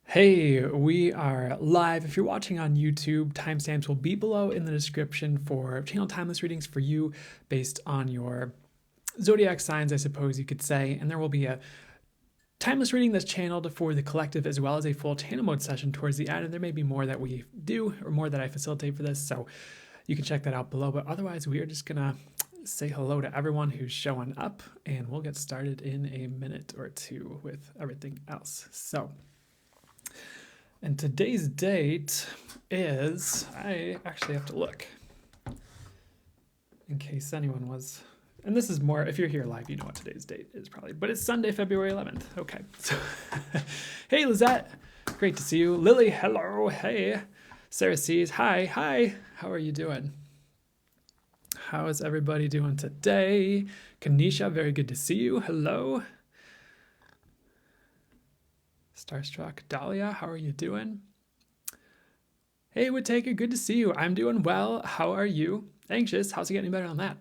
Hey, we are live. If you're watching on YouTube, timestamps will be below in the description for channel timeless readings for you based on your zodiac signs, I suppose you could say. And there will be a timeless reading that's channeled for the collective as well as a full channel mode session towards the end. And there may be more that we do or more that I facilitate for this. So you can check that out below. But otherwise, we are just going to say hello to everyone who's showing up and we'll get started in a minute or two with everything else. And today's date is, I actually have to look in case anyone was, and this is more, if you're here live, you know what today's date is probably, but it's Sunday, February 11th. Okay. So, hey, Lizette, great to see you. Lily, hello. Hey, Sarah C's, hi. How are you doing? How is everybody doing today? Kanisha, very good to see you. Hello. Starstruck. Dahlia, how are you doing? Hey, Whittaker, good to see you. I'm doing well. How are you? Anxious. How's it getting better on that?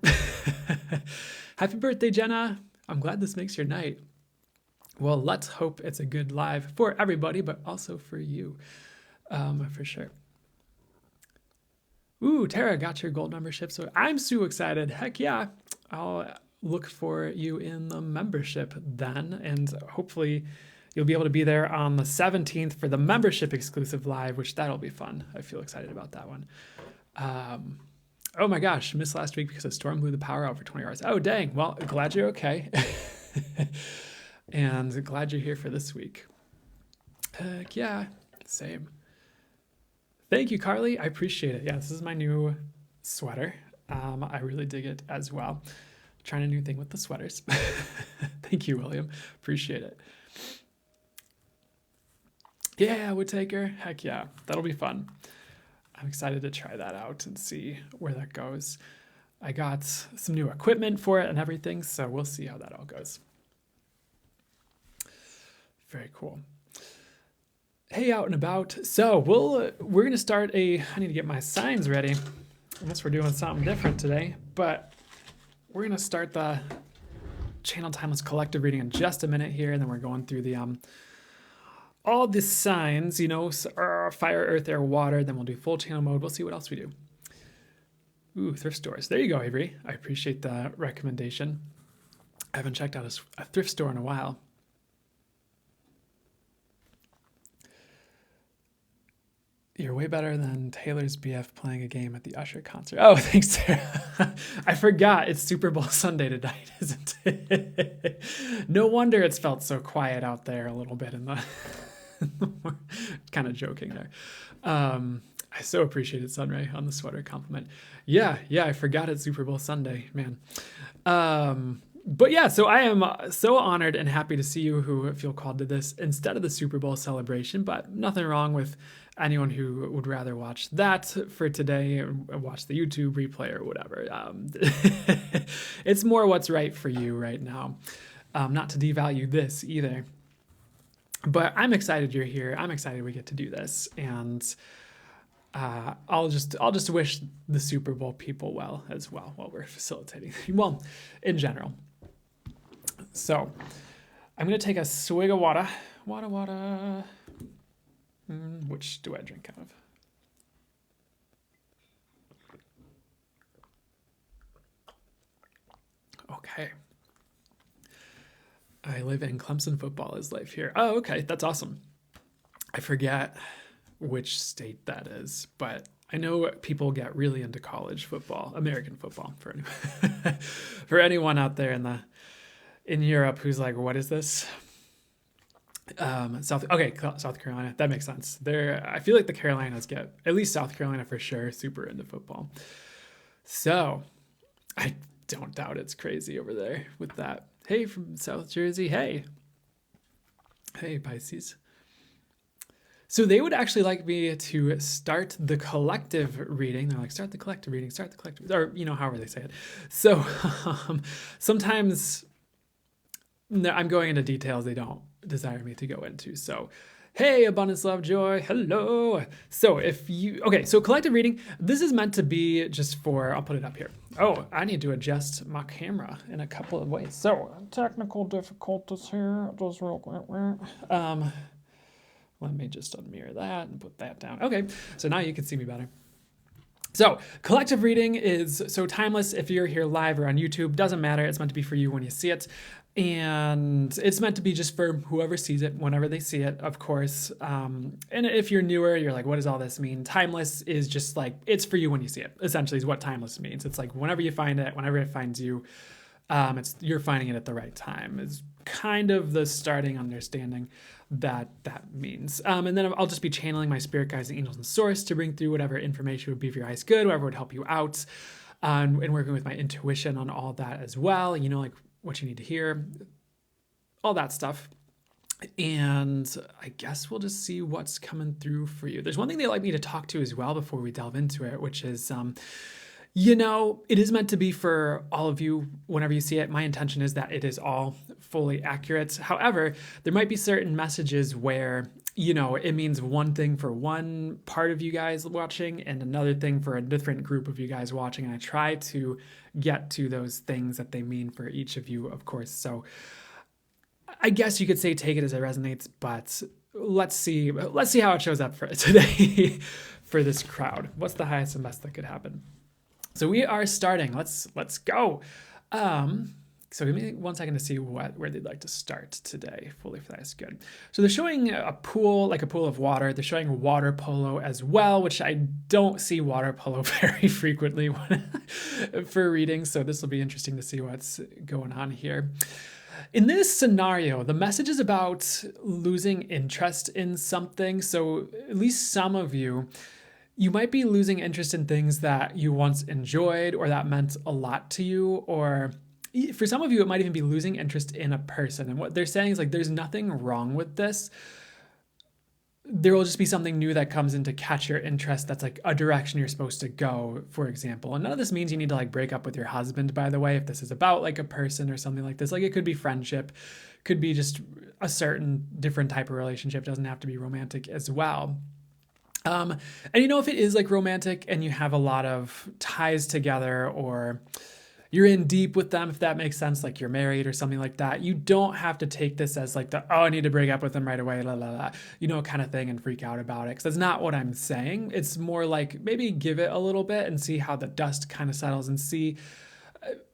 Happy birthday, Jenna. I'm glad this makes your night. Well, let's hope it's a good live for everybody, but also for you, for sure. Ooh, Tara got your gold membership, so I'm so excited. Heck yeah. I'll look for you in the membership then, and hopefully you'll be able to be there on the 17th for the membership exclusive live, which that'll be fun. I feel excited about that one. Oh my gosh, missed last week because a storm blew the power out for 20 hours. Oh, dang. Well, glad you're okay. And glad you're here for this week. Heck yeah, same. Thank you, Carly. I appreciate it. Yeah, this is my new sweater. I really dig it as well. Trying a new thing with the sweaters. Thank you, William. Appreciate it. Yeah, Whittaker. Heck yeah, that'll be fun. I'm excited to try that out and see where that goes. I got some new equipment for it and everything, so we'll see how that all goes. Very cool. Hey, out and about. So we're gonna start I need to get my signs ready. Unless we're doing something different today, but we're gonna start the Channel Timeless collective reading in just a minute here, and then we're going through the all the signs, you know, fire, earth, air, water. Then we'll do full channel mode. We'll see what else we do. Ooh, thrift stores. There you go, Avery. I appreciate the recommendation. I haven't checked out a thrift store in a while. You're way better than Taylor's BF playing a game at the Usher concert. Oh, thanks, Sarah. I forgot it's Super Bowl Sunday tonight, isn't it? No wonder it's felt so quiet out there a little bit in the kind of joking there. I so appreciated Sunray on the sweater compliment. Yeah, I forgot it's Super Bowl Sunday, man. But yeah, so I am so honored and happy to see you who feel called to this instead of the Super Bowl celebration, but nothing wrong with anyone who would rather watch that for today or watch the YouTube replay or whatever. It's more what's right for you right now. Not to devalue this either. But I'm excited you're here. I'm excited we get to do this. And I'll just wish the Super Bowl people well as well while we're facilitating. Well, in general. So I'm going to take a swig of water. Water. Which do I drink out of? Okay. I live in Clemson. Football is life here. Oh, okay. That's awesome. I forget which state that is, but I know people get really into college football, American football, for anyone out there in Europe who's like, what is this? South Carolina. That makes sense. I feel like the Carolinas get, at least South Carolina for sure, super into football. So I don't doubt it's crazy over there with that. Hey, from South Jersey. Hey, Pisces. So they would actually like me to start the collective reading. They're like, start the collective reading, or, you know, however they say it. So sometimes I'm going into details they don't desire me to go into. So, hey, abundance, love, joy, hello. So so collective reading, this is meant to be just for, I'll put it up here. Oh, I need to adjust my camera in a couple of ways. So technical difficulties here, just real quick. Let me just unmirror that and put that down. Okay, so now you can see me better. So collective reading is so timeless. If you're here live or on YouTube, doesn't matter. It's meant to be for you when you see it. And it's meant to be just for whoever sees it, whenever they see it, of course. And if you're newer, you're like, what does all this mean? Timeless is just like, it's for you when you see it, essentially is what timeless means. It's like whenever you find it, whenever it finds you, you're finding it at the right time is kind of the starting understanding that means. And then I'll just be channeling my spirit guides and angels and source to bring through whatever information would be for your highest good, whatever would help you out, and working with my intuition on all that as well, like what you need to hear, all that stuff. And I guess we'll just see what's coming through for you. There's one thing they'd like me to talk to as well before we delve into it, which is, it is meant to be for all of you whenever you see it. My intention is that it is all fully accurate. However, there might be certain messages where, it means one thing for one part of you guys watching and another thing for a different group of you guys watching. And I try to get to those things that they mean for each of you, of course. So I guess you could say take it as it resonates, but let's see how it shows up for today for this crowd. What's the highest and best that could happen? So we are starting. Let's go. So give me 1 second to see where they'd like to start today. Fully for that is good. So they're showing a pool, like a pool of water. They're showing water polo as well, which I don't see water polo very frequently for readings. So this will be interesting to see what's going on here. In this scenario, the message is about losing interest in something. So at least some of you might be losing interest in things that you once enjoyed or that meant a lot to you, or for some of you, it might even be losing interest in a person. And what they're saying is like, there's nothing wrong with this. There will just be something new that comes in to catch your interest. That's like a direction you're supposed to go, for example. And none of this means you need to like break up with your husband, by the way, if this is about like a person or something like this. Like it could be friendship, could be just a certain different type of relationship. It doesn't have to be romantic as well. And if it is like romantic and you have a lot of ties together, or you're in deep with them, if that makes sense, like you're married or something like that, you don't have to take this as like I need to break up with them right away, kind of thing, and freak out about it. Because that's not what I'm saying. It's more like maybe give it a little bit and see how the dust kind of settles and see,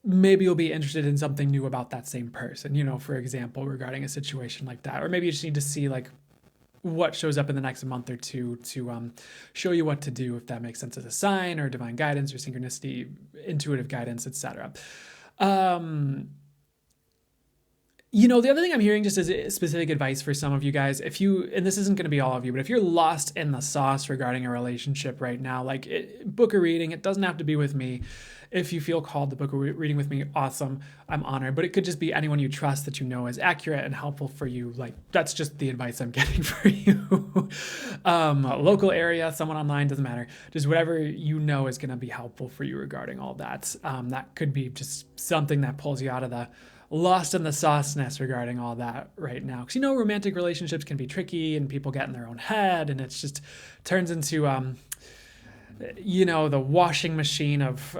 maybe you'll be interested in something new about that same person, for example, regarding a situation like that. Or maybe you just need to see like what shows up in the next month or two to show you what to do, if that makes sense, as a sign or divine guidance or synchronicity, intuitive guidance, etc. The other thing I'm hearing just is specific advice for some of you guys. And this isn't going to be all of you, but if you're lost in the sauce regarding a relationship right now, book a reading. It doesn't have to be with me. If you feel called to book a reading with me, awesome. I'm honored. But it could just be anyone you trust that is accurate and helpful for you. That's just the advice I'm getting for you. Local area, someone online, doesn't matter. Just whatever is going to be helpful for you regarding all that. That could be just something that pulls you out of the lost in the sauceness regarding all that right now. Because romantic relationships can be tricky and people get in their own head, and it's just turns into the washing machine of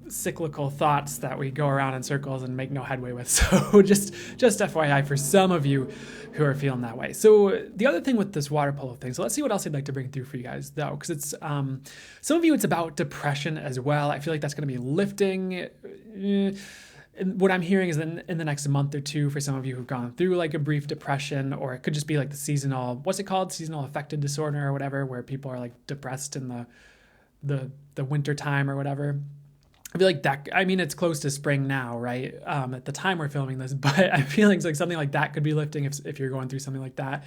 cyclical thoughts that we go around in circles and make no headway with. So just FYI for some of you who are feeling that way. So the other thing with this water polo thing, so let's see what else I'd like to bring through for you guys though, because it's some of you, it's about depression as well. I feel like that's going to be lifting. And what I'm hearing is in the next month or two, for some of you who've gone through like a brief depression, or it could just be like the seasonal affective disorder or whatever, where people are like depressed in the winter time or whatever. I feel like that, it's close to spring now, right? At the time we're filming this, but I'm feeling like something like that could be lifting if you're going through something like that.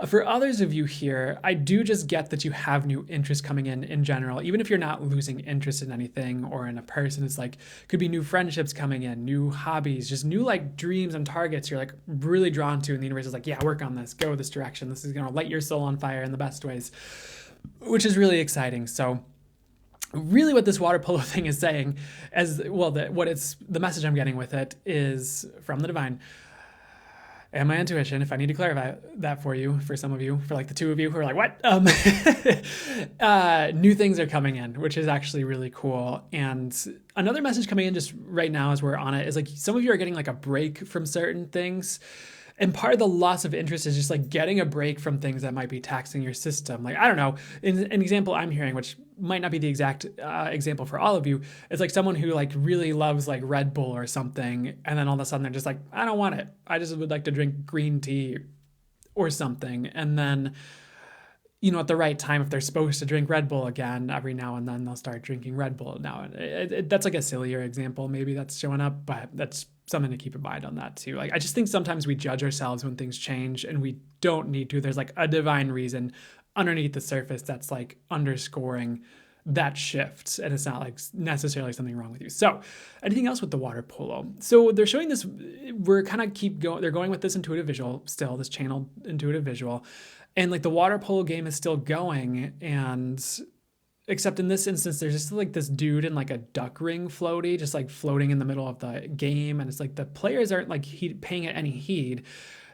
For others of you here, I do just get that you have new interest coming in general, even if you're not losing interest in anything or in a person. It's like, could be new friendships coming in, new hobbies, just new like dreams and targets you're like really drawn to. And the universe is like, yeah, work on this, go this direction. This is going to light your soul on fire in the best ways, which is really exciting. So really what this water polo thing is saying, the message I'm getting with it is from the divine and my intuition, if I need to clarify that for you, for some of you, for like the two of you who are like, what? New things are coming in, which is actually really cool. And another message coming in just right now as we're on it is like, some of you are getting like a break from certain things. And part of the loss of interest is just like getting a break from things that might be taxing your system. Like, I don't know, an example I'm hearing, which might not be the exact example for all of you, is like someone who like really loves like Red Bull or something. And then all of a sudden they're just like, I don't want it. I just would like to drink green tea or something. And then, you know, at the right time, if they're supposed to drink Red Bull again, every now and then they'll start drinking Red Bull. Now, that's like a sillier example, maybe that's showing up, but that's something to keep in mind on that too. Like, I just think sometimes we judge ourselves when things change and we don't need to. There's like a divine reason underneath the surface that's like underscoring that shift, and it's not like necessarily something wrong with you. So anything else with the water polo? So they're showing this, we're kind of keep going, they're going with this intuitive visual still, this channeled intuitive visual, and like the water polo game is still going, and except in this instance, there's just like this dude in like a duck ring floaty, just like floating in the middle of the game. And it's like the players aren't like paying it any heed.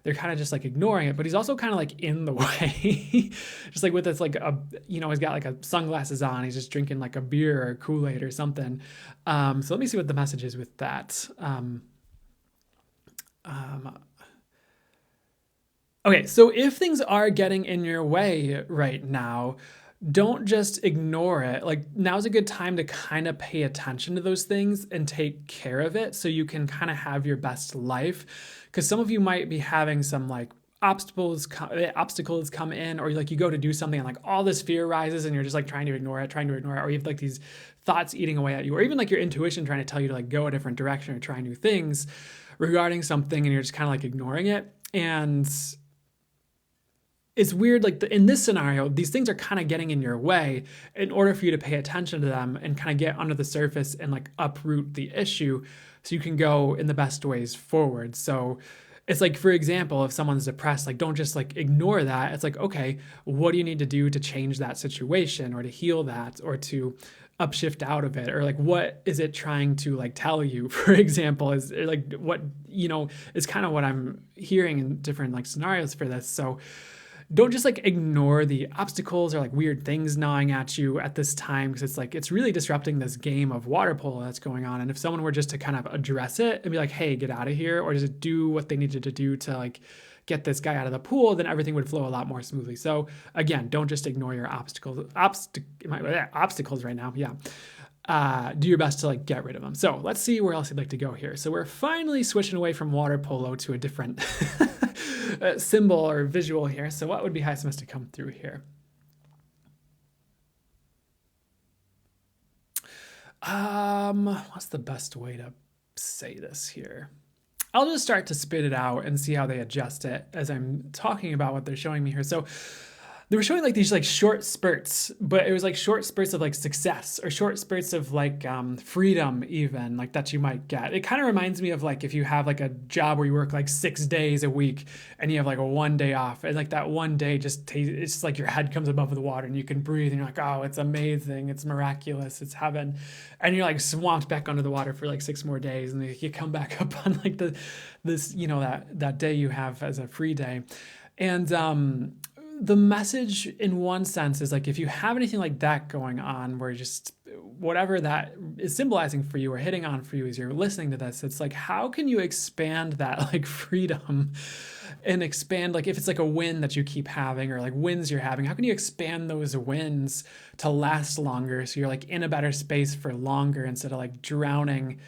They're kind of just like ignoring it, but he's also kind of like in the way, just like with this like a, you know, he's got like a sunglasses on. He's just drinking like a beer or Kool-Aid or something. So let me see what the message is with that. Okay, so if things are getting in your way right now, don't just ignore it. Like, now's a good time to kind of pay attention to those things and take care of it so you can kind of have your best life. Because some of you might be having some like obstacles come in, or like you go to do something and like all this fear rises and you're just like trying to ignore it, or you have like these thoughts eating away at you, or even like your intuition trying to tell you to like go a different direction or try new things regarding something, and you're just kind of like ignoring it. And it's weird, like in this scenario, these things are kind of getting in your way in order for you to pay attention to them and kind of get under the surface and like uproot the issue so you can go in the best ways forward. So it's like, for example, if someone's depressed, like don't just like ignore that. It's like, okay, what do you need to do to change that situation or to heal that or to upshift out of it? Or like, what is it trying to like tell you, for example, is like what, you know, is kind of what I'm hearing in different like scenarios for this. So don't just like ignore the obstacles or like weird things gnawing at you at this time, because it's like it's really disrupting this game of water polo that's going on. And if someone were just to kind of address it and be like, hey, get out of here, or just do what they needed to do to like get this guy out of the pool, then everything would flow a lot more smoothly. So again, don't just ignore your obstacles right now. Yeah. Do your best to like get rid of them. So let's see where else you'd like to go here. So we're finally switching away from water polo to a different symbol or visual here. So what would be highest to come through here? What's the best way to say this here? I'll just start to spit it out and see how they adjust it as I'm talking about what they're showing me here. So they were showing like these like short spurts, but it was like short spurts of like success or short spurts of like freedom, even like that you might get. It kind of reminds me of like if you have like a job where you work like 6 days a week and you have like a 1 day off, and like that 1 day it's just like your head comes above the water and you can breathe and you're like, oh, it's amazing, it's miraculous, it's heaven. And you're like swamped back under the water for like 6 more days, and you come back up on like this, you know, that day you have as a free day. And the message in one sense is like, if you have anything like that going on where just whatever that is symbolizing for you or hitting on for you as you're listening to this, it's like, how can you expand that like freedom and expand, like if it's like a win that you keep having or like wins you're having, how can you expand those wins to last longer so you're like in a better space for longer instead of like drowning,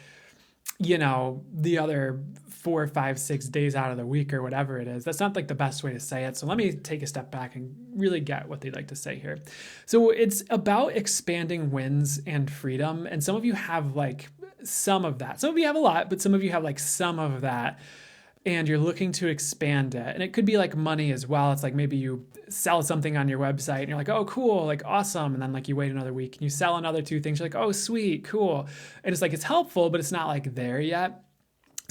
you know, the other 4, 5, 6 days out of the week or whatever it is. That's not like the best way to say it. So let me take a step back and really get what they'd like to say here. So it's about expanding wins and freedom. And some of you have like some of that. Some of you have a lot, but some of you have like some of that. And you're looking to expand it. And it could be like money as well. It's like maybe you sell something on your website and you're like, oh, cool, like awesome. And then like you wait another week and you sell another 2 things. You're like, oh, sweet, cool. And it's like, it's helpful, but it's not like there yet.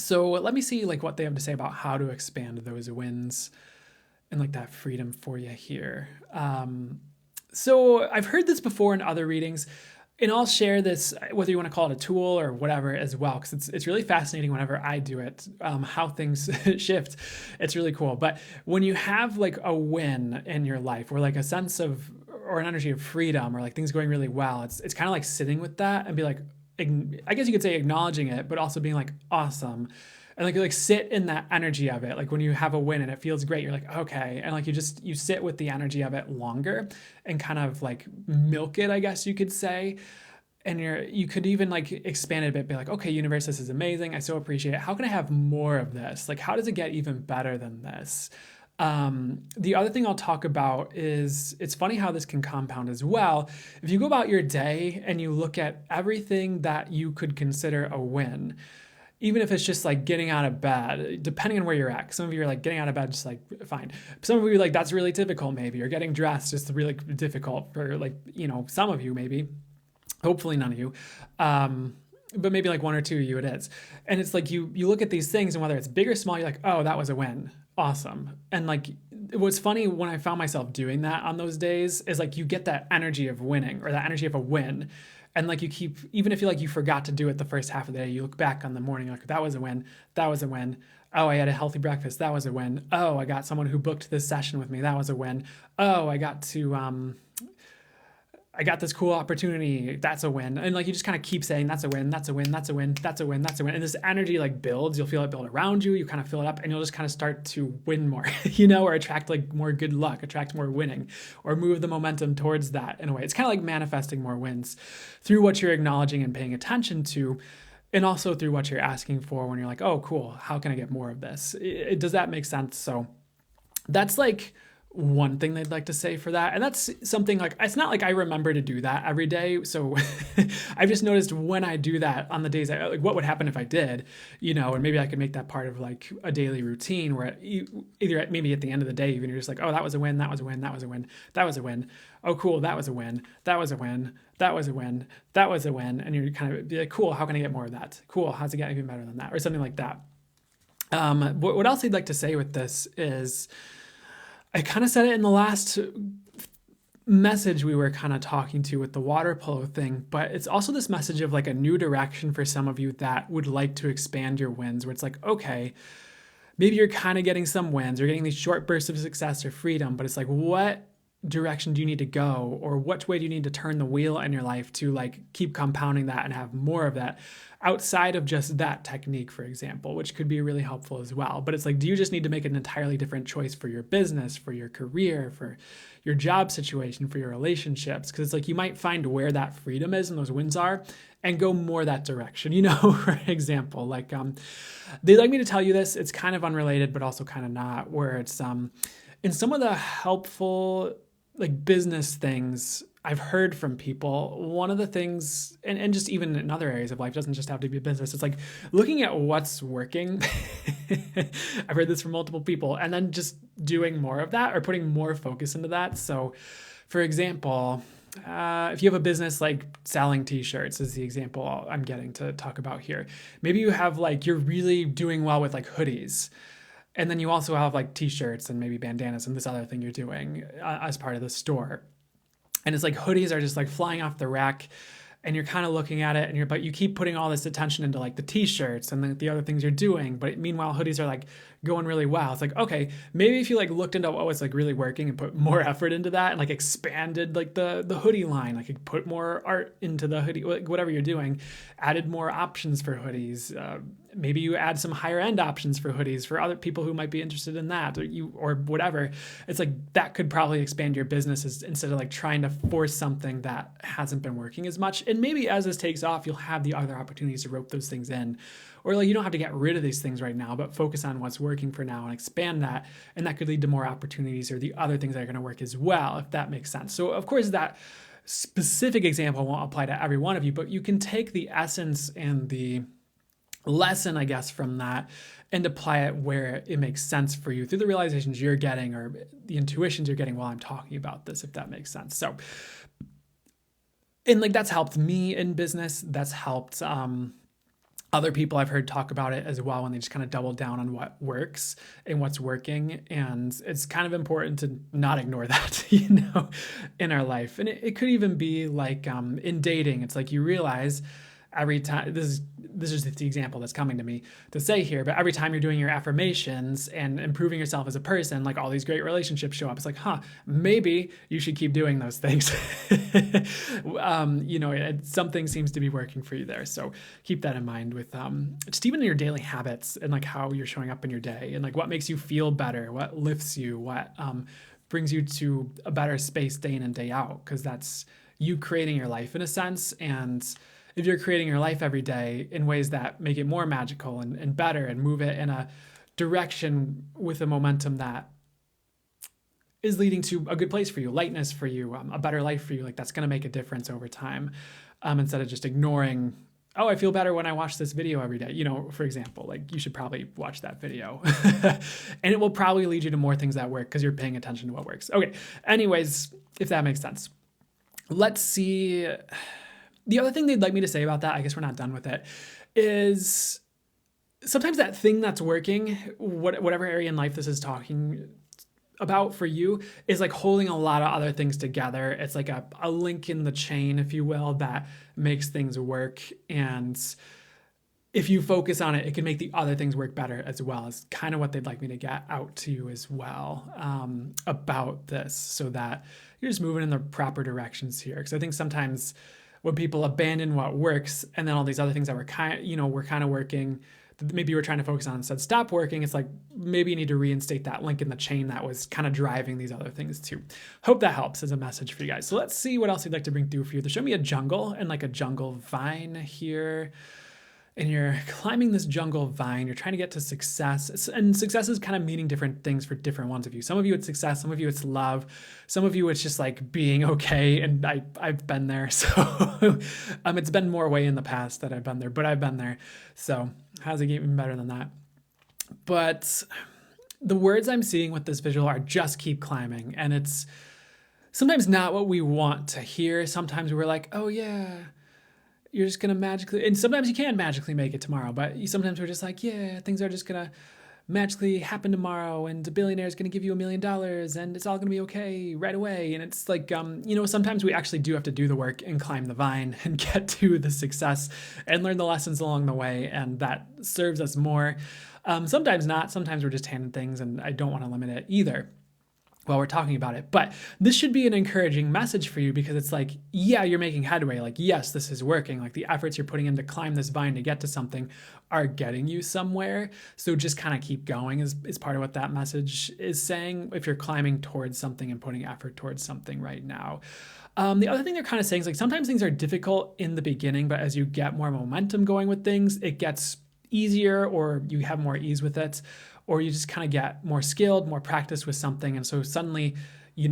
So let me see like what they have to say about how to expand those wins and like that freedom for you here. So I've heard this before in other readings, and I'll share this, whether you want to call it a tool or whatever as well, because it's really fascinating whenever I do it, how things shift. It's really cool. But when you have like a win in your life or like a sense of, or an energy of freedom or like things going really well, it's kind of like sitting with that and be like, I guess you could say acknowledging it, but also being like, awesome. and like you like sit in that energy of it. Like when you have a win and it feels great, you're like, okay. And like you sit with the energy of it longer and kind of like milk it, I guess you could say. And you could even like expand it a bit, be like, okay, universe, this is amazing. I so appreciate it. How can I have more of this? Like, how does it get even better than this? The other thing I'll talk about is it's funny how this can compound as well. If you go about your day and you look at everything that you could consider a win, even if it's just like getting out of bed, depending on where you're at. Some of you are like getting out of bed, just like fine. Some of you are like, that's really difficult maybe, or getting dressed is really difficult for like, some of you maybe. Hopefully none of you. But maybe like one or two of you it is. And it's like you look at these things and whether it's big or small, you're like, oh, that was a win. Awesome. And like what's funny when I found myself doing that on those days is like you get that energy of winning or that energy of a win. And like you keep, even if you forgot to do it the first half of the day, you look back on the morning, like that was a win. That was a win. Oh, I had a healthy breakfast. That was a win. Oh, I got someone who booked this session with me. That was a win. Oh, I got this cool opportunity. That's a win. And like, you just kind of keep saying, that's a win, that's a win, that's a win, that's a win, that's a win. And this energy like builds, you'll feel it build around you. You kind of fill it up and you'll just kind of start to win more, or attract like more good luck, attract more winning, or move the momentum towards that in a way. It's kind of like manifesting more wins through what you're acknowledging and paying attention to. And also through what you're asking for when you're like, oh, cool. How can I get more of this? Does that make sense? So that's like one thing they'd like to say for that. And that's something like, it's not like I remember to do that every day. So I've just noticed when I do that on the days like what would happen if I did, and maybe I could make that part of like a daily routine where either maybe at the end of the day, even you're just like, oh, that was a win. That was a win. That was a win. That was a win. Oh, cool. That was a win. That was a win. That was a win. That was a win. And you're kind of be like, cool. How can I get more of that? Cool. How's it get even better than that? Or something like that. What else I'd like to say with this is, I kind of said it in the last message we were kind of talking to with the water polo thing, but it's also this message of like a new direction for some of you that would like to expand your wins, where it's like, okay, maybe you're kind of getting some wins, you're getting these short bursts of success or freedom, but it's like, what direction do you need to go, or which way do you need to turn the wheel in your life to like keep compounding that and have more of that outside of just that technique, for example, which could be really helpful as well. But it's like, do you just need to make an entirely different choice for your business, for your career, for your job situation, for your relationships? Because it's like you might find where that freedom is and those wins are and go more that direction, for example, like they'd like me to tell you this. It's kind of unrelated, but also kind of not, where it's in some of the helpful like business things I've heard from people, one of the things, and just even in other areas of life, doesn't just have to be business. It's like looking at what's working. I've heard this from multiple people, and then just doing more of that or putting more focus into that. So for example, if you have a business like selling t-shirts is the example I'm getting to talk about here. Maybe you have like, you're really doing well with like hoodies. And then you also have like t-shirts and maybe bandanas and this other thing you're doing as part of the store. And it's like hoodies are just like flying off the rack and you're kind of looking at it but you keep putting all this attention into like the t-shirts and the other things you're doing. But meanwhile, hoodies are like going really well. It's like, okay, maybe if you like looked into what was like really working and put more effort into that and like expanded like the hoodie line, like you put more art into the hoodie, whatever you're doing, added more options for hoodies. Maybe you add some higher end options for hoodies for other people who might be interested in that or whatever. It's like that could probably expand your business instead of like trying to force something that hasn't been working as much. And maybe as this takes off, you'll have the other opportunities to rope those things in. Or like you don't have to get rid of these things right now, but focus on what's working for now and expand that. And that could lead to more opportunities or the other things that are going to work as well, if that makes sense. So of course that specific example won't apply to every one of you, but you can take the essence and the lesson, I guess, from that and apply it where it makes sense for you through the realizations you're getting or the intuitions you're getting while I'm talking about this, if that makes sense. So, and like that's helped me in business. That's helped other people I've heard talk about it as well when they just kind of double down on what works and what's working. And it's kind of important to not ignore that, in our life. And it could even be like in dating. It's like you realize every time, this is the example that's coming to me to say here, but every time you're doing your affirmations and improving yourself as a person, like all these great relationships show up. It's like, maybe you should keep doing those things. Something seems to be working for you there. So keep that in mind with just even in your daily habits and like how you're showing up in your day and like what makes you feel better, what lifts you, what brings you to a better space day in and day out, because that's you creating your life in a sense. And if you're creating your life every day in ways that make it more magical and better and move it in a direction with a momentum that is leading to a good place for you, lightness for you, a better life for you, like that's going to make a difference over time, instead of just ignoring, I feel better when I watch this video every day. For example, like you should probably watch that video and it will probably lead you to more things that work because you're paying attention to what works. Okay. Anyways, if that makes sense, let's see. The other thing they'd like me to say about that, I guess we're not done with it, is sometimes that thing that's working, whatever area in life this is talking about for you, is like holding a lot of other things together. It's like a link in the chain, if you will, that makes things work. And if you focus on it, it can make the other things work better as well. Is kind of what they'd like me to get out to you as well about this, so that you're just moving in the proper directions here. Because I think sometimes when people abandon what works and then all these other things that were kind of working, maybe you were trying to focus on instead stop working, it's like maybe you need to reinstate that link in the chain that was kind of driving these other things too. Hope that helps as a message for you guys. So let's see what else you'd like to bring through for you. They show me a jungle and like a jungle vine here. And you're climbing this jungle vine, you're trying to get to success. And success is kind of meaning different things for different ones of you. Some of you it's success, some of you it's love, some of you it's just like being okay. And I've been there. So it's been more way in the past that I've been there, but I've been there. So how's it get even better than that? But the words I'm seeing with this visual are just keep climbing. And it's sometimes not what we want to hear. Sometimes we're like, oh yeah, you're just going to magically, and sometimes you can magically make it tomorrow, but sometimes we're just like, yeah, things are just going to magically happen tomorrow and a billionaire is going to give you $1 million and it's all going to be okay right away. And it's like, sometimes we actually do have to do the work and climb the vine and get to the success and learn the lessons along the way. And that serves us more. Sometimes not, sometimes we're just handed things, and I don't want to limit it either while we're talking about it. But this should be an encouraging message for you, because it's like, yeah, you're making headway. Like, yes, this is working. Like the efforts you're putting in to climb this vine to get to something are getting you somewhere. So just kind of keep going is part of what that message is saying if you're climbing towards something and putting effort towards something right now. The other thing they're kind of saying is like sometimes things are difficult in the beginning, but as you get more momentum going with things, it gets easier, or you have more ease with it, or you just kind of get more skilled, more practice with something. And so suddenly, you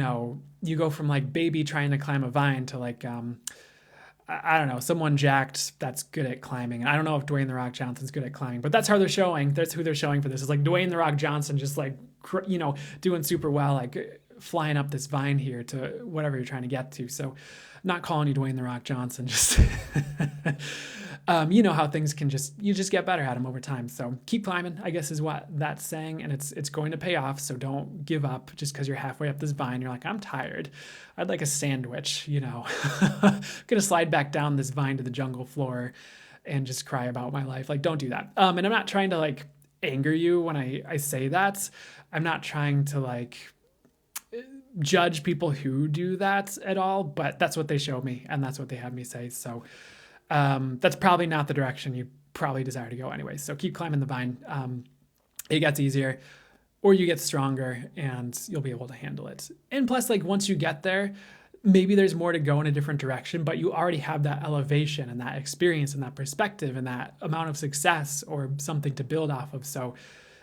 go from like baby trying to climb a vine to like, I don't know, someone jacked that's good at climbing. And I don't know if Dwayne The Rock Johnson's good at climbing, but that's how they're showing. That's who they're showing for this. It's like Dwayne The Rock Johnson just like, doing super well, like flying up this vine here to whatever you're trying to get to. So not calling you Dwayne The Rock Johnson, just... you know how things can you just get better at them over time. So keep climbing, I guess is what that's saying. And it's going to pay off. So don't give up just because you're halfway up this vine. You're like, I'm tired. I'd like a sandwich, gonna slide back down this vine to the jungle floor and just cry about my life. Like, don't do that. And I'm not trying to like anger you when I say that. I'm not trying to like judge people who do that at all, but that's what they show me. And that's what they have me say. So that's probably not the direction you probably desire to go anyway. So keep climbing the vine. It gets easier, or you get stronger, and you'll be able to handle it. And plus, like once you get there, maybe there's more to go in a different direction, but you already have that elevation and that experience and that perspective and that amount of success or something to build off of. So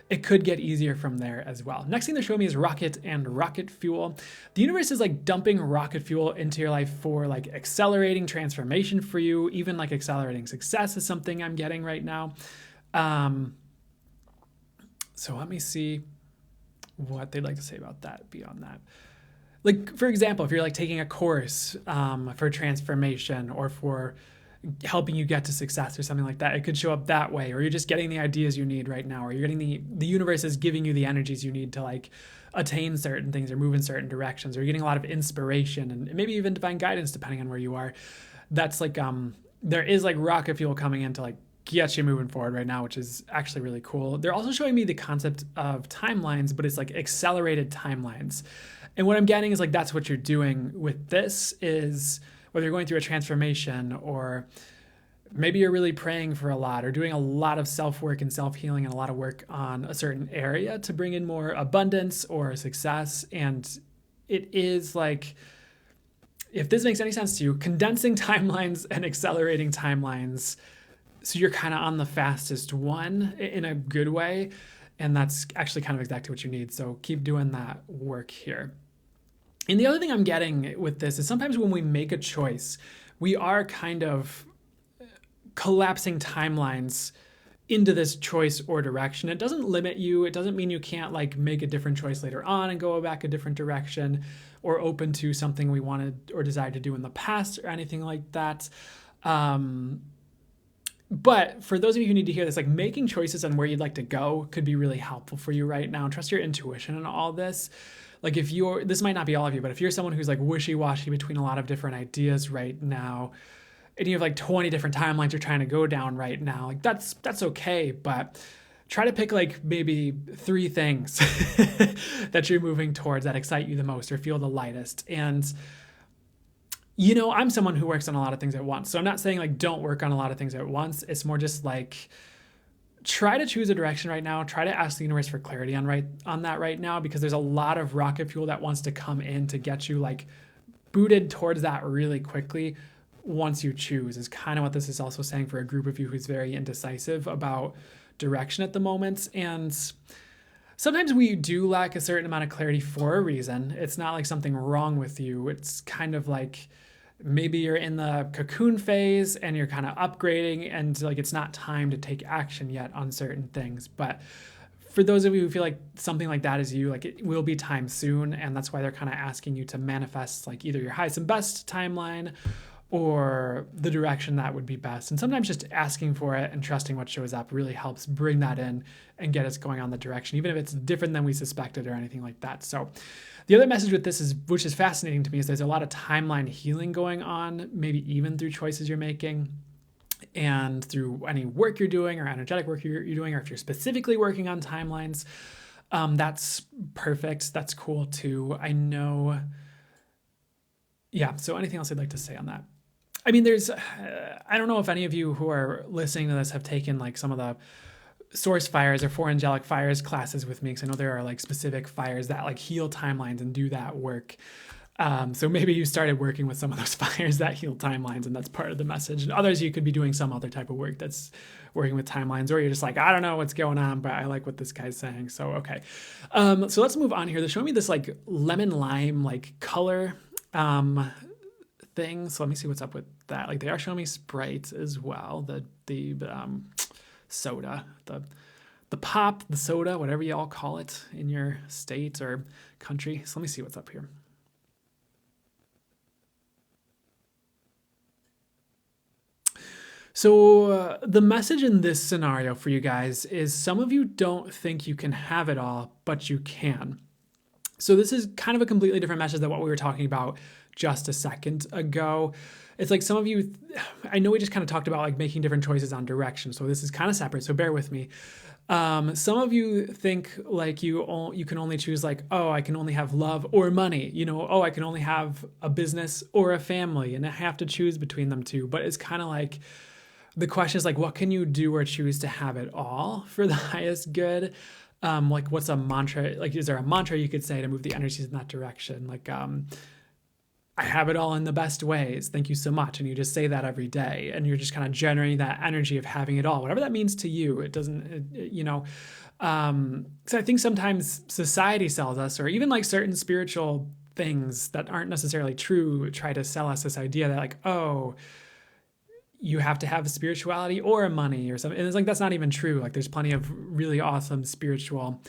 it could get easier from there as well. Next thing they're showing me is rocket and rocket fuel. The universe is like dumping rocket fuel into your life for like accelerating transformation for you. Even like accelerating success is something I'm getting right now. So let me see what they'd like to say about that beyond that. Like, for example, if you're like taking a course for transformation or for helping you get to success or something like that, it could show up that way. Or you're just getting the ideas you need right now, or you're getting the universe is giving you the energies you need to like attain certain things or move in certain directions, or you're getting a lot of inspiration and maybe even divine guidance depending on where you are. That's like there is like rocket fuel coming in to like get you moving forward right now, which is actually really cool. They're also showing me the concept of timelines, but it's like accelerated timelines. And what I'm getting is like that's what you're doing with this, is whether you're going through a transformation, or maybe you're really praying for a lot, or doing a lot of self-work and self-healing and a lot of work on a certain area to bring in more abundance or success. And it is like, if this makes any sense to you, condensing timelines and accelerating timelines, so you're kind of on the fastest one in a good way. And that's actually kind of exactly what you need. So keep doing that work here. And the other thing I'm getting with this is sometimes when we make a choice, we are kind of collapsing timelines into this choice or direction. It doesn't limit you. It doesn't mean you can't like make a different choice later on and go back a different direction, or open to something we wanted or desired to do in the past or anything like that. But for those of you who need to hear this, like making choices on where you'd like to go could be really helpful for you right now. And trust your intuition in all this. Like if you're, this might not be all of you, but if you're someone who's like wishy-washy between a lot of different ideas right now, and you have like 20 different timelines you're trying to go down right now, like that's okay. But try to pick like maybe 3 things that you're moving towards that excite you the most or feel the lightest. And you know, I'm someone who works on a lot of things at once. So I'm not saying like don't work on a lot of things at once. It's more just like try to choose a direction right now. Try to ask the universe for clarity on that right now, because there's a lot of rocket fuel that wants to come in to get you like booted towards that really quickly once you choose, is kind of what this is also saying for a group of you who's very indecisive about direction at the moment. And sometimes we do lack a certain amount of clarity for a reason. It's not like something wrong with you. It's kind of like maybe you're in the cocoon phase and you're kind of upgrading, and like it's not time to take action yet on certain things. But for those of you who feel like something like that is you, like it will be time soon. And that's why they're kind of asking you to manifest like either your highest and best timeline or the direction that would be best. And sometimes just asking for it and trusting what shows up really helps bring that in and get us going on the direction, even if it's different than we suspected or anything like that. So the other message with this is, which is fascinating to me, is there's a lot of timeline healing going on, maybe even through choices you're making and through any work you're doing or energetic work you're doing, or if you're specifically working on timelines. That's perfect. That's cool too. I know. Yeah. So anything else I'd like to say on that? I mean, there's, I don't know if any of you who are listening to this have taken like some of the source fires or 4 angelic fires classes with me, because I know there are like specific fires that like heal timelines and do that work. So maybe you started working with some of those fires that heal timelines, and that's part of the message. And others, you could be doing some other type of work that's working with timelines, or you're just like, I don't know what's going on, but I like what this guy's saying. So, okay. So let's move on here. They're showing me this like lemon lime, like color, thing. So let me see what's up with that. Like they are showing me Sprite as well. The soda, the pop, the soda, whatever y'all call it in your state or country. So let me see what's up here. So the message in this scenario for you guys is some of you don't think you can have it all, but you can. So this is kind of a completely different message than what we were talking about just a second ago. It's like some of you, I know we just kind of talked about like making different choices on direction. So this is kind of separate. So bear with me. Some of you think like you can only choose like, oh, I can only have love or money, you know, oh, I can only have a business or a family, and I have to choose between them two. But it's kind of like, the question is like, what can you do or choose to have it all for the highest good? Like what's a mantra? Like, is there a mantra you could say to move the energies in that direction? Like, I have it all in the best ways. Thank you so much. And you just say that every day, and you're just kind of generating that energy of having it all, whatever that means to you. It doesn't, you know, so I think sometimes society sells us, or even like certain spiritual things that aren't necessarily true, try to sell us this idea that like, oh, you have to have spirituality or money or something. And it's like, that's not even true. Like there's plenty of really awesome spiritual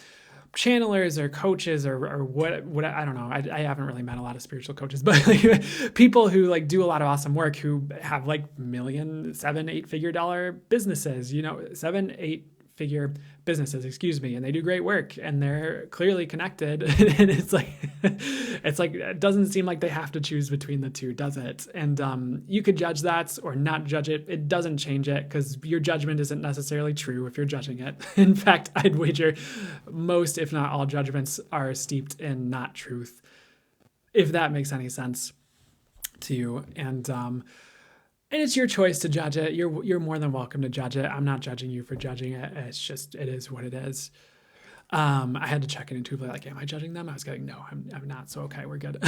channelers or coaches or what I don't know. I haven't really met a lot of spiritual coaches, but like people who like do a lot of awesome work, who have like $1 million, $7, $8 figure businesses, you know, 7, 8 figure businesses, and they do great work and they're clearly connected. And it's like, it doesn't seem like they have to choose between the two, does it? And you could judge that or not judge it. It doesn't change it because your judgment isn't necessarily true if you're judging it. In fact, I'd wager most, if not all, judgments are steeped in not truth, if that makes any sense to you. And it's your choice to judge it. You're more than welcome to judge it. I'm not judging you for judging it. It's just, it is what it is. I had to check it intuitively, like, am I judging them? I was getting, no, I'm not. So, okay, we're good.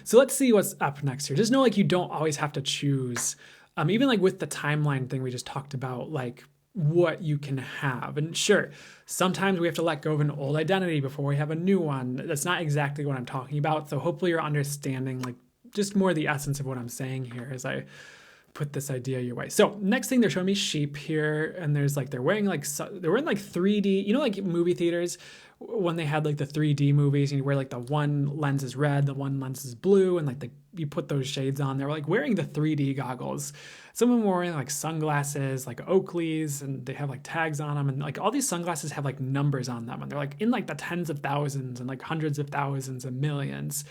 So let's see what's up next here. Just know, like, you don't always have to choose. Even like with the timeline thing we just talked about, like what you can have. And sure, sometimes we have to let go of an old identity before we have a new one. That's not exactly what I'm talking about. So hopefully you're understanding, like, just more the essence of what I'm saying here as I put this idea your way. So next thing, they're showing me sheep here, and there's like, they're wearing like 3D, like movie theaters when they had like the 3D movies, and you wear like the one lens is red, the one lens is blue, and like you put those shades on. They were like wearing the 3D goggles. Some of them were wearing like sunglasses, like Oakleys, and they have like tags on them, and like all these sunglasses have like numbers on them, and they're like in like the tens of thousands and like hundreds of thousands and millions.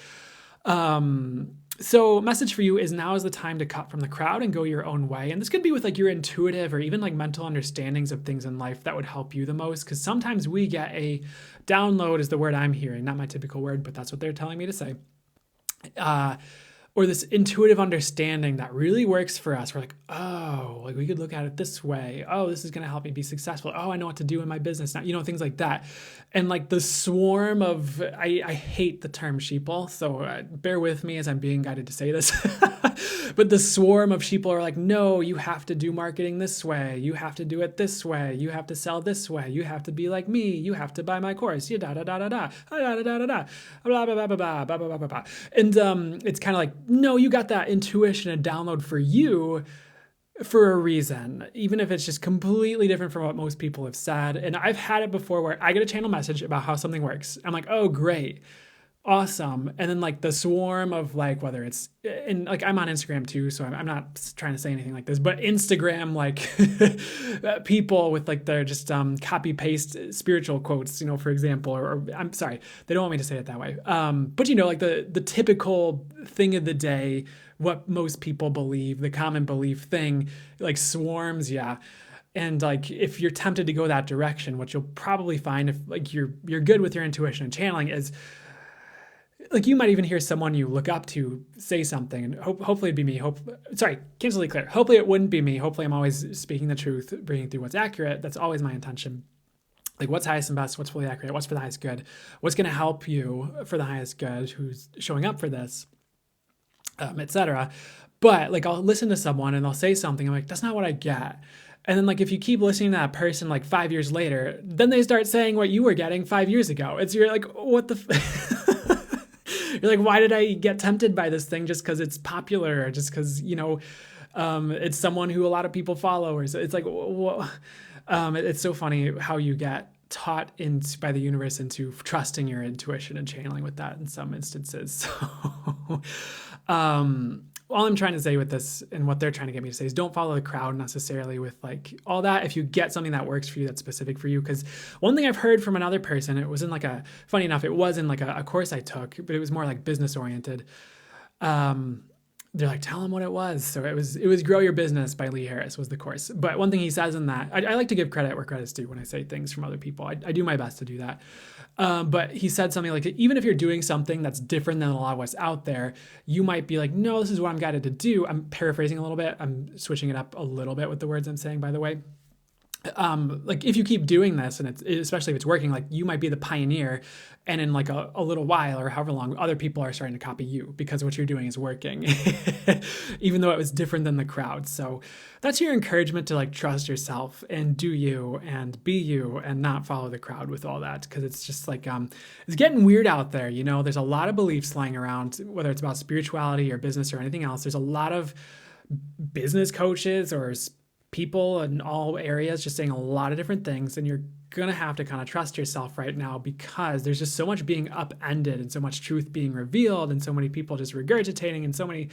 So message for you is now is the time to cut from the crowd and go your own way. And this could be with like your intuitive or even like mental understandings of things in life that would help you the most. Because sometimes we get a download is the word I'm hearing, not my typical word, but that's what they're telling me to say. Or this intuitive understanding that really works for us. We're like, oh, like we could look at it this way. Oh, this is going to help me be successful. Oh, I know what to do in my business now, things like that. And like the swarm of, I hate the term sheeple, so bear with me as I'm being guided to say this. But the swarm of sheeple are like, no, you have to do marketing this way. You have to do it this way. You have to sell this way. You have to be like me. You have to buy my course. You da da da da da da da da da da blah blah blah blah blah blah blah blah blah. And it's kind of like, no, you got that intuition and download for you for a reason, even if it's just completely different from what most people have said. And I've had it before where I get a channel message about how something works. I'm like, oh, great. Awesome. And then like the swarm of like, whether it's, and like I'm on Instagram too, so I'm not trying to say anything like this, but Instagram, like people with like their just copy paste spiritual quotes, for example, or I'm sorry, they don't want me to say it that way. But like the typical thing of the day, what most people believe, the common belief thing, like swarms. Yeah. And like, if you're tempted to go that direction, what you'll probably find if like you're good with your intuition and channeling is, like you might even hear someone you look up to say something, and hopefully it'd be me. Can't clear. Hopefully it wouldn't be me. Hopefully I'm always speaking the truth, bringing through what's accurate. That's always my intention. Like what's highest and best, what's fully accurate, what's for the highest good, what's going to help you for the highest good, who's showing up for this, etc. But like I'll listen to someone and they'll say something. I'm like, that's not what I get. And then like if you keep listening to that person like 5 years later, then they start saying what you were getting 5 years ago. You're like, what the You're like, why did I get tempted by this thing just because it's popular or just because, it's someone who a lot of people follow? Or so it's like, it's so funny how you get taught by the universe into trusting your intuition and channeling with that in some instances. So, all I'm trying to say with this and what they're trying to get me to say is don't follow the crowd necessarily with like all that. If you get something that works for you, that's specific for you. Because one thing I've heard from another person, it was in like funny enough, it was in like a course I took, but it was more like business oriented. They're like, tell them what it was. So it was Grow Your Business by Lee Harris was the course. But one thing he says in that, I like to give credit where credit's due when I say things from other people. I do my best to do that. But he said something like, even if you're doing something that's different than a lot of what's out there, you might be like, no, this is what I'm guided to do. I'm paraphrasing a little bit. I'm switching it up a little bit with the words I'm saying, by the way. Like if you keep doing this and especially if it's working, like you might be the pioneer and in like a little while or however long, other people are starting to copy you because what you're doing is working, even though it was different than the crowd. So that's your encouragement to like trust yourself and do you and be you and not follow the crowd with all that. Cause it's just like, it's getting weird out there. There's a lot of beliefs lying around, whether it's about spirituality or business or anything else. There's a lot of business coaches or people in all areas just saying a lot of different things, and you're going to have to kind of trust yourself right now because there's just so much being upended and so much truth being revealed and so many people just regurgitating and so many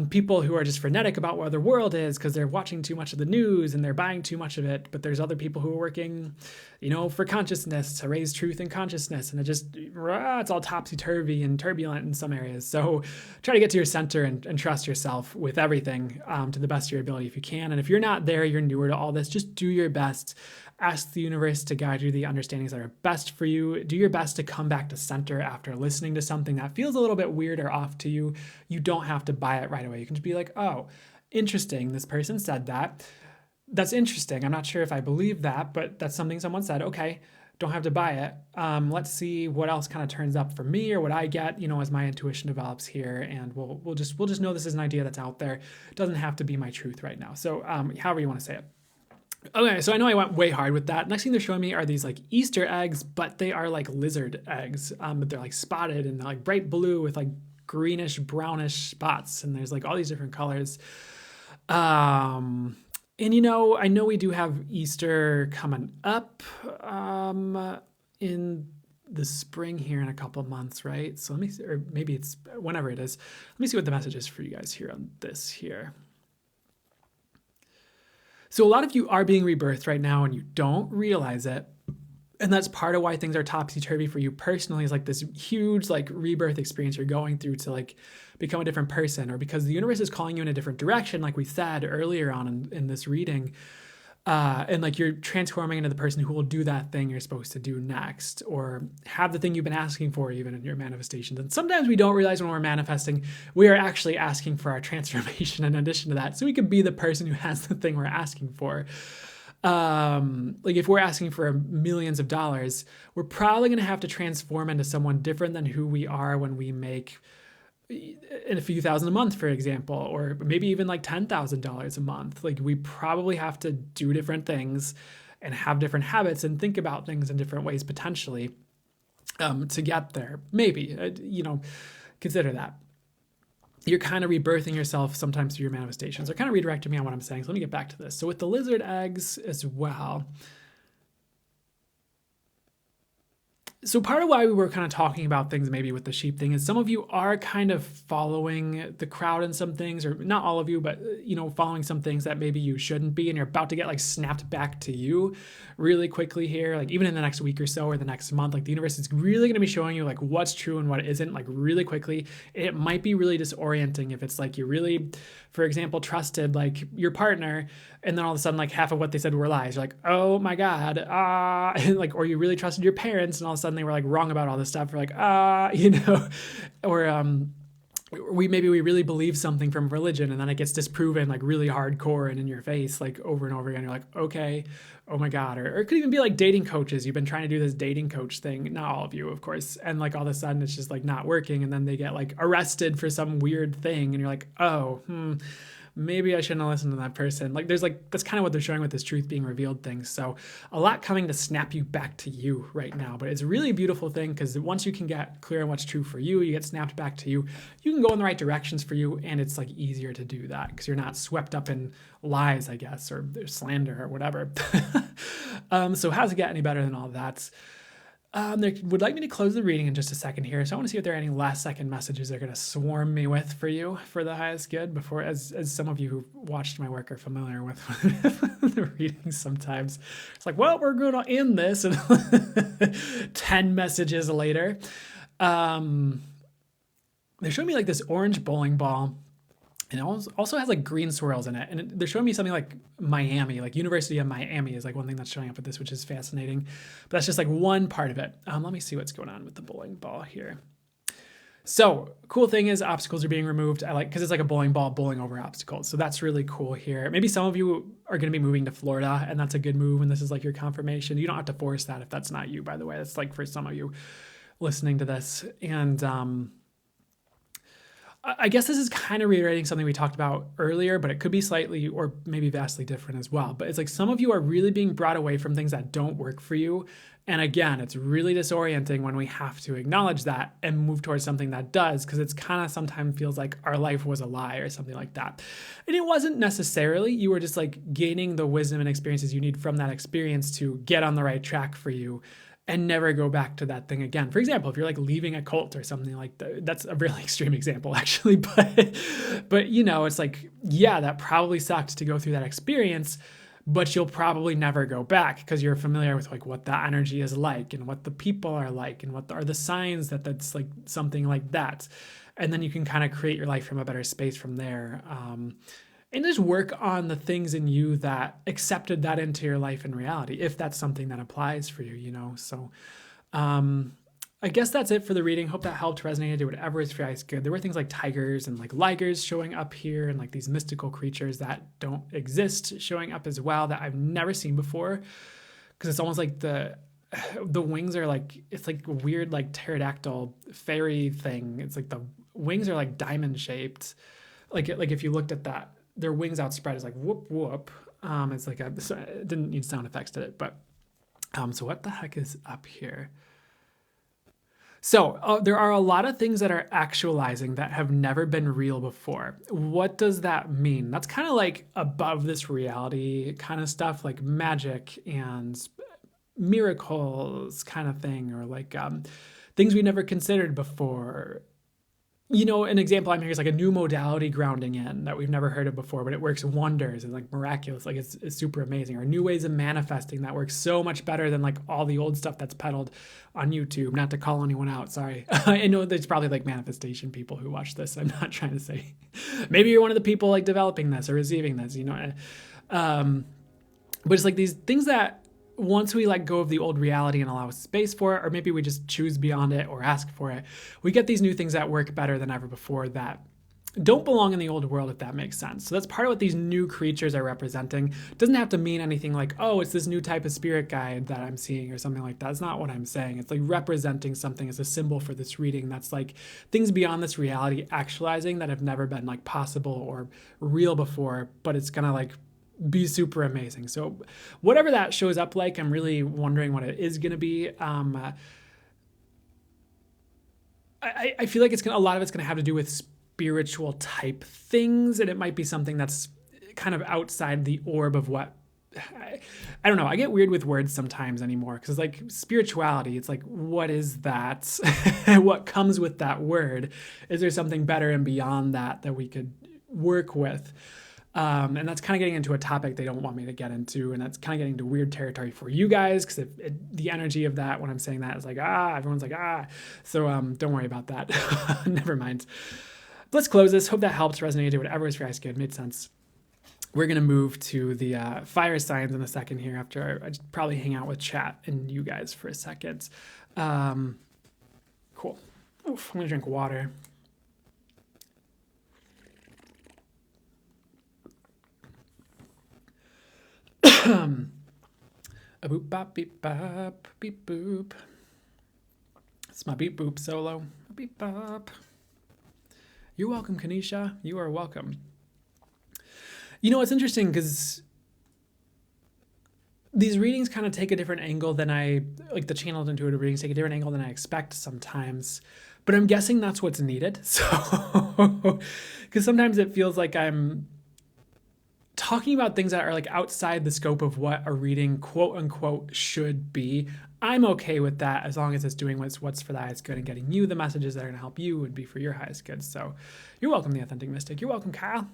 people who are just frenetic about where the world is because they're watching too much of the news and they're buying too much of it. But there's other people who are working, for consciousness, to raise truth and consciousness. And it's all topsy-turvy and turbulent in some areas. So try to get to your center and trust yourself with everything to the best of your ability if you can. And if you're not there, you're newer to all this, just do your best. Ask the universe to guide you the understandings that are best for you. Do your best to come back to center after listening to something that feels a little bit weird or off to you. You don't have to buy it right away. You can just be like, oh, interesting. This person said that. That's interesting. I'm not sure if I believe that, but that's something someone said. Okay, don't have to buy it. Let's see what else kind of turns up for me or what I get, as my intuition develops here. And we'll just know this is an idea that's out there. It doesn't have to be my truth right now. So however you want to say it. Okay, so I know I went way hard with that. Next thing they're showing me are these like Easter eggs, but they are like lizard eggs. But they're like spotted and they're like bright blue with like greenish, brownish spots. And there's like all these different colors. And I know we do have Easter coming up in the spring here in a couple of months, right? So let me see, or maybe it's whenever it is. Let me see what the message is for you guys here on this here. So a lot of you are being rebirthed right now and you don't realize it. And that's part of why things are topsy-turvy for you personally, is like this huge like rebirth experience you're going through to like become a different person, or because the universe is calling you in a different direction, like we said earlier on in this reading. And like you're transforming into the person who will do that thing you're supposed to do next, or have the thing you've been asking for even in your manifestations. And sometimes we don't realize when we're manifesting, we are actually asking for our transformation in addition to that. So we could be the person who has the thing we're asking for. Like if we're asking for millions of dollars, we're probably going to have to transform into someone different than who we are when we make in a few thousand a month, for example, or maybe even like $10,000 a month. Like we probably have to do different things and have different habits and think about things in different ways potentially to get there. Maybe, consider that. You're kind of rebirthing yourself sometimes through your manifestations. They're kind of redirecting me on what I'm saying. So let me get back to this. So with the lizard eggs as well. So part of why we were kind of talking about things maybe with the sheep thing is some of you are kind of following the crowd in some things, or not all of you, but following some things that maybe you shouldn't be, and you're about to get like snapped back to you really quickly here, like even in the next week or so or the next month. Like the universe is really going to be showing you like what's true and what isn't, like really quickly. It might be really disorienting if it's like you really, for example, trusted like your partner, and then all of a sudden like half of what they said were lies. You're like, oh my God, like, or you really trusted your parents and all of a sudden they were like wrong about all this stuff. You're like, or we really believe something from religion and then it gets disproven like really hardcore and in your face like over and over again. You're like, okay, oh my God. Or it could even be like dating coaches. You've been trying to do this dating coach thing, not all of you, of course, and like all of a sudden it's just like not working, and then they get like arrested for some weird thing and you're like, oh, maybe I shouldn't have listened to that person. Like there's like, that's kind of what they're showing with this truth being revealed thing. So a lot coming to snap you back to you right now, but it's a really beautiful thing because once you can get clear on what's true for you, you get snapped back to you, you can go in the right directions for you. And it's like easier to do that because you're not swept up in lies, I guess, or slander or whatever. So how's it get any better than all that? They would like me to close the reading in just a second here. So I want to see if there are any last second messages they're going to swarm me with for you for the highest good before, as some of you who watched my work are familiar with the readings sometimes. It's like, well, we're going to end this and 10 messages later. They're showing me like this orange bowling ball. And it also has like green swirls in it. And they're showing me something like Miami, like University of Miami is like one thing that's showing up with this, which is fascinating. But that's just like one part of it. Let me see what's going on with the bowling ball here. So cool thing is obstacles are being removed. I like, because it's like a bowling ball bowling over obstacles. So that's really cool here. Maybe some of you are going to be moving to Florida and that's a good move. And this is like your confirmation. You don't have to force that if that's not you, by the way. That's like for some of you listening to this. And, I guess this is kind of reiterating something we talked about earlier, but it could be slightly or maybe vastly different as well. But it's like some of you are really being brought away from things that don't work for you. And again, it's really disorienting when we have to acknowledge that and move towards something that does, because it's kind of sometimes feels like our life was a lie or something like that. And it wasn't necessarily, you were just like gaining the wisdom and experiences you need from that experience to get on the right track for you and never go back to that thing again. For example, if you're like leaving a cult or something like that, that's a really extreme example actually, but it's like, yeah, that probably sucked to go through that experience, but you'll probably never go back because you're familiar with like what that energy is like and what the people are like and what are the signs that that's like something like that. And then you can kind of create your life from a better space from there. And just work on the things in you that accepted that into your life and reality, if that's something that applies for you, So I guess that's it for the reading. Hope that helped, resonated, whatever is for you is good. There were things like tigers and like ligers showing up here and like these mystical creatures that don't exist showing up as well that I've never seen before. Because it's almost like the wings are like, it's like a weird like pterodactyl fairy thing. It's like the wings are like diamond shaped. Like if you looked at that, their wings outspread is like whoop whoop. It's like it didn't need sound effects to it, but so what the heck is up here? So there are a lot of things that are actualizing that have never been real before. What does that mean? That's kind of like above this reality kind of stuff, like magic and miracles kind of thing, or like things we never considered before. An example I'm here is like a new modality grounding in that we've never heard of before, but it works wonders and like miraculous. Like it's super amazing. Or new ways of manifesting that works so much better than like all the old stuff that's peddled on YouTube. Not to call anyone out, sorry. I know there's probably like manifestation people who watch this. I'm not trying to say, maybe you're one of the people like developing this or receiving this, but it's like these things that once we let go of the old reality and allow space for it, or maybe we just choose beyond it or ask for it, we get these new things that work better than ever before that don't belong in the old world, if that makes sense. So that's part of what these new creatures are representing. It doesn't have to mean anything like, oh, it's this new type of spirit guide that I'm seeing or something like that. That's not what I'm saying. It's like representing something as a symbol for this reading that's like things beyond this reality actualizing that have never been like possible or real before, but it's gonna like be super amazing. So whatever that shows up like, I'm really wondering what it is going to be. I feel like a lot of it's going to have to do with spiritual type things, and it might be something that's kind of outside the orb of what, I don't know. I get weird with words sometimes anymore because like spirituality, it's like, what is that? What comes with that word? Is there something better and beyond that we could work with? And that's kind of getting into a topic they don't want me to get into, and that's kind of getting into weird territory for you guys because the energy of that when I'm saying that is like, everyone's like, so don't worry about that. Never mind. Let's close this. Hope that helps, resonated, whatever is for you guys good, made sense. We're going to move to the fire signs in a second here after I probably hang out with chat and you guys for a second. Cool. Oof, I'm going to drink water. A boop bop beep bop beep boop. It's my beep boop solo. A beep bop. You're welcome, Kanisha. You are welcome. It's interesting because these readings kind of take a different angle than the channeled intuitive readings take a different angle than I expect sometimes. But I'm guessing that's what's needed. So, because sometimes it feels like I'm talking about things that are like outside the scope of what a reading quote unquote should be. I'm okay with that as long as it's doing what's for the highest good and getting you the messages that are going to help you would be for your highest good. So you're welcome, the Authentic Mystic. You're welcome, Kyle.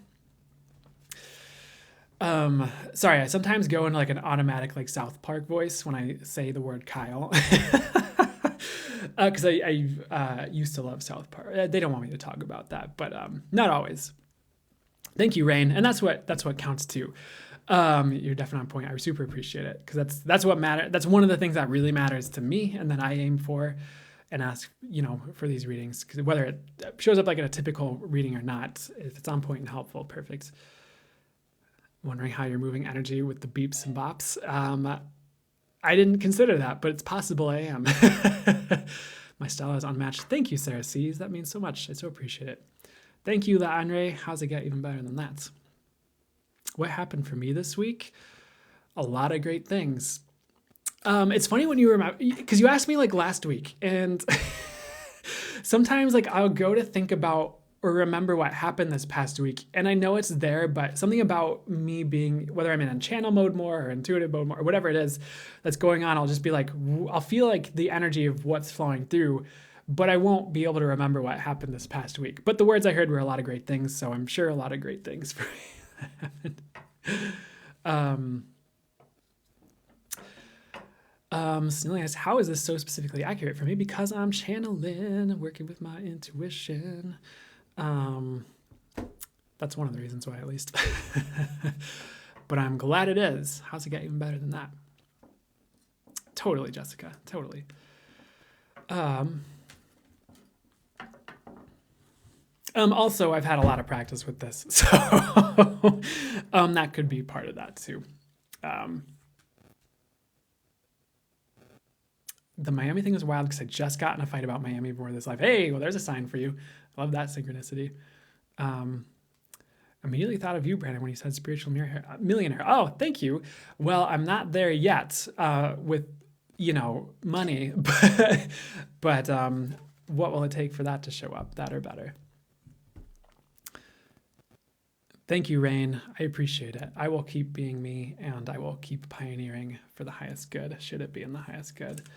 Sorry, I sometimes go into like an automatic like South Park voice when I say the word Kyle. Because I used to love South Park. They don't want me to talk about that, but not always. Thank you, Rain. And that's what counts too. You're definitely on point. I super appreciate it because that's what matters. That's one of the things that really matters to me and that I aim for and ask, for these readings. Because whether it shows up like in a typical reading or not, if it's on point and helpful, perfect. Wondering how you're moving energy with the beeps and bops. I didn't consider that, but it's possible I am. My style is unmatched. Thank you, Sarah C's. That means so much. I so appreciate it. Thank you, La Andre. How's it get even better than that? What happened for me this week? A lot of great things. It's funny when you remember, because you asked me like last week, and sometimes like I'll go to think about or remember what happened this past week. And I know it's there, but something about me being, whether I'm in channel mode more or intuitive mode more, or whatever it is that's going on, I'll just be like, I'll feel like the energy of what's flowing through, but I won't be able to remember what happened this past week. But the words I heard were a lot of great things, so I'm sure a lot of great things for me happened. Snilling asks, how is this so specifically accurate for me? Because I'm channeling, working with my intuition. That's one of the reasons why, at least. But I'm glad it is. How's it get even better than that? Totally, Jessica. Totally. Also, I've had a lot of practice with this, so that could be part of that too. The Miami thing was wild because I just got in a fight about Miami before this live. Hey, well, there's a sign for you. I love that synchronicity. Immediately thought of you, Brandon, when you said spiritual millionaire. Oh, thank you. Well, I'm not there yet with, money, but what will it take for that to show up? That or better. Thank you, Rain. I appreciate it. I will keep being me, and I will keep pioneering for the highest good, should it be in the highest good.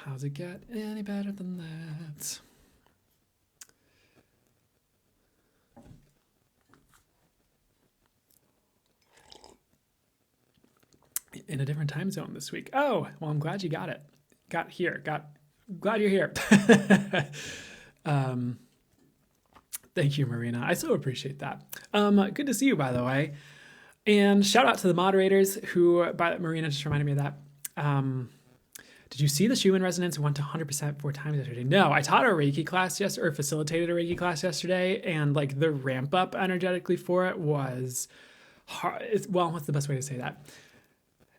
How's it get any better than that? In a different time zone this week. Oh, well, I'm glad you got it. Glad you're here. Thank you, Marina. I so appreciate that. Good to see you, by the way. And shout out to the moderators who, Marina just reminded me of that. Did you see the Schumann resonance went to 100% 4 times yesterday? No, I taught a Reiki class yesterday, or facilitated a Reiki class yesterday, and like the ramp up energetically for it was hard. Well, what's the best way to say that?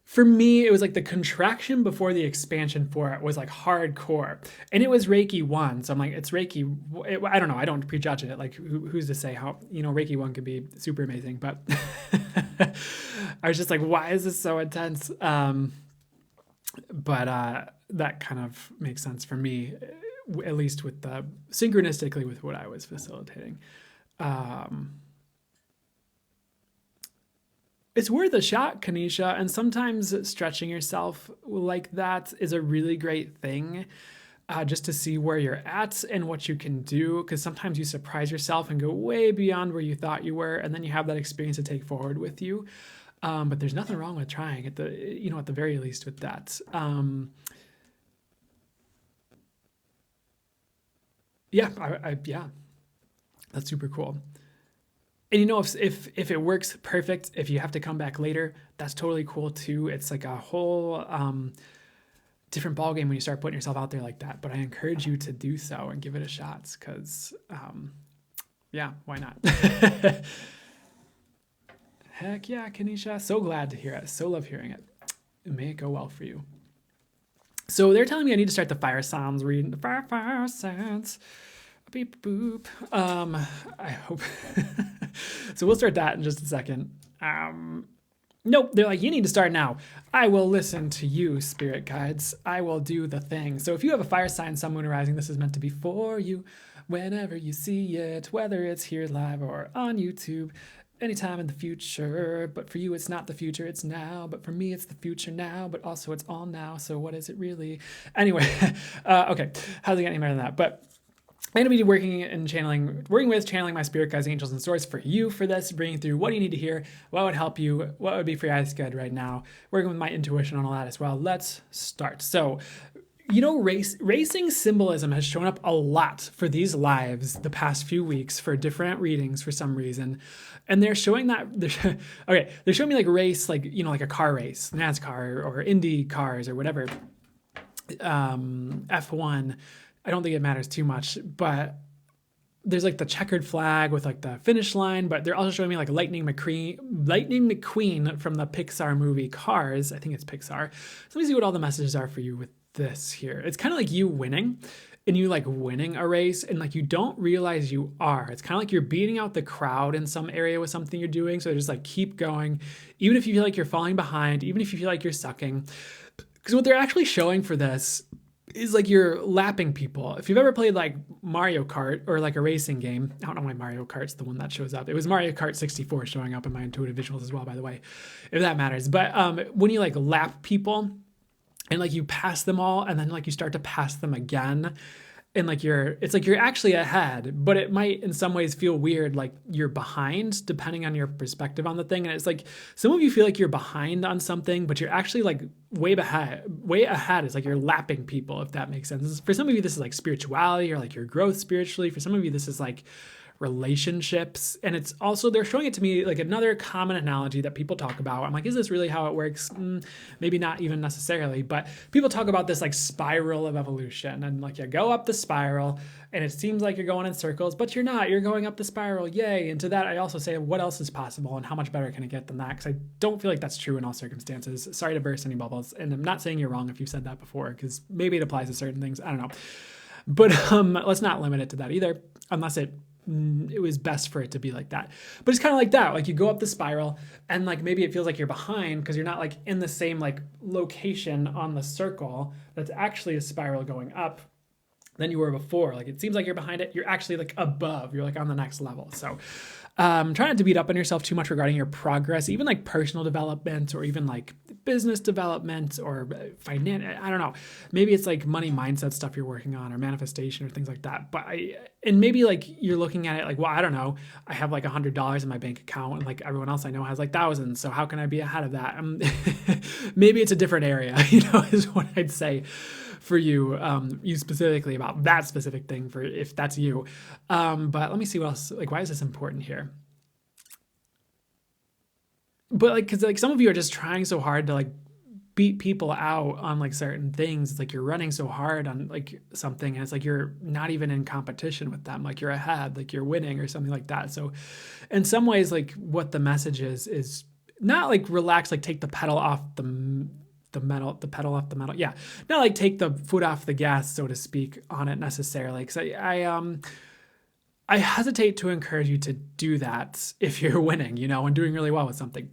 For me, it was like the contraction before the expansion for it was like hardcore. And it was Reiki 1. So I'm like, it's Reiki. I don't know. I don't prejudge it. Like, who's to say how, Reiki 1 could be super amazing. But I was just like, why is this so intense? But that kind of makes sense for me, at least with the synchronistically with what I was facilitating. It's worth a shot, Kanisha, and sometimes stretching yourself like that is a really great thing, just to see where you're at and what you can do, because sometimes you surprise yourself and go way beyond where you thought you were, and then you have that experience to take forward with you. But there's nothing wrong with trying at the very least with that. Yeah, that's super cool. And if it works, perfect. If you have to come back later, that's totally cool too. It's like a whole different ballgame when you start putting yourself out there like that. But I encourage you to do so and give it a shot because, why not? Heck yeah, Kanisha. So glad to hear it. So love hearing it. May it go well for you. So they're telling me I need to start the fire sounds, reading the fire sounds. Beep boop. I hope. So we'll start that in just a second. Nope, they're like, you need to start now. I will listen to you, spirit guides. I will do the thing. So if you have a fire sign, sun, moon, or rising, this is meant to be for you whenever you see it, whether it's here live or on YouTube, anytime in the future. But for you, it's not the future, it's now. But for me, it's the future now, but also it's all now. So what is it really? Anyway, okay, how's it getting better than that? But I'm going to be working with channeling my spirit guides, angels, and source for you for this, bringing through what do you need to hear, what would help you, what would be for your highest good right now, working with my intuition on all that as well. Let's start. So, racing symbolism has shown up a lot for these lives the past few weeks for different readings for some reason. And they're showing that, they're showing me like race, like a car race, NASCAR or Indy cars or whatever, F1. I don't think it matters too much, but there's like the checkered flag with like the finish line, but they're also showing me like Lightning McQueen from the Pixar movie Cars. I think it's Pixar. So let me see what all the messages are for you with this here. It's kind of like you winning and you like winning a race and like you don't realize you are. It's kind of like you're beating out the crowd in some area with something you're doing. So just like keep going, even if you feel like you're falling behind, even if you feel like you're sucking. Because what they're actually showing for this is like you're lapping people. If you've ever played like Mario Kart or like a racing game, I don't know why Mario Kart's the one that shows up. It was Mario Kart 64 showing up in my intuitive visuals as well, by the way, if that matters. But when you like lap people and like you pass them all and then like you start to pass them again, and like it's like you're actually ahead, but it might in some ways feel weird, like you're behind, depending on your perspective on the thing. And it's like some of you feel like you're behind on something, but you're actually like way ahead. It's like you're lapping people, if that makes sense. For some of you, this is like spirituality or like your growth spiritually. For some of you, this is like relationships. And it's also, they're showing it to me like another common analogy that people talk about. I'm like, is this really how it works? Maybe not even necessarily, but people talk about this like spiral of evolution, and like you go up the spiral and it seems like you're going in circles, but you're not. You're going up the spiral. Yay. And to that, I also say, what else is possible and how much better can it get than that? Because I don't feel like that's true in all circumstances. Sorry to burst any bubbles. And I'm not saying you're wrong if you've said that before, because maybe it applies to certain things. I don't know. But let's not limit it to that either, unless it was best for it to be like that. But it's kind of like that. Like you go up the spiral and like maybe it feels like you're behind because you're not like in the same like location on the circle that's actually a spiral going up than you were before. Like it seems like you're behind it. You're actually like above. You're like on the next level. So try not to beat up on yourself too much regarding your progress, even like personal development or even like business development or finance. I don't know. Maybe it's like money mindset stuff you're working on or manifestation or things like that. But and maybe like you're looking at it like, well, I don't know. I have like $100 in my bank account and like everyone else I know has like thousands. So how can I be ahead of that? Maybe it's a different area, is what I'd say for you, you specifically about that specific thing for if that's you. But let me see what else, like, why is this important here? But like, cause like some of you are just trying so hard to like beat people out on like certain things. It's like you're running so hard on like something and it's like you're not even in competition with them. Like you're ahead, like you're winning or something like that. So in some ways, like what the message is not like relax, like take the pedal off the pedal off the metal. Yeah. Not like take the foot off the gas, so to speak, on it necessarily. Cause I hesitate to encourage you to do that if you're winning, and doing really well with something.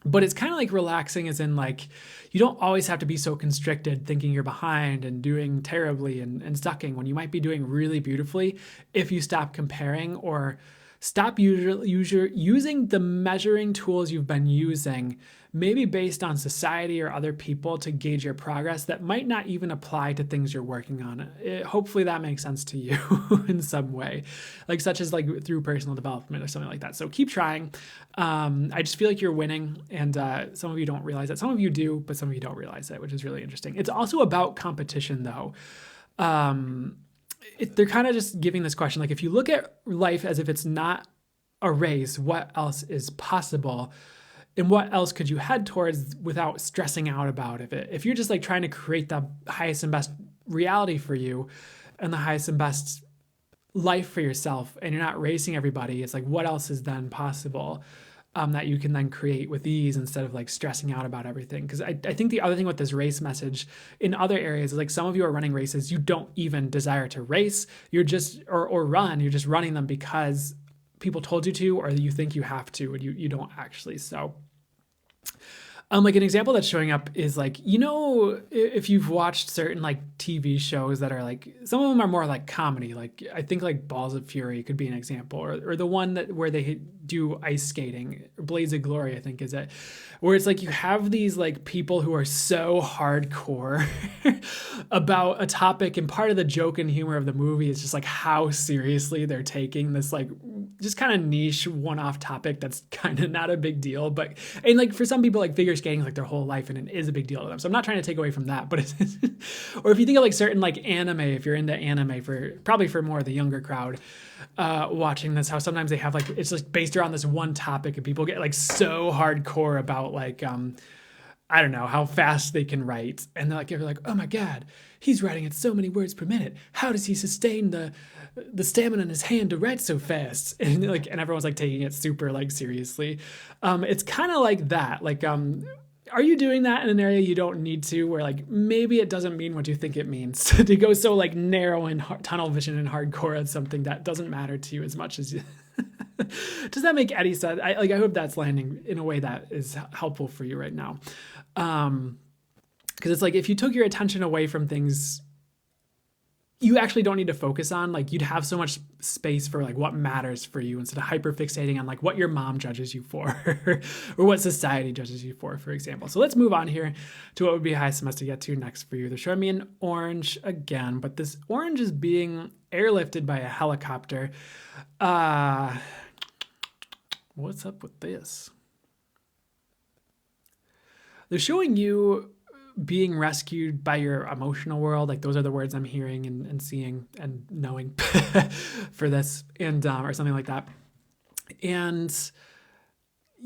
But it's kind of like relaxing as in like, you don't always have to be so constricted thinking you're behind and doing terribly and sucking when you might be doing really beautifully if you stop comparing or stop using the measuring tools you've been using, maybe based on society or other people to gauge your progress that might not even apply to things you're working on. Hopefully that makes sense to you in some way, like such as like through personal development or something like that. So keep trying. I just feel like you're winning, and some of you don't realize that. Some of you do, but some of you don't realize it, which is really interesting. It's also about competition though. They're kind of just giving this question, like if you look at life as if it's not a race, what else is possible? And what else could you head towards without stressing out about it? If you're just like trying to create the highest and best reality for you and the highest and best life for yourself, and you're not racing everybody, it's like, what else is then possible that you can then create with ease instead of like stressing out about everything? Because I think the other thing with this race message in other areas is like some of you are running races you don't even desire to race. You're just, or run, you're just running them because people told you to, or you think you have to, and you don't actually. So like an example that's showing up is like, if you've watched certain like TV shows that are like, some of them are more like comedy, like I think like Balls of Fury could be an example, or the one where they do ice skating, Blades of Glory, I think is it, where it's like you have these like people who are so hardcore about a topic, and part of the joke and humor of the movie is just like how seriously they're taking this like just kind of niche one-off topic that's kind of not a big deal, and like for some people like figure skating is like their whole life and it is a big deal to them. So I'm not trying to take away from that, but or if you think of like certain like anime, if you're into anime, probably for more of the younger crowd watching this, how sometimes they have like, it's like based around this one topic and people get like so hardcore about like, I don't know, how fast they can write. And they're like, oh my God, he's writing at so many words per minute. How does he sustain the stamina in his hand to write so fast? And everyone's like taking it super like seriously. It's kind of like that. Like, are you doing that in an area you don't need to, where like maybe it doesn't mean what you think it means to go so like narrow and tunnel vision and hardcore at something that doesn't matter to you as much as you. Does that make any sense? I hope that's landing in a way that is helpful for you right now. Because it's like if you took your attention away from things you actually don't need to focus on. Like, you'd have so much space for like what matters for you instead of hyper fixating on like what your mom judges you for or what society judges you for example. So let's move on here to what would be highest must to get to next for you. They're showing me an orange again, but this orange is being airlifted by a helicopter. What's up with this? They're showing you being rescued by your emotional world. Like, those are the words I'm hearing and seeing and knowing for this, and or something like that. And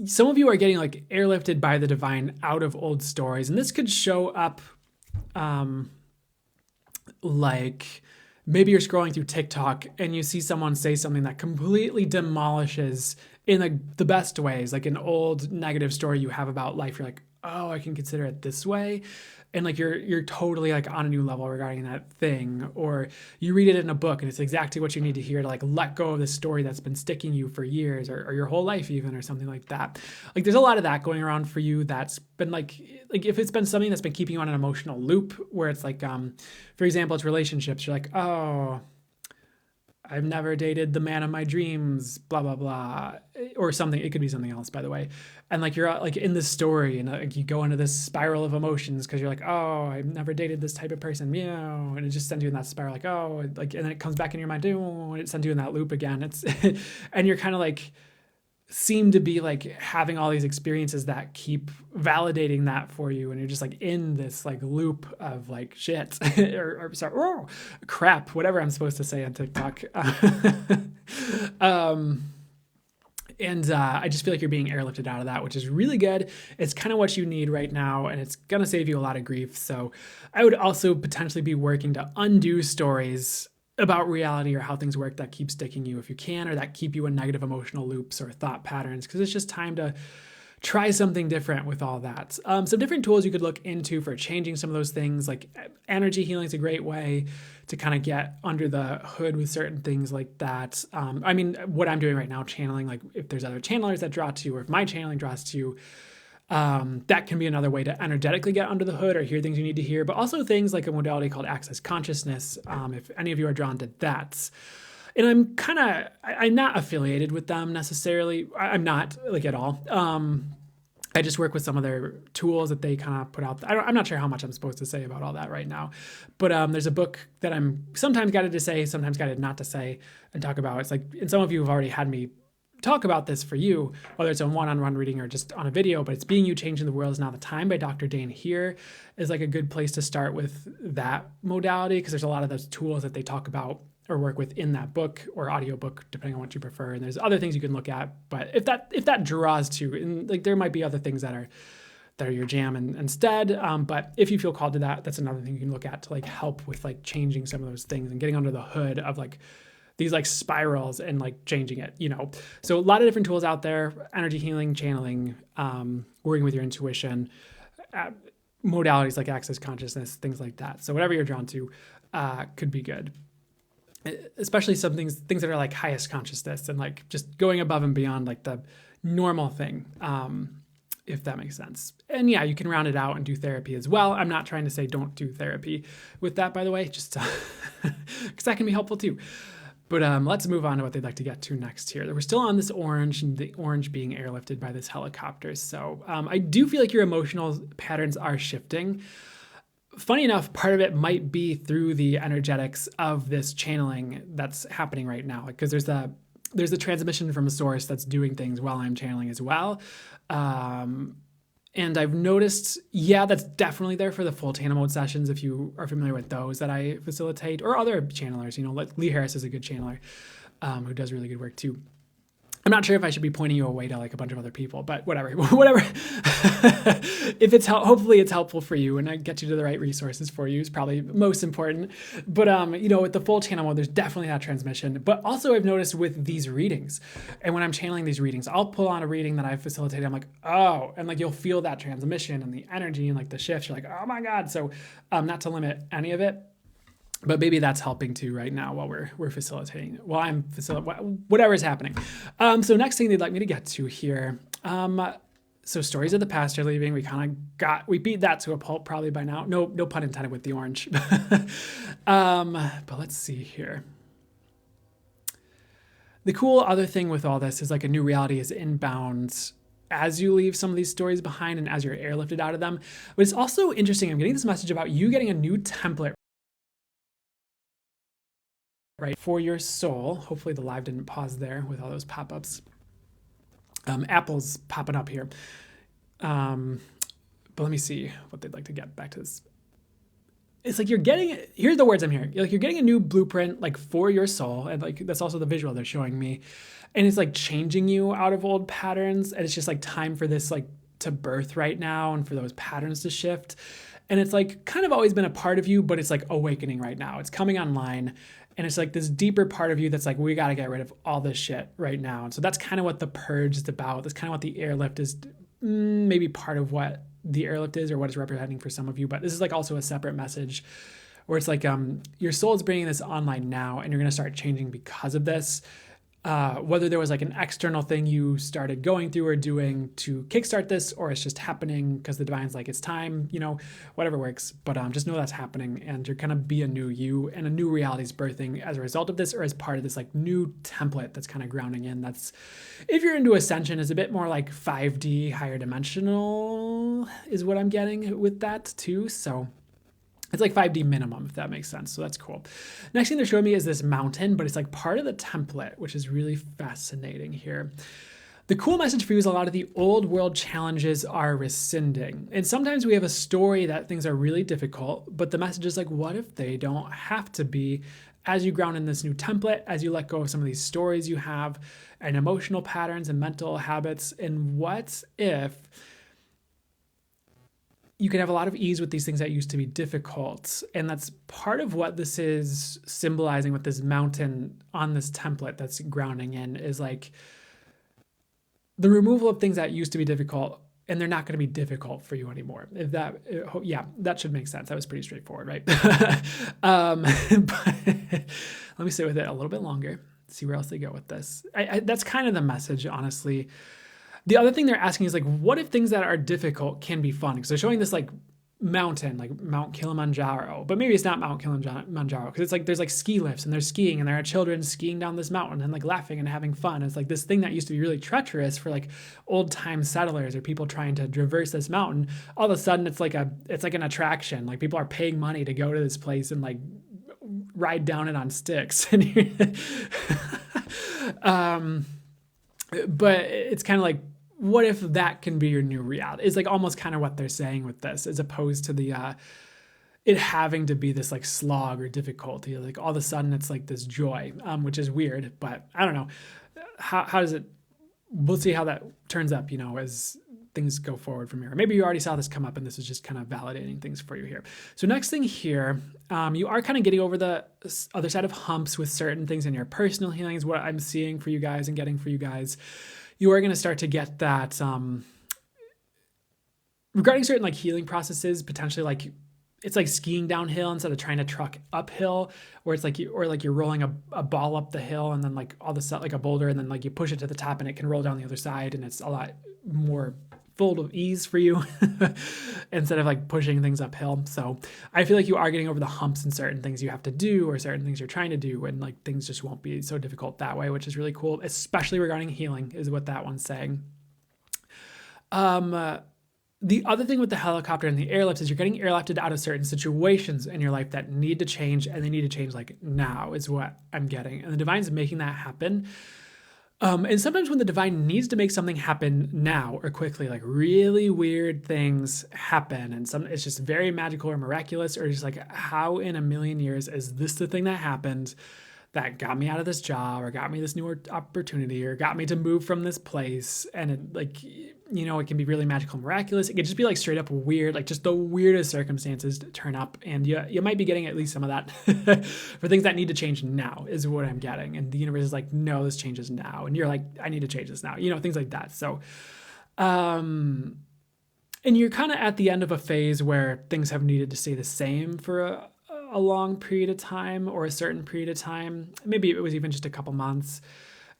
some of you are getting like airlifted by the divine out of old stories. And this could show up like maybe you're scrolling through TikTok and you see someone say something that completely demolishes in like the best ways, like an old negative story you have about life. You're like, oh, I can consider it this way. And like you're totally like on a new level regarding that thing. Or you read it in a book and it's exactly what you need to hear to like let go of this story that's been sticking you for years or your whole life even, or something like that. Like, there's a lot of that going around for you that's been like if it's been something that's been keeping you on an emotional loop where it's like, for example, it's relationships. You're like, oh, I've never dated the man of my dreams, blah, blah, blah, or something. It could be something else, by the way. And like, you're like in this story and like you go into this spiral of emotions because you're like, oh, I've never dated this type of person. Meow. And it just sends you in that spiral, like, oh, like, and then it comes back in your mind, and it sends you in that loop again. It's, and you're kind of like, seem to be like having all these experiences that keep validating that for you, and you're just like in this like loop of like shit or sorry, oh, crap, whatever I'm supposed to say on TikTok. And I just feel like you're being airlifted out of that, which is really good. It's kind of what you need right now, and it's gonna save you a lot of grief. So I would also potentially be working to undo stories about reality or how things work that keep sticking you if you can, or that keep you in negative emotional loops or thought patterns, because it's just time to try something different with all that. Some different tools you could look into for changing some of those things, like energy healing is a great way to kind of get under the hood with certain things like that. I mean, what I'm doing right now, channeling, like if there's other channelers that draw to you, or if my channeling draws to you, that can be another way to energetically get under the hood or hear things you need to hear, but also things like a modality called access consciousness, if any of you are drawn to that. And I'm not affiliated with them necessarily. I'm not, like, at all. I just work with some of their tools that they kind of put out. I'm not sure how much I'm supposed to say about all that right now, but there's a book that I'm sometimes guided to say, sometimes guided not to say and talk about. It's like, and some of you have already had me talk about this for you, whether it's a one-on-one reading or just on a video, but it's Being You Changing the World Is Now the Time by Dr. Dane Here is like a good place to start with that modality, because there's a lot of those tools that they talk about or work with in that book or audiobook, depending on what you prefer. And there's other things you can look at, but if that draws to, and like there might be other things that are your jam instead. But if you feel called to that, that's another thing you can look at to like help with like changing some of those things and getting under the hood of like these like spirals and like changing it, you know? So a lot of different tools out there: energy healing, channeling, working with your intuition, modalities like access consciousness, things like that. So whatever you're drawn to could be good. Especially some things that are like highest consciousness and like just going above and beyond like the normal thing, if that makes sense. And yeah, you can round it out and do therapy as well. I'm not trying to say don't do therapy with that, by the way, just because that can be helpful too. But let's move on to what they'd like to get to next here. We're still on this orange, and the orange being airlifted by this helicopter. So I do feel like your emotional patterns are shifting. Funny enough, part of it might be through the energetics of this channeling that's happening right now, because there's a transmission from a source that's doing things while I'm channeling as well. And I've noticed, yeah, that's definitely there for the full channel mode sessions, if you are familiar with those that I facilitate, or other channelers. You know, like Lee Harris is a good channeler who does really good work too. I'm not sure if I should be pointing you away to like a bunch of other people, but whatever. If it's hopefully it's helpful for you, and I get you to the right resources for you is probably most important. But you know, with the full channel mode, there's definitely that transmission. But also, I've noticed with these readings, and when I'm channeling these readings, I'll pull on a reading that I've facilitated. I'm like, oh, and like you'll feel that transmission and the energy and like the shifts. You're like, oh my god. So not to limit any of it, but maybe that's helping too right now while we're facilitating. While I'm facilitating, whatever's happening. So next thing they'd like me to get to here. So stories of the past are leaving. We beat that to a pulp probably by now. No pun intended with the orange. But let's see here. The cool other thing with all this is like a new reality is inbound as you leave some of these stories behind and as you're airlifted out of them. But it's also interesting. I'm getting this message about you getting a new template, right, for your soul. Hopefully the live didn't pause there with all those pop-ups. Apple's popping up here. But let me see what they'd like to get back to this. It's like here's the words I'm hearing. You're getting a new blueprint like for your soul. And like, that's also the visual they're showing me. And it's like changing you out of old patterns. And it's just like time for this like to birth right now and for those patterns to shift. And it's like kind of always been a part of you, but it's like awakening right now. It's coming online. And it's like this deeper part of you that's like, we got to get rid of all this shit right now. And so that's kind of what the purge is about. That's kind of what the airlift is, maybe part of what the airlift is or what it's representing for some of you. But this is like also a separate message where it's like your soul is bringing this online now and you're going to start changing because of this. Whether there was like an external thing you started going through or doing to kickstart this, or it's just happening because the divine's like, it's time, whatever works. But just know that's happening and you're going to be a new you and a new reality is birthing as a result of this or as part of this like new template that's kind of grounding in. That's, if you're into ascension, is a bit more like 5D, higher dimensional is what I'm getting with that too. So it's like 5D minimum, if that makes sense. So that's cool. Next thing they're showing me is this mountain, but it's like part of the template, which is really fascinating here. The cool message for you is a lot of the old world challenges are rescinding. And sometimes we have a story that things are really difficult, but the message is like, what if they don't have to be? As you ground in this new template, as you let go of some of these stories you have and emotional patterns and mental habits, and what if you can have a lot of ease with these things that used to be difficult. And that's part of what this is symbolizing with this mountain on this template that's grounding in is like the removal of things that used to be difficult and they're not going to be difficult for you anymore. That should make sense. That was pretty straightforward, right? But let me sit with it a little bit longer, see where else they go with this. That's kind of the message, honestly. The other thing they're asking is like, what if things that are difficult can be fun? Because they're showing this like mountain, like Mount Kilimanjaro, but maybe it's not Mount Kilimanjaro because it's like there's like ski lifts and there's skiing and there are children skiing down this mountain and like laughing and having fun. It's like this thing that used to be really treacherous for like old time settlers or people trying to traverse this mountain. All of a sudden it's like an attraction. Like people are paying money to go to this place and like ride down it on sticks. But it's kind of like, what if that can be your new reality? It's like almost kind of what they're saying with this, as opposed to the it having to be this like slog or difficulty. Like all of a sudden it's like this joy, which is weird, but I don't know. How does it, we'll see how that turns up, as things go forward from here. Maybe you already saw this come up and this is just kind of validating things for you here. So next thing here, you are kind of getting over the other side of humps with certain things in your personal healing is what I'm seeing for you guys and getting for you guys. You are going to start to get that regarding certain like healing processes, potentially like it's like skiing downhill instead of trying to truck uphill, where it's like you're rolling a ball up the hill and then like all the stuff like a boulder and then like you push it to the top and it can roll down the other side and it's a lot more full of ease for you instead of like pushing things uphill. So I feel like you are getting over the humps in certain things you have to do or certain things you're trying to do, and like things just won't be so difficult that way, which is really cool, especially regarding healing is what that one's saying. The other thing with the helicopter and the airlift is you're getting airlifted out of certain situations in your life that need to change, and they need to change like now is what I'm getting. And the divine's making that happen. And sometimes when the divine needs to make something happen now or quickly, like really weird things happen and it's just very magical or miraculous, or just like how in a million years is this the thing that happened that got me out of this job or got me this newer opportunity or got me to move from this place? And it like, it can be really magical and miraculous. It could just be like straight up weird, like just the weirdest circumstances turn up. And you might be getting at least some of that for things that need to change now is what I'm getting. And the universe is like, no, this changes now. And you're like, I need to change this now, things like that. So, and you're kind of at the end of a phase where things have needed to stay the same for a long period of time or a certain period of time. Maybe it was even just a couple months.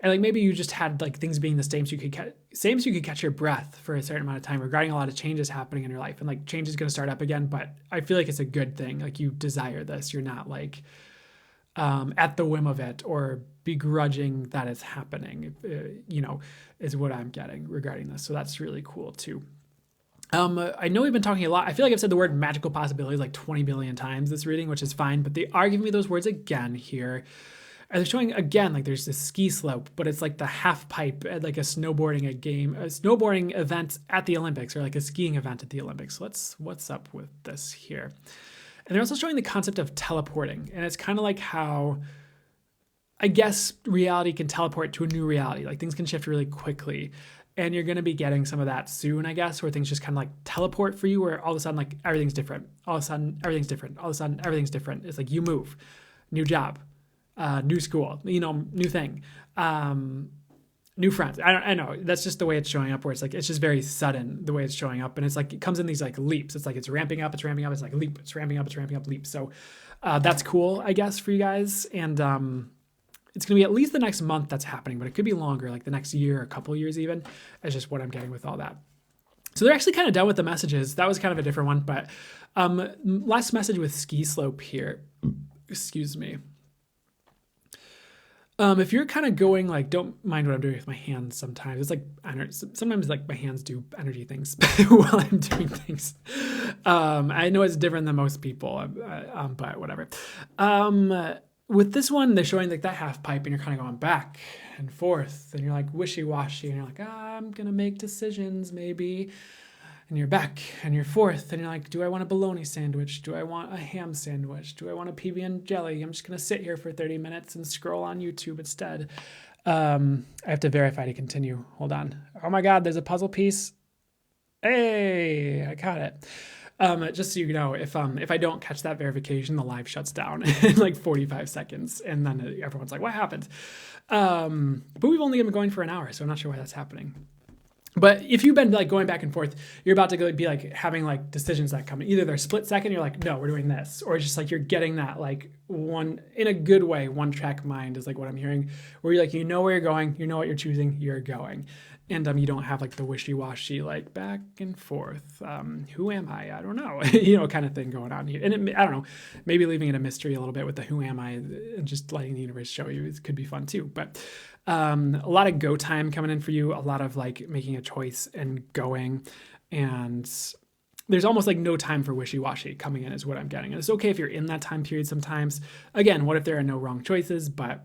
And like maybe you just had like things being the same so you could catch your breath for a certain amount of time regarding a lot of changes happening in your life. And like change is going to start up again, but I feel like it's a good thing. Like you desire this. You're not like at the whim of it or begrudging that it's happening, is what I'm getting regarding this. So that's really cool too. I know we've been talking a lot. I feel like I've said the word magical possibilities like 20 billion times this reading, which is fine, but they are giving me those words again here. And they're showing again, like there's this ski slope, but it's like the half pipe at like a snowboarding event at the Olympics, or like a skiing event at the Olympics. So what's up with this here? And they're also showing the concept of teleporting. And it's kind of like how, I guess, reality can teleport to a new reality. Like things can shift really quickly. And you're going to be getting some of that soon, I guess, where things just kind of like teleport for you, where all of a sudden, like everything's different. All of a sudden, everything's different. All of a sudden, everything's different. It's like you move, new job, new school, new thing, new friends. I know that's just the way it's showing up, where it's like, it's just very sudden the way it's showing up. And it's like, it comes in these like leaps. It's like, it's ramping up. It's like leap. It's ramping up, leap. So that's cool, I guess, for you guys. And, it's going to be at least the next month that's happening, but it could be longer, like the next year, a couple years even. It's just what I'm getting with all that. So they're actually kind of done with the messages. That was kind of a different one, but last message with ski slope here. Excuse me. If you're kind of going like, don't mind what I'm doing with my hands sometimes. It's like, sometimes like my hands do energy things while I'm doing things. I know it's different than most people, but whatever. With this one, they're showing like that half pipe and you're kind of going back and forth and you're like wishy-washy and you're like, I'm going to make decisions maybe. And you're back and you're forth and you're like, do I want a bologna sandwich? Do I want a ham sandwich? Do I want a PB and jelly? I'm just going to sit here for 30 minutes and scroll on YouTube instead. I have to verify to continue. Hold on. Oh my God, there's a puzzle piece. Hey, I caught it. Just so you know, if I don't catch that verification, the live shuts down in like 45 seconds, and then everyone's like, "What happened?" But we've only been going for an hour, so I'm not sure why that's happening. But if you've been like going back and forth, you're about to be like having like decisions that come in. Either they're split second, you're like, "No, we're doing this," or just like you're getting that like one in a good way, one track mind is like what I'm hearing, where you're like, you know where you're going, you know what you're choosing, you're going. And you don't have like the wishy-washy, like back and forth. Who am I? I don't know, kind of thing going on here. And I don't know, maybe leaving it a mystery a little bit with the who am I and just letting the universe show you. It could be fun too. But a lot of go time coming in for you, a lot of like making a choice and going. And there's almost like no time for wishy-washy coming in is what I'm getting. And it's okay if you're in that time period sometimes. Again, what if there are no wrong choices? But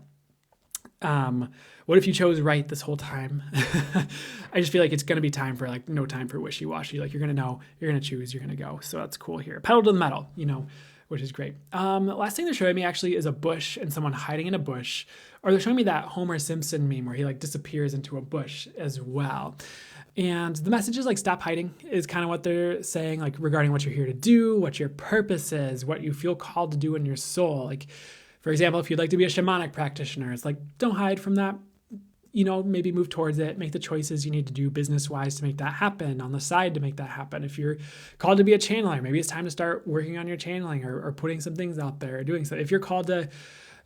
what if you chose right this whole time? I just feel like it's going to be time for like no time for wishy-washy. Like you're going to know, you're going to choose, you're going to go. So that's cool here. Pedal to the metal, which is great. Last thing they're showing me actually is a bush and someone hiding in a bush, or they're showing me that Homer Simpson meme where he like disappears into a bush as well. And the message is like, stop hiding is kind of what they're saying, like regarding what you're here to do, what your purpose is, what you feel called to do in your soul. Like, for example, if you'd like to be a shamanic practitioner, it's like, don't hide from that. Maybe move towards it, make the choices you need to do business-wise to make that happen, on the side to make that happen. If you're called to be a channeler, maybe it's time to start working on your channeling or putting some things out there or doing so. If you're called to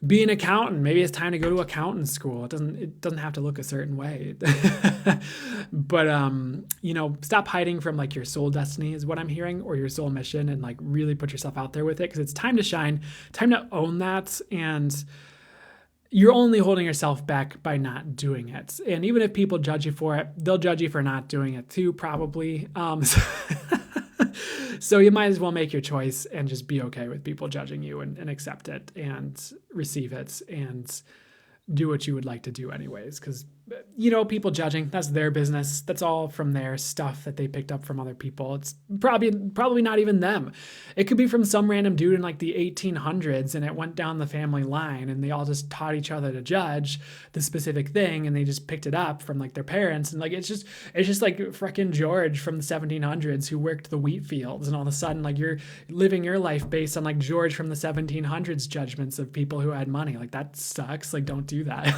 be an accountant, maybe it's time to go to accountant school. It doesn't have to look a certain way. But, stop hiding from like your soul destiny is what I'm hearing, or your soul mission, and like really put yourself out there with it, because it's time to shine, time to own that. And you're only holding yourself back by not doing it. And even if people judge you for it, they'll judge you for not doing it too, probably. So you might as well make your choice and just be okay with people judging you and accept it and receive it and do what you would like to do anyways. Because, people judging, that's their business. That's all from their stuff that they picked up from other people. It's probably not even them. It could be from some random dude in like the 1800s, and it went down the family line, and they all just taught each other to judge the specific thing, and they just picked it up from like their parents. And like, it's just like frickin' George from the 1700s who worked the wheat fields, and all of a sudden like you're living your life based on like George from the 1700s judgments of people who had money. Like that sucks. Like don't do that.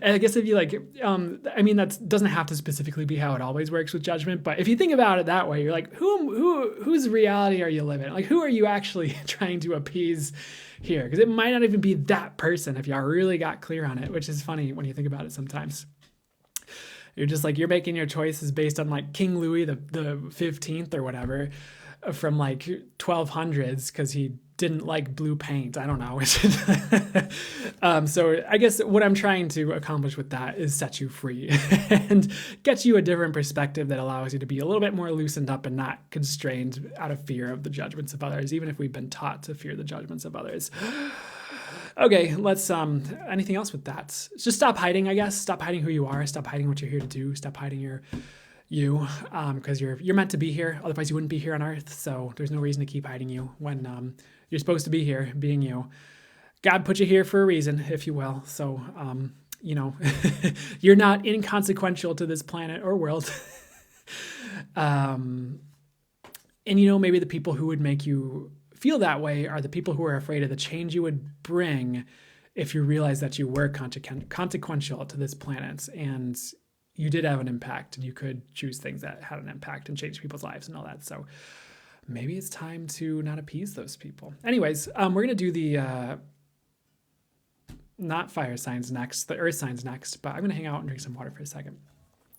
And I guess if you like like, I mean, that doesn't have to specifically be how it always works with judgment, but if you think about it that way, you're like, whose reality are you living? Like, who are you actually trying to appease here? Because it might not even be that person if y'all really got clear on it, which is funny when you think about it sometimes. You're just like, you're making your choices based on like King Louis the 15th or whatever from like 1200s because he didn't like blue paint. I don't know. So I guess what I'm trying to accomplish with that is set you free and get you a different perspective that allows you to be a little bit more loosened up and not constrained out of fear of the judgments of others, even if we've been taught to fear the judgments of others. Okay, let's, anything else with that? Just stop hiding, I guess. Stop hiding who you are. Stop hiding what you're here to do. Stop hiding you, because you're meant to be here. Otherwise you wouldn't be here on Earth. So there's no reason to keep hiding you when, you're supposed to be here being you. God put you here for a reason, if you will. So, you're not inconsequential to this planet or world. And maybe the people who would make you feel that way are the people who are afraid of the change you would bring if you realize that you were consequential to this planet and you did have an impact and you could choose things that had an impact and change people's lives and all that. So maybe it's time to not appease those people. Anyways, we're going to do the not fire signs next, the earth signs next, but I'm going to hang out and drink some water for a second.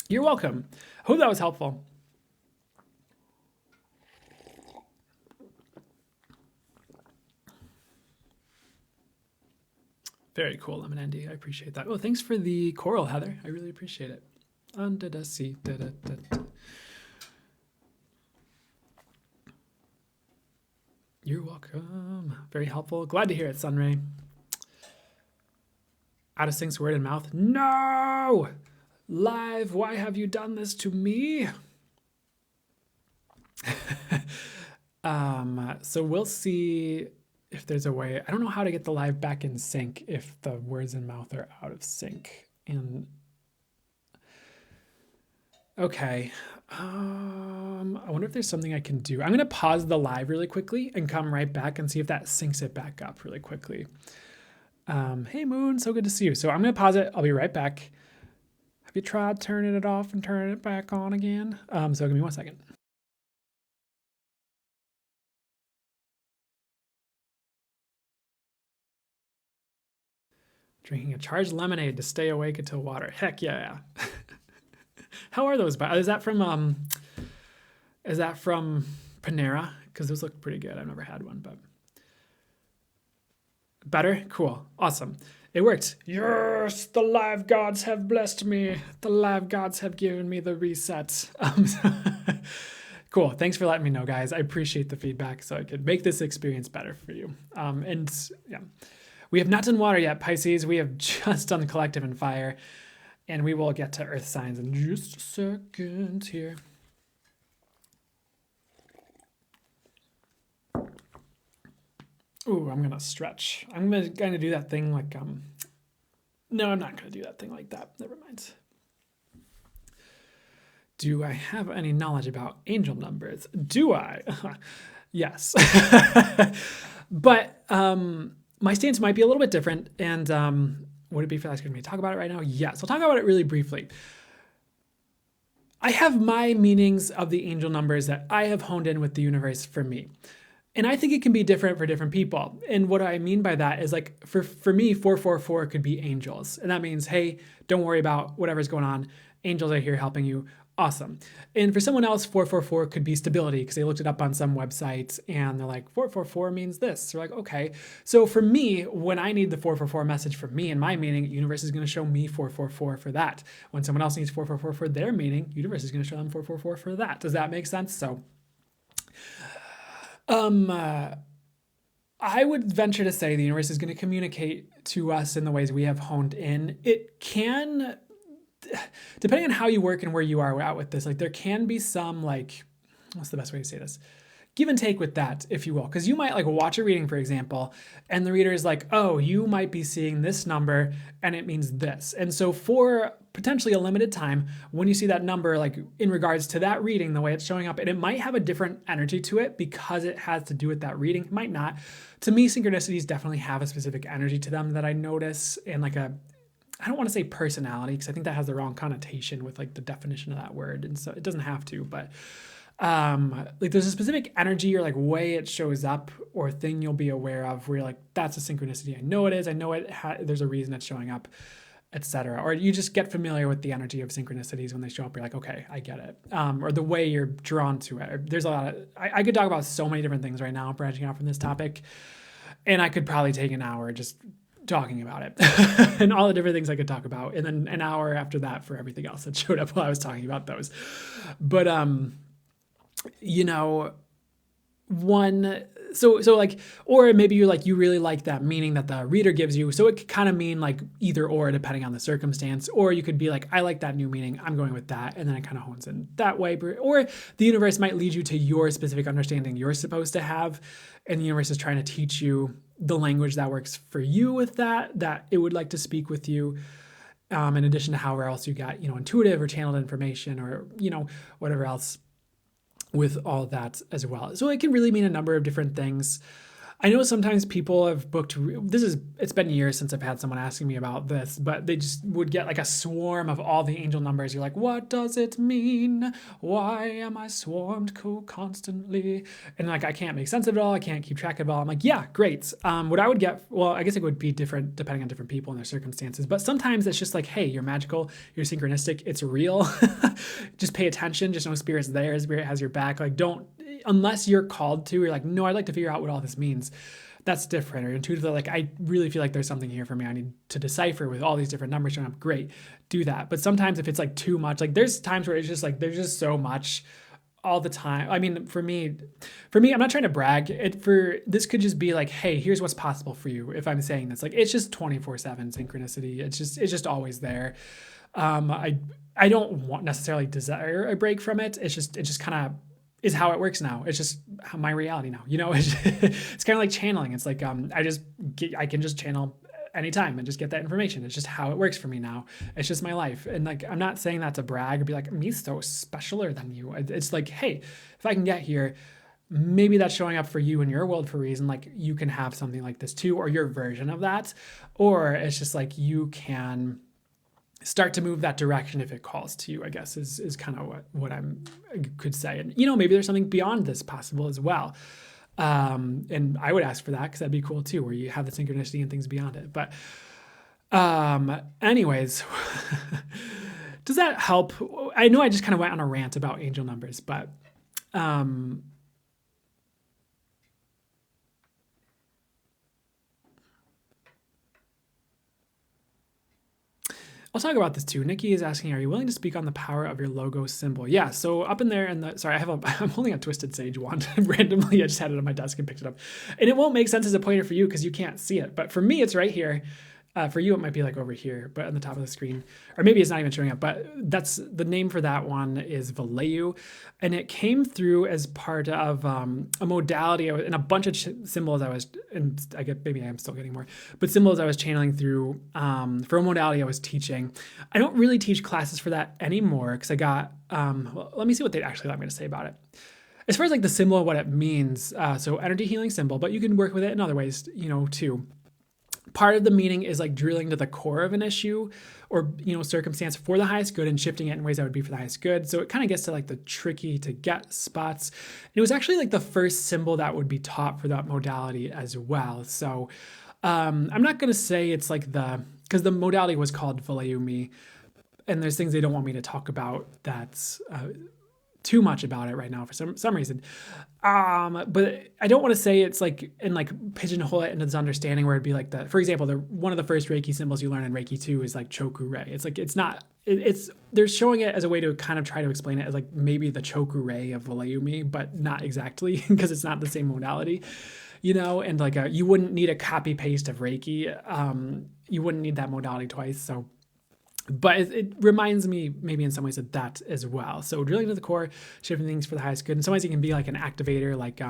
You're welcome. Hope that was helpful. Very cool, Lemon Andy. I appreciate that. Oh, thanks for the coral, Heather. I really appreciate it. You're welcome. Very helpful. Glad to hear it, Sunray. Out of sync's word and mouth. No! Live, why have you done this to me? So we'll see if there's a way. I don't know how to get the live back in sync if the words in mouth are out of sync. And okay. I wonder if there's something I can do. I'm going to pause the live really quickly and come right back and see if that syncs it back up really quickly. Hey Moon, so good to see you. So I'm going to pause it. I'll be right back. Have you tried turning it off and turning it back on again? So give me 1 second. Drinking a charged lemonade to stay awake until water. Heck yeah. How are those? Is that from Panera? Because those look pretty good. I've never had one, but better? Cool. Awesome. It worked. Yes, the live gods have blessed me. The live gods have given me the reset. Cool. Thanks for letting me know, guys. I appreciate the feedback so I could make this experience better for you. And yeah. We have not done water yet, Pisces. We have just done collective and fire. And we will get to earth signs in just a second here. Ooh, I'm going to stretch. I'm going to do that thing like, no, I'm not going to do that thing like that. Never mind. Do I have any knowledge about angel numbers? Do I? Yes. But, my stance might be a little bit different, and would it be for asking me to talk about it right now? Yes, I'll talk about it really briefly. I have my meanings of the angel numbers that I have honed in with the universe for me. And I think it can be different for different people. And what I mean by that is like, for me, 444 could be angels. And that means, hey, don't worry about whatever's going on. Angels are here helping you. Awesome. And for someone else, 444 could be stability because they looked it up on some website and they're like, 444 means this. They're like, okay. So for me, when I need the 444 message for me and my meaning, universe is going to show me 444 for that. When someone else needs 444 for their meaning, universe is going to show them 444 for that. Does that make sense? So, I would venture to say the universe is going to communicate to us in the ways we have honed in. It can, depending on how you work and where you are out with this, like there can be some like, what's the best way to say this? Give and take with that, if you will. Because you might like watch a reading, for example, and the reader is like, oh, you might be seeing this number and it means this. And so for potentially a limited time, when you see that number, like in regards to that reading, the way it's showing up, and it might have a different energy to it because it has to do with that reading. It might not. To me, synchronicities definitely have a specific energy to them that I notice, and like I don't want to say personality because I think that has the wrong connotation with like the definition of that word. And so it doesn't have to, but like there's a specific energy or like way it shows up or thing you'll be aware of where you're like, that's a synchronicity. I know it is. I know there's a reason it's showing up, etc. Or you just get familiar with the energy of synchronicities when they show up. You're like, okay, I get it. Or the way you're drawn to it. There's a lot of, I could talk about so many different things right now, branching out from this topic. And I could probably take an hour just talking about it and all the different things I could talk about. And then an hour after that for everything else that showed up while I was talking about those. But, you know, so like, or maybe you're like, you really like that meaning that the reader gives you. So it could kind of mean like either or depending on the circumstance, or you could be like, I like that new meaning, I'm going with that. And then it kind of hones in that way. Or the universe might lead you to your specific understanding you're supposed to have. And the universe is trying to teach you the language that works for you with that it would like to speak with you. In addition to however else you got, intuitive or channeled information or, whatever else with all that as well. So it can really mean a number of different things. I know sometimes people have booked, it's been years since I've had someone asking me about this, but they just would get like a swarm of all the angel numbers. You're like, what does it mean? Why am I swarmed constantly? And like, I can't make sense of it all. I can't keep track of it all. I'm like, yeah, great. What I would get, well, I guess it would be different depending on different people and their circumstances, but sometimes it's just like, hey, you're magical, you're synchronistic, it's real. Just pay attention. Just know Spirit's there. Spirit has your back. Like, unless you're called to, you're like, no, I'd like to figure out what all this means. That's different. Or intuitively, like, I really feel like there's something here for me. I need to decipher with all these different numbers showing up. Great, do that. But sometimes if it's like too much, like there's times where it's just like, there's just so much all the time. I mean, for me, I'm not trying to brag. This could just be like, hey, here's what's possible for you. If I'm saying this, like, it's just 24/7 synchronicity. It's just always there. I don't necessarily desire a break from it. It just kind of is how it works now. It's just my reality now. It's kind of like channeling. It's like I can just channel anytime and just get that information. It's just how it works for me now. It's just my life. And like, I'm not saying that to brag or be like, me so specialer than you. It's like, hey, if I can get here, maybe that's showing up for you in your world for a reason. Like you can have something like this too, or your version of that. Or it's just like you can start to move that direction if it calls to you, I guess is kind of what I could say. And, maybe there's something beyond this possible as well. And I would ask for that because that'd be cool too, where you have the synchronicity and things beyond it. But anyways, does that help? I know I just kind of went on a rant about angel numbers, but I'll talk about this too. Nikki is asking, are you willing to speak on the power of your logo symbol? Yeah, so up in there, I'm holding a Twisted Sage wand. Randomly, I just had it on my desk and picked it up. And it won't make sense as a pointer for you because you can't see it. But for me, it's right here. For you, it might be like over here, but on the top of the screen. Or maybe it's not even showing up, but that's the name for that one is Valleyu. And it came through as part of a modality and a bunch of symbols and I get, maybe I am still getting more, but symbols I was channeling through for a modality I was teaching. I don't really teach classes for that anymore because I got, well, let me see what they actually want me to say about it. As far as like the symbol, what it means, so energy healing symbol, but you can work with it in other ways, too. Part of the meaning is like drilling to the core of an issue or, circumstance for the highest good and shifting it in ways that would be for the highest good. So it kind of gets to like the tricky to get spots. And it was actually like the first symbol that would be taught for that modality as well. So I'm not going to say it's like because the modality was called Valleyu Me, and there's things they don't want me to talk about that's too much about it right now for some reason. But I don't want to say it's like, and like pigeonhole it into this understanding where it'd be like for example, one of the first Reiki symbols you learn in Reiki 2 is like Choku Rei. It's like, they're showing it as a way to kind of try to explain it as like maybe the Choku Rei of Valleyu Me, but not exactly because it's not the same modality, and like you wouldn't need a copy paste of Reiki. You wouldn't need that modality twice. So, but it reminds me maybe in some ways of that as well. So drilling to the core, shifting things for the highest good. In some ways it can be like an activator, like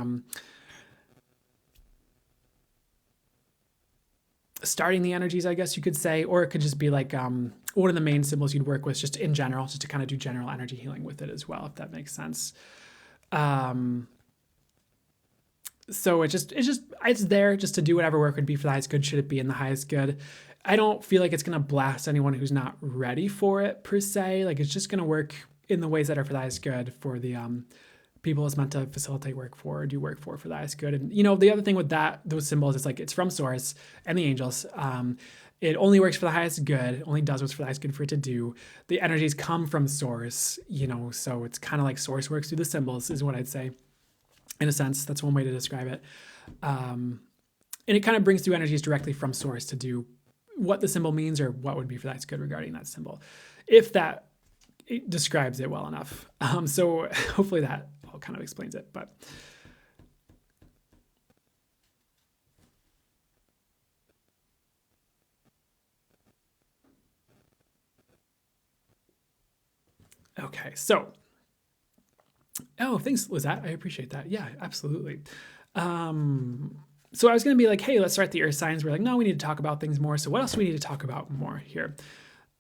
starting the energies, I guess you could say, or it could just be like one of the main symbols you'd work with just in general, just to kind of do general energy healing with it as well, if that makes sense. So it's there just to do whatever work would be for the highest good. Should it be in the highest good? I don't feel like it's going to blast anyone who's not ready for it per se. Like it's just going to work in the ways that are for the highest good for the people it's meant to facilitate work for or do work for the highest good. And the other thing with those symbols is like it's from source and the angels. It only works for the highest good. It only does what's for the highest good for it to do. The energies come from source, so it's kind of like source works through the symbols is what I'd say. In a sense, that's one way to describe it. And it kind of brings through energies directly from source to do what the symbol means or what would be for the highest good regarding that symbol, if that describes it well enough. So hopefully that all kind of explains it. But okay, so thanks, Lizette. I appreciate that. Yeah, absolutely. So I was going to be like, hey, let's start the earth signs. We're like, no, we need to talk about things more. So what else do we need to talk about more here?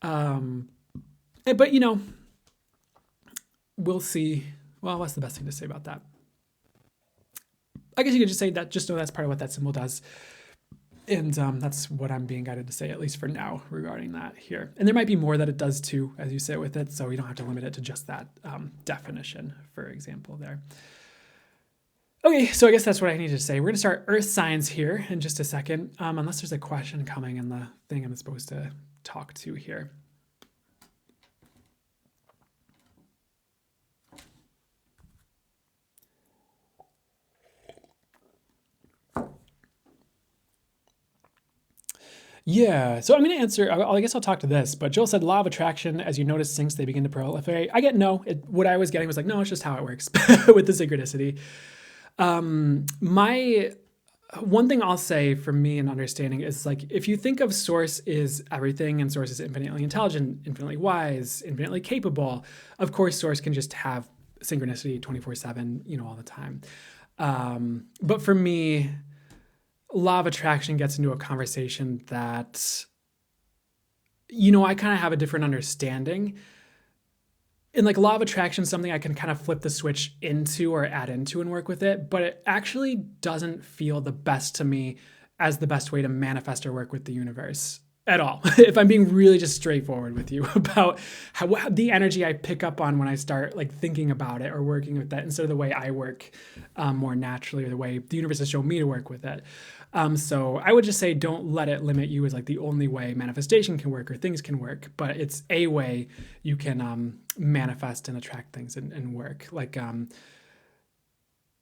But we'll see. Well, what's the best thing to say about that? I guess you could just say that, just know that's part of what that symbol does. And that's what I'm being guided to say, at least for now, regarding that here. And there might be more that it does too, as you say with it. So you don't have to limit it to just that definition, for example, there. Okay, so I guess that's what I needed to say. We're going to start earth signs here in just a second, unless there's a question coming in the thing I'm supposed to talk to here. Yeah, so I'm going to answer, I guess I'll talk to this, but Joel said law of attraction, as you notice sinks, they begin to proliferate. I get no. What I was getting was like, no, it's just how it works with the synchronicity. My one thing I'll say for me in understanding is like, if you think of source is everything and source is infinitely intelligent, infinitely wise, infinitely capable, of course, source can just have synchronicity 24/7, all the time. But for me, law of attraction gets into a conversation that, I kind of have a different understanding. And like law of attraction is something I can kind of flip the switch into or add into and work with it, but it actually doesn't feel the best to me as the best way to manifest or work with the universe at all. If I'm being really just straightforward with you about how the energy I pick up on when I start like thinking about it or working with that instead of the way I work more naturally or the way the universe has shown me to work with it. So I would just say don't let it limit you as like the only way manifestation can work or things can work, but it's a way you can manifest and attract things and work. Like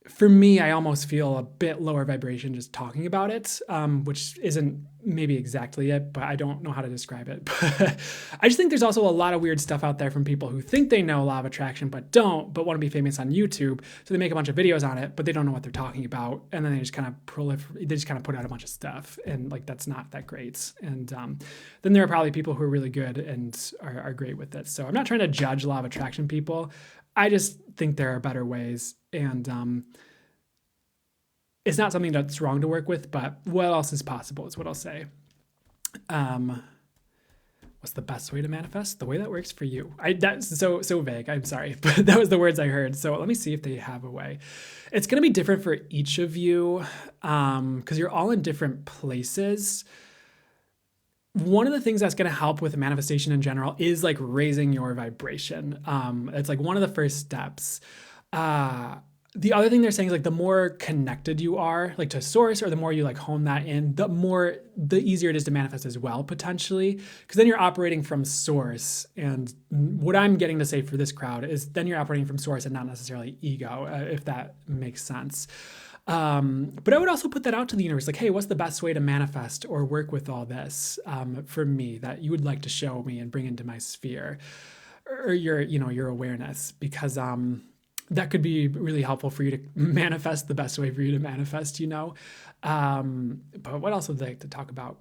for me, I almost feel a bit lower vibration just talking about it, which isn't maybe exactly it, but I don't know how to describe it. But I just think there's also a lot of weird stuff out there from people who think they know law of attraction, but don't, but want to be famous on YouTube. So they make a bunch of videos on it, but they don't know what they're talking about. And then they just kind of put out a bunch of stuff. And like, that's not that great. And then there are probably people who are really good and are great with it. So I'm not trying to judge law of attraction people. I just think there are better ways. And it's not something that's wrong to work with, but what else is possible is what I'll say. What's the best way to manifest? The way that works for you. That's so vague. I'm sorry, but that was the words I heard. So let me see if they have a way. It's going to be different for each of you because you're all in different places. One of the things that's going to help with manifestation in general is like raising your vibration. It's like one of the first steps. The other thing they're saying is like the more connected you are like to source or the more you like hone that in, the easier it is to manifest as well, potentially. Because then you're operating from source. And what I'm getting to say for this crowd is then you're operating from source and not necessarily ego, if that makes sense. But I would also put that out to the universe, like, hey, what's the best way to manifest or work with all this for me that you would like to show me and bring into my sphere or your awareness? Because that could be really helpful for you to manifest the best way for you to manifest, But what else would I like to talk about?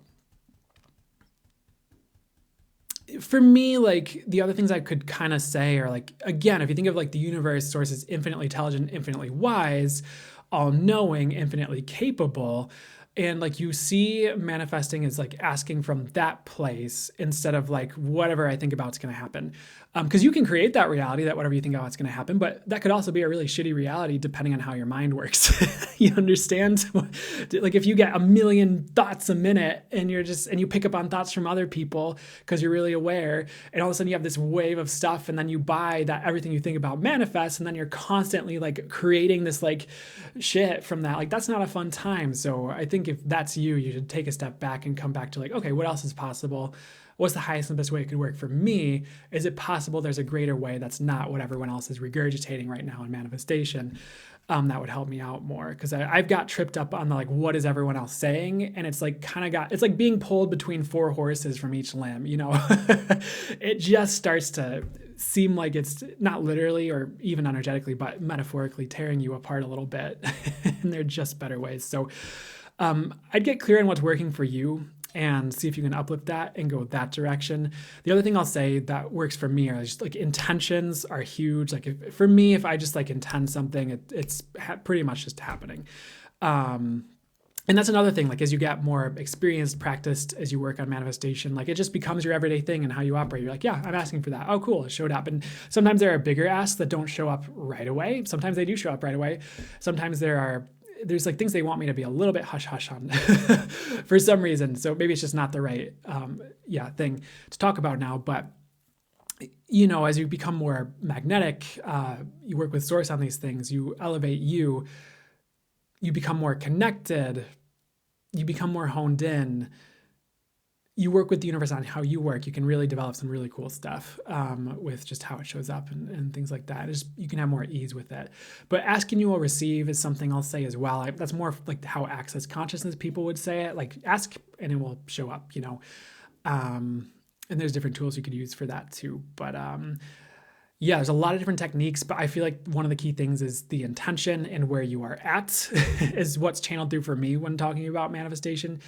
For me, like the other things I could kind of say are like, again, if you think of like the universe source is infinitely intelligent, infinitely wise, all knowing, infinitely capable, And like you see manifesting as like asking from that place instead of like whatever I think about is going to happen. Because you can create that reality that whatever you think about is going to happen, but that could also be a really shitty reality depending on how your mind works. You understand? Like if you get a million thoughts a minute and you pick up on thoughts from other people because you're really aware, and all of a sudden you have this wave of stuff, and then you buy that everything you think about manifests, and then you're constantly like creating this like shit from that. Like that's not a fun time. So I think if that's you, you should take a step back and come back to like, okay, what else is possible? What's the highest and best way it could work for me? Is it possible there's a greater way that's not what everyone else is regurgitating right now in manifestation? That would help me out more, because I've got tripped up on the like, what is everyone else saying? And it's like it's like being pulled between four horses from each limb, you know? It just starts to seem like it's not literally or even energetically, but metaphorically tearing you apart a little bit. And there are just better ways. So I'd get clear on what's working for you and see if you can uplift that and go that direction. The other thing I'll say that works for me are just like intentions are huge. Like for me, if I just like intend something, it's pretty much just happening. And that's another thing, like as you get more experienced, practiced, as you work on manifestation, like it just becomes your everyday thing and how you operate. You're like, yeah, I'm asking for that. Oh, cool, it showed up. And sometimes there are bigger asks that don't show up right away. Sometimes they do show up right away. Sometimes there's like things they want me to be a little bit hush hush on for some reason. So maybe it's just not the right thing to talk about now. But you know, as you become more magnetic, you work with source on these things, you elevate you become more connected, you become more honed in, you work with the universe on how you work, you can really develop some really cool stuff with just how it shows up and things like that. You can have more ease with it. But ask and you will receive is something I'll say as well. That's more like how access consciousness people would say it. Like ask and it will show up, you know. And there's different tools you could use for that too. But yeah, there's a lot of different techniques, but I feel like one of the key things is the intention and where you are at is what's channeled through for me when talking about manifestation.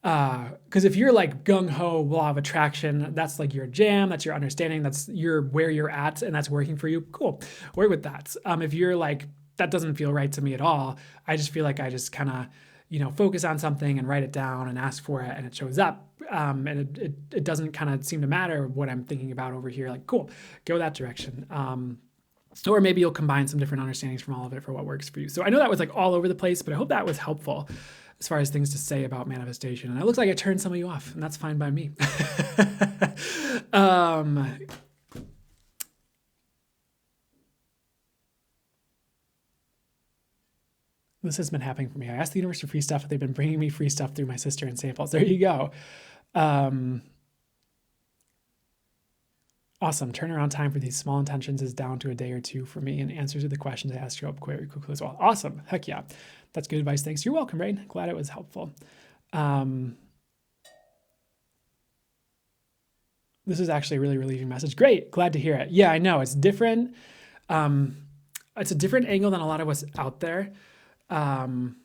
Because if you're like gung-ho law of attraction, that's like your jam, that's your understanding, that's where you're at, and that's working for you, cool, work with that. If you're like, that doesn't feel right to me at all, I just feel like I just kind of, you know, focus on something and write it down and ask for it and it shows up, and it doesn't kind of seem to matter what I'm thinking about over here, like cool, go that direction. Or maybe you'll combine some different understandings from all of it for what works for you. So I know that was like all over the place, but I hope that was helpful as far as things to say about manifestation. And it looks like I turned some of you off, and that's fine by me. This has been happening for me. I asked the universe for free stuff, but they've been bringing me free stuff through my sister and samples. There you go. Awesome. Turnaround time for these small intentions is down to a day or two for me, and answers to the questions I asked show up very quickly as well. Awesome. Heck yeah. That's good advice. Thanks. You're welcome, Rain. Glad it was helpful. This is actually a really relieving message. Great. Glad to hear it. Yeah, I know. It's different. It's a different angle than a lot of what's out there. I'll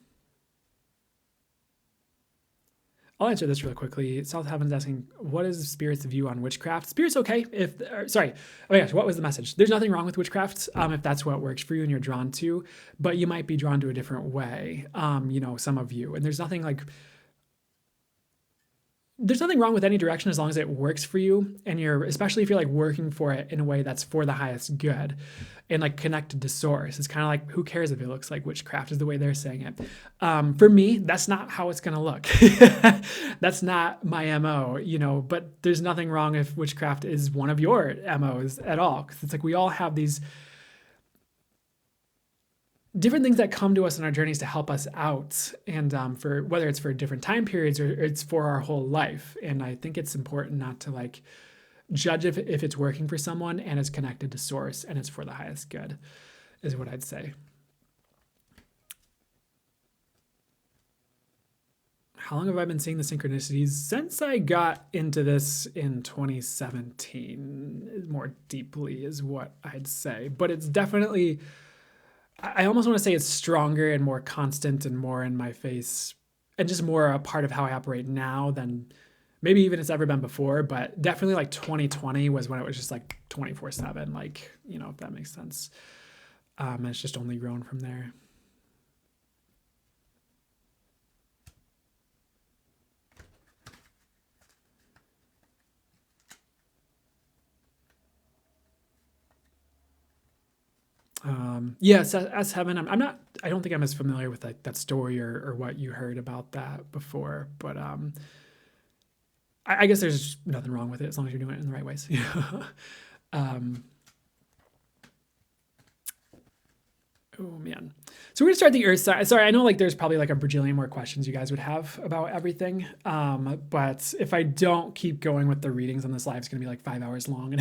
answer this real quickly. South Heaven's asking, what is Spirit's view on witchcraft? Spirit's okay sorry. Oh my gosh, what was the message? There's nothing wrong with witchcraft if that's what works for you and you're drawn to, but you might be drawn to a different way, you know, some of you. And there's nothing wrong with any direction as long as it works for you, and especially if you're like working for it in a way that's for the highest good and like connected to source. It's kind of like, who cares if it looks like witchcraft is the way they're saying it. For me, that's not how it's going to look. That's not my MO, you know, but there's nothing wrong if witchcraft is one of your MOs at all. Cause it's like, we all have these different things that come to us in our journeys to help us out, and for whether it's for different time periods or it's for our whole life. And I think it's important not to like judge if it's working for someone and it's connected to source and it's for the highest good, is what I'd say. How long have I been seeing the synchronicities? Since I got into this in 2017, more deeply is what I'd say. But it's definitely, I almost want to say it's stronger and more constant and more in my face and just more a part of how I operate now than maybe even it's ever been before. But definitely like 2020 was when it was just like 24/7, like, you know, if that makes sense. And it's just only grown from there. Yes, as heaven. I'm not. I don't think I'm as familiar with like that story or what you heard about that before. But I guess there's nothing wrong with it as long as you're doing it in the right ways. um, oh man. So we're gonna start the Earth sign. Sorry, I know like there's probably like a bajillion more questions you guys would have about everything. But if I don't keep going with the readings on this live, it's gonna be like 5 hours long.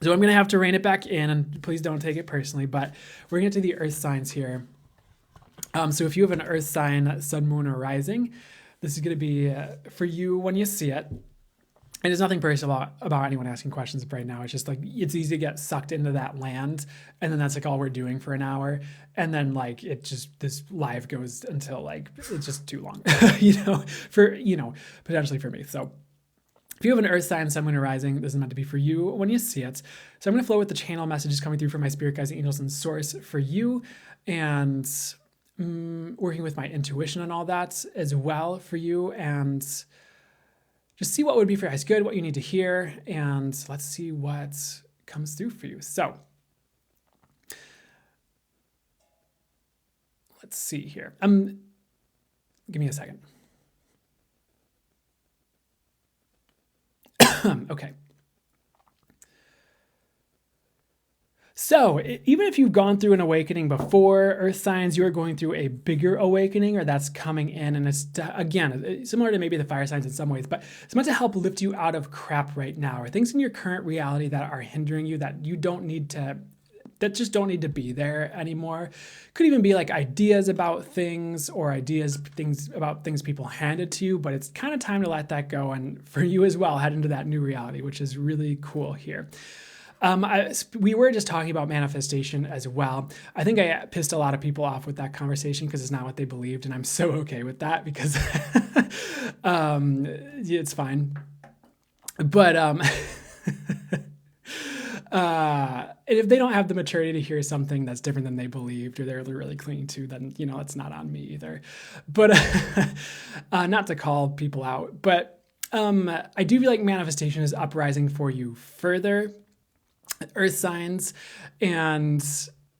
So I'm going to have to rein it back in, and please don't take it personally, but we're going to get to the Earth signs here. So if you have an Earth sign, Sun, Moon, or Rising, this is going to be for you when you see it. And there's nothing personal about anyone asking questions right now. It's just like, it's easy to get sucked into that land, and then that's like all we're doing for an hour. And then like, this live goes until like, it's just too long, potentially for me. So if you have an Earth sign, Sun, Moon, or Rising, this is meant to be for you when you see it. So I'm going to flow with the channel messages coming through from my spirit guides and angels and source for you, and working with my intuition and all that as well for you, and just see what would be for your highest good, what you need to hear, and let's see what comes through for you. So let's see here. Give me a second. Okay. So even if you've gone through an awakening before, Earth signs, you are going through a bigger awakening, or that's coming in. And it's, again, similar to maybe the fire signs in some ways, but it's meant to help lift you out of crap right now, or things in your current reality that are hindering you, that you don't need to, that just don't need to be there anymore. Could even be like ideas about things, or things about things people handed to you, but it's kind of time to let that go. And for you as well, head into that new reality, which is really cool here. We were just talking about manifestation as well. I think I pissed a lot of people off with that conversation because it's not what they believed. And I'm so okay with that because it's fine. But if they don't have the maturity to hear something that's different than they believed, or they're really clinging to, then, it's not on me either. But not to call people out, but I do feel like manifestation is uprising for you further, Earth signs, and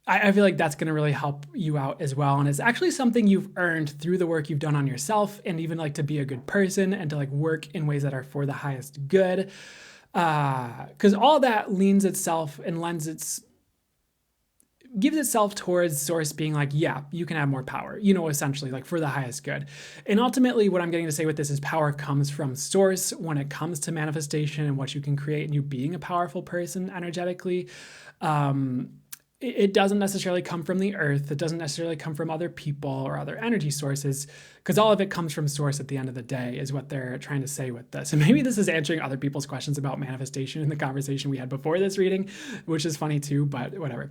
I feel like that's going to really help you out as well. And it's actually something you've earned through the work you've done on yourself, and even like to be a good person and to like work in ways that are for the highest good. Because all that leans itself and gives itself towards source being like, yeah, you can have more power, essentially like for the highest good. And ultimately what I'm getting to say with this is power comes from source when it comes to manifestation and what you can create and you being a powerful person energetically. It doesn't necessarily come from the earth. It doesn't necessarily come from other people or other energy sources, because all of it comes from source at the end of the day is what they're trying to say with this. And maybe this is answering other people's questions about manifestation in the conversation we had before this reading, which is funny too, but whatever.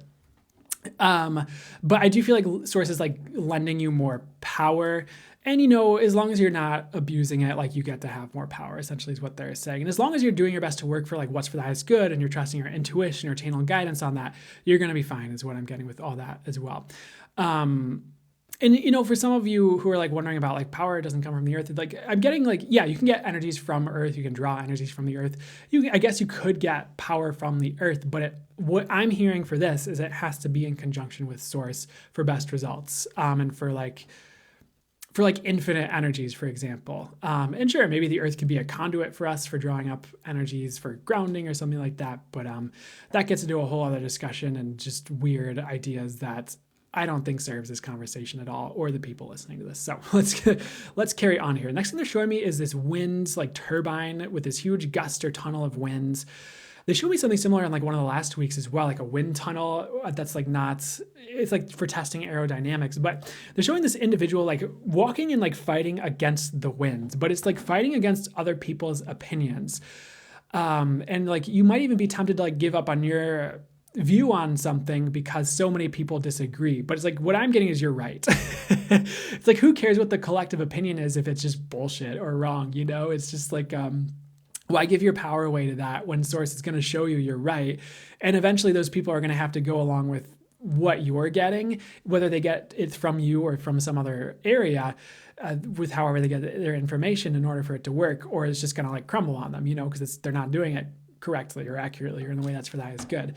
But I do feel like source is like lending you more power. And, as long as you're not abusing it, like you get to have more power, essentially is what they're saying. And as long as you're doing your best to work for like what's for the highest good, and you're trusting your intuition or channel guidance on that, you're going to be fine is what I'm getting with all that as well. And, for some of you who are like wondering about like power doesn't come from the earth, like I'm getting like, yeah, you can get energies from earth. You can draw energies from the earth. I guess you could get power from the earth, but what I'm hearing for this is it has to be in conjunction with source for best results. And for infinite energies, for example. And sure, maybe the earth could be a conduit for us for drawing up energies for grounding or something like that. But that gets into a whole other discussion and just weird ideas that I don't think serves this conversation at all, or the people listening to this. So let's carry on here. Next thing they're showing me is this winds, like turbine with this huge gust or tunnel of winds. They showed me something similar in like one of the last weeks as well, like a wind tunnel that's like it's like for testing aerodynamics, but they're showing this individual like walking and like fighting against the winds, but it's like fighting against other people's opinions. And like you might even be tempted to like give up on your view on something because so many people disagree. But it's like, what I'm getting is you're right. It's like, who cares what the collective opinion is if it's just bullshit or wrong, It's just like, why give your power away to that when source is going to show you're right? And eventually those people are going to have to go along with what you're getting, whether they get it from you or from some other area, with however they get their information in order for it to work, or it's just going to like crumble on them, because they're not doing it correctly or accurately or in the way that's for that is good.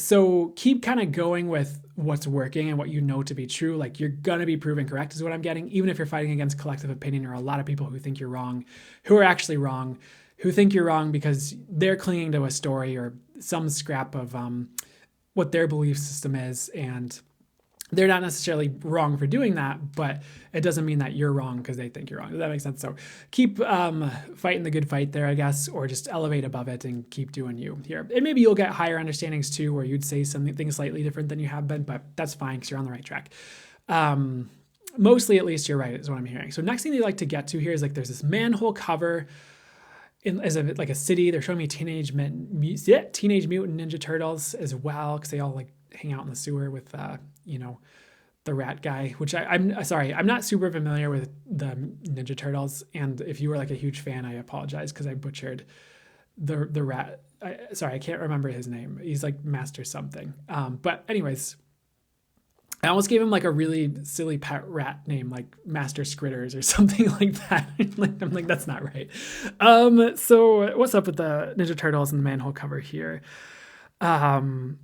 So keep kind of going with what's working and what you know to be true. Like you're going to be proven correct is what I'm getting, even if you're fighting against collective opinion or a lot of people who think you're wrong, who are actually wrong, who think you're wrong because they're clinging to a story or some scrap of what their belief system is. And they're not necessarily wrong for doing that, but it doesn't mean that you're wrong because they think you're wrong. Does that make sense? So keep fighting the good fight there, I guess, or just elevate above it and keep doing you here. And maybe you'll get higher understandings too, where you'd say something slightly different than you have been, but that's fine because you're on the right track. Mostly, at least, you're right, is what I'm hearing. So next thing they like to get to here is like there's this manhole cover like a city. They're showing me Teenage Mutant Ninja Turtles as well because they all like hang out in the sewer with the rat guy, which I'm sorry, I'm not super familiar with the Ninja Turtles, and if you were like a huge fan, I apologize because I butchered the rat. I can't remember his name. He's like Master something. But anyways, I almost gave him like a really silly pet rat name, like Master Scritters or something like that. I'm like, that's not right. So what's up with the Ninja Turtles and the manhole cover here? They're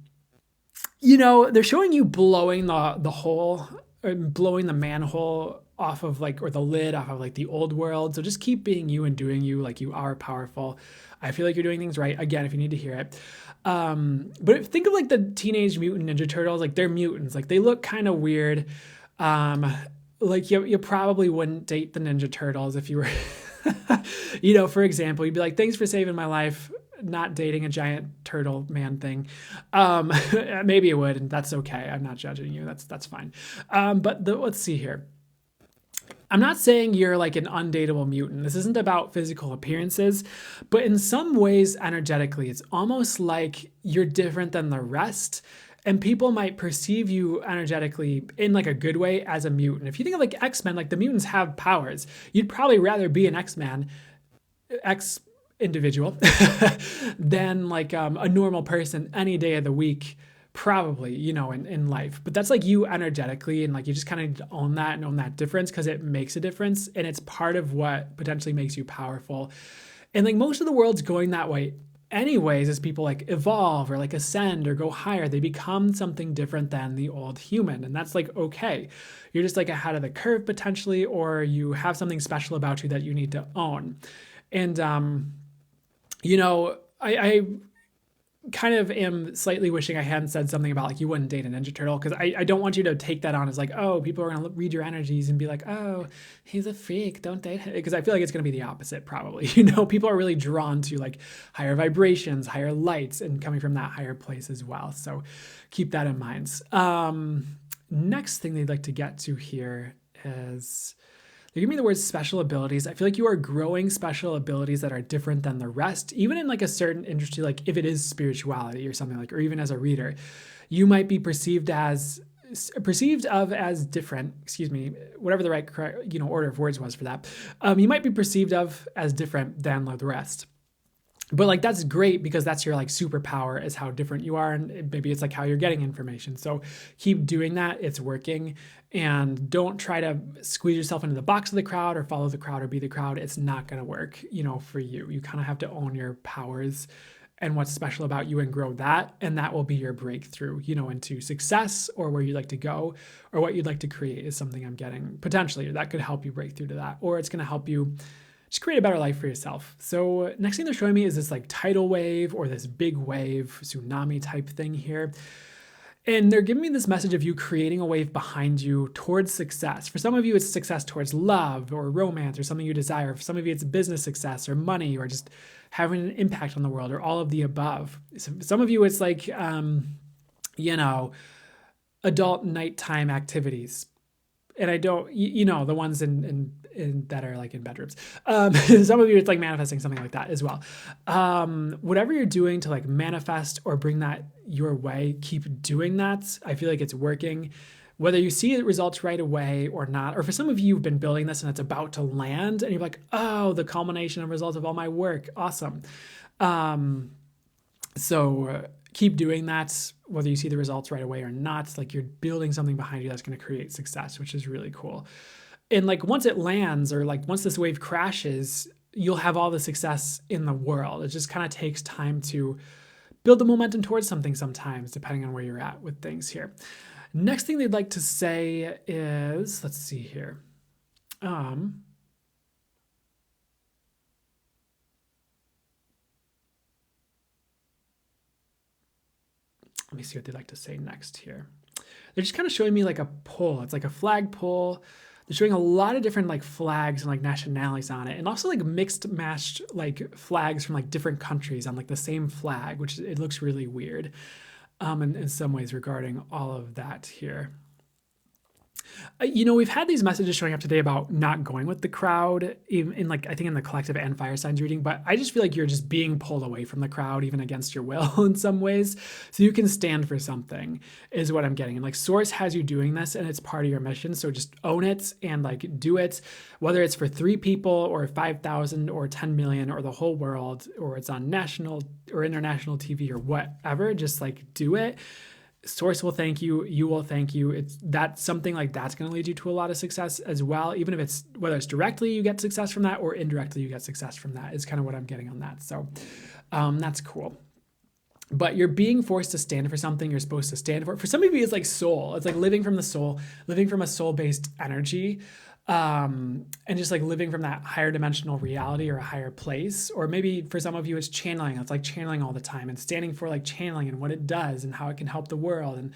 showing you blowing the hole, or blowing the manhole off of or the lid off of like the old world. So just keep being you and doing you, like you are powerful. I feel like you're doing things right. Again, if you need to hear it. But think of like the Teenage Mutant Ninja Turtles, like they're mutants, like they look kind of weird. Like you probably wouldn't date the Ninja Turtles if you were, for example, you'd be like, thanks for saving my life. Not dating a giant turtle man thing. Maybe it would, and that's okay. I'm not judging you. That's fine. But let's see here. I'm not saying you're like an undateable mutant. This isn't about physical appearances, but in some ways, energetically, it's almost like you're different than the rest. And people might perceive you energetically in like a good way as a mutant. If you think of like X-Men, like the mutants have powers. You'd probably rather be an X-Man, individual than like a normal person any day of the week, probably, in life. But that's like you energetically, and like you just kind of need to own that and own that difference because it makes a difference and it's part of what potentially makes you powerful. And like most of the world's going that way anyways, as people like evolve or like ascend or go higher, they become something different than the old human. And that's like, okay, you're just like ahead of the curve potentially, or you have something special about you that you need to own. And, I kind of am slightly wishing I hadn't said something about like you wouldn't date a Ninja Turtle, because I don't want you to take that on as like, oh, people are going to read your energies and be like, oh, he's a freak, don't date him. Because I feel like it's going to be the opposite probably. People are really drawn to like higher vibrations, higher lights, and coming from that higher place as well. So keep that in mind. Next thing they'd like to get to here is they give me the word special abilities. I feel like you are growing special abilities that are different than the rest, even in like a certain industry, like if it is spirituality or something like, or even as a reader, you might be perceived of as different, whatever the right order of words was for that. You might be perceived of as different than the rest. But like, that's great because that's your like superpower, is how different you are. And maybe it's like how you're getting information. So keep doing that. It's working. And don't try to squeeze yourself into the box of the crowd or follow the crowd or be the crowd. It's not going to work, for you. You kind of have to own your powers and what's special about you and grow that. And that will be your breakthrough, into success, or where you'd like to go, or what you'd like to create is something I'm getting potentially that could help you break through to that. Or it's going to help you just create a better life for yourself. So next thing they're showing me is this like tidal wave or this big wave, tsunami type thing here. And they're giving me this message of you creating a wave behind you towards success. For some of you, it's success towards love or romance or something you desire. For some of you, it's business success or money or just having an impact on the world or all of the above. Some of you, it's like, adult nighttime activities. And I don't, the ones in that are like in bedrooms. Some of you, it's like manifesting something like that as well. Whatever you're doing to like manifest or bring that your way, keep doing that. I feel like it's working. Whether you see the results right away or not, or for some of you, you've been building this and it's about to land and you're like, oh, the culmination of results of all my work. Awesome. So keep doing that, whether you see the results right away or not. Like, you're building something behind you that's going to create success, which is really cool. And like, once it lands, or like once this wave crashes, you'll have all the success in the world. It just kind of takes time to build the momentum towards something sometimes, depending on where you're at with things here. Next thing they'd like to say is, let's see here. Let me see what they'd like to say next here. They're just kind of showing me like a pole. It's like a flag pole. They're showing a lot of different like flags and like nationalities on it, and also like mixed matched like flags from like different countries on like the same flag, which it looks really weird in some ways regarding all of that here. We've had these messages showing up today about not going with the crowd in like, I think in the collective and fire signs reading, but I just feel like you're just being pulled away from the crowd, even against your will in some ways. So you can stand for something is what I'm getting. And like Source has you doing this and it's part of your mission. So just own it and like do it, whether it's for 3 people or 5,000 or 10 million or the whole world, or it's on national or international TV or whatever, just like do it. Source will thank you. You will thank you. That's something like that's going to lead you to a lot of success as well. Even if it's, whether it's directly you get success from that or indirectly you get success from that is kind of what I'm getting on that. So that's cool. But you're being forced to stand for something you're supposed to stand for. For some of you, it's like soul. It's like living from the soul, living from a soul-based energy. And just like living from that higher dimensional reality or a higher place. Or maybe for some of you, it's channeling. It's like channeling all the time and standing for like channeling and what it does and how it can help the world. And,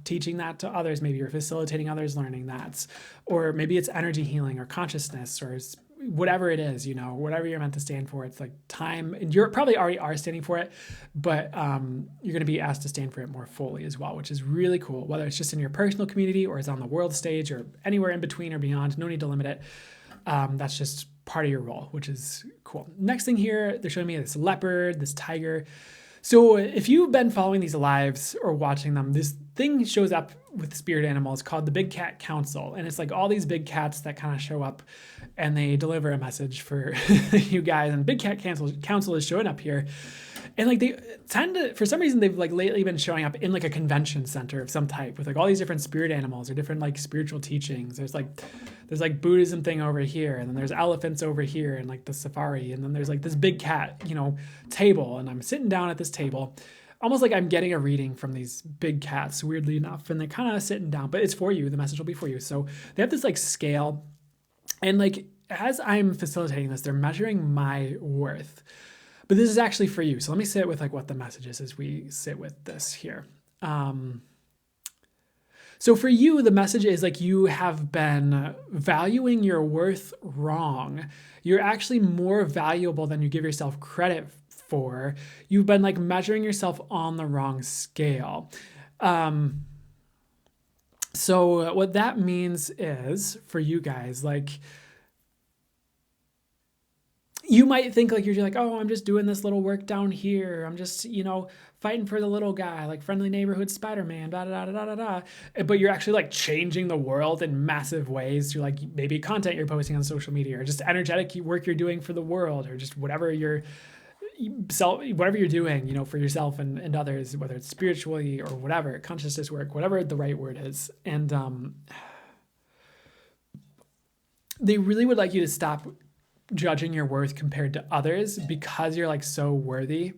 teaching that to others. Maybe you're facilitating others learning that. Or maybe it's energy healing or consciousness or whatever it is, whatever you're meant to stand for. It's like time, and you probably already are standing for it, but you're going to be asked to stand for it more fully as well, which is really cool, whether it's just in your personal community or it's on the world stage or anywhere in between or beyond. No need to limit it. That's just part of your role, which is cool. Next thing here, they're showing me this leopard, this tiger. So if you've been following these lives or watching them, this thing shows up with spirit animals called the Big Cat Council. And it's like all these big cats that kind of show up and they deliver a message for you guys. And Big Cat Council is showing up here. And like they tend to, for some reason, they've like lately been showing up in like a convention center of some type with like all these different spirit animals or different like spiritual teachings. There's like Buddhism thing over here, and then there's elephants over here and like the safari. And then there's like this big cat, table. And I'm sitting down at this table, almost like I'm getting a reading from these big cats, weirdly enough. And they're kind of sitting down, but it's for you. The message will be for you. So they have this like scale. And like, as I'm facilitating this, they're measuring my worth. But this is actually for you. So let me sit with like what the message is as we sit with this here. So for you, the message is like you have been valuing your worth wrong. You're actually more valuable than you give yourself credit for. You've been like measuring yourself on the wrong scale. So what that means is for you guys, like, you might think like you're like, oh, I'm just doing this little work down here. I'm just, fighting for the little guy, like friendly neighborhood Spider-Man, da da da da da da. But you're actually like changing the world in massive ways through like maybe content you're posting on social media or just energetic work you're doing for the world or just whatever you're doing, for yourself and others, whether it's spiritually or whatever, consciousness work, whatever the right word is. And they really would like you to stop judging your worth compared to others because you're like so worthy.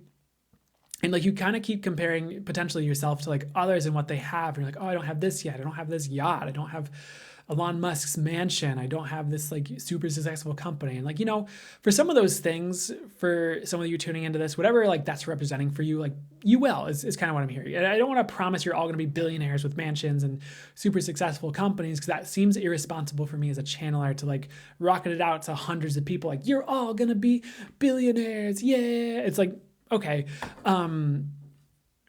And like you kind of keep comparing potentially yourself to like others and what they have. And you're like, oh, I don't have this yet. I don't have this yacht. I don't have Elon Musk's mansion. I don't have this like super successful company. And like, for some of those things, for some of you tuning into this, whatever like that's representing for you, like you will is kind of what I'm hearing. And I don't want to promise you're all going to be billionaires with mansions and super successful companies, because that seems irresponsible for me as a channeler to like rocket it out to hundreds of people. Like, you're all going to be billionaires. Yeah. It's like, okay.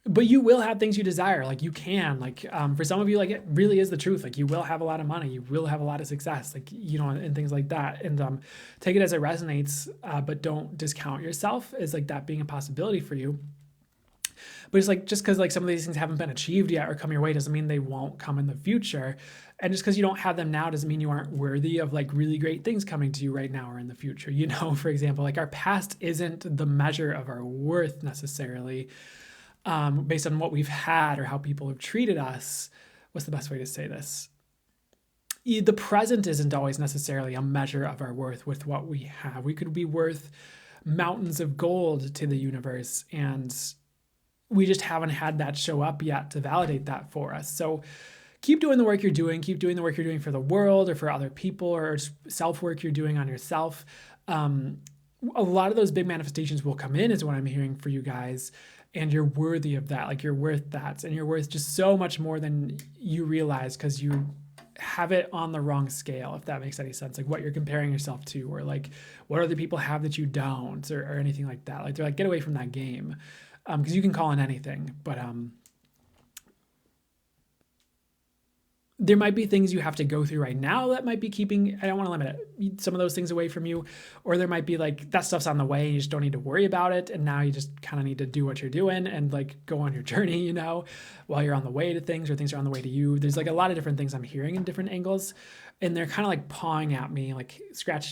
But you will have things you desire. Like you can, like, for some of you, like it really is the truth. Like you will have a lot of money, you will have a lot of success, like, and things like that. And take it as it resonates, but don't discount yourself as like that being a possibility for you. But it's like, just because like some of these things haven't been achieved yet or come your way doesn't mean they won't come in the future. And just because you don't have them now doesn't mean you aren't worthy of like really great things coming to you right now or in the future. For example, like our past isn't the measure of our worth necessarily. Based on what we've had or how people have treated us. What's the best way to say this? the present isn't always necessarily a measure of our worth with what we have. We could be worth mountains of gold to the universe, and we just haven't had that show up yet to validate that for us. So keep doing the work you're doing. Keep doing the work you're doing for the world or for other people, or self work you're doing on yourself. A lot of those big manifestations will come in, is what I'm hearing for you guys. And you're worthy of that. Like, you're worth that. And you're worth just so much more than you realize, because you have it on the wrong scale, if that makes any sense. Like, what you're comparing yourself to, or like what other people have that you don't, or anything like that. Like, they're like, get away from that game. Because you can call in anything. But there might be things you have to go through right now that might be keeping, I don't want to limit it, some of those things away from you. Or there might be like, that stuff's on the way and you just don't need to worry about it. And now you just kind of need to do what you're doing and like go on your journey, you know, while you're on the way to things, or things are on the way to you. There's like a lot of different things I'm hearing in different angles. And they're kind of like pawing at me, like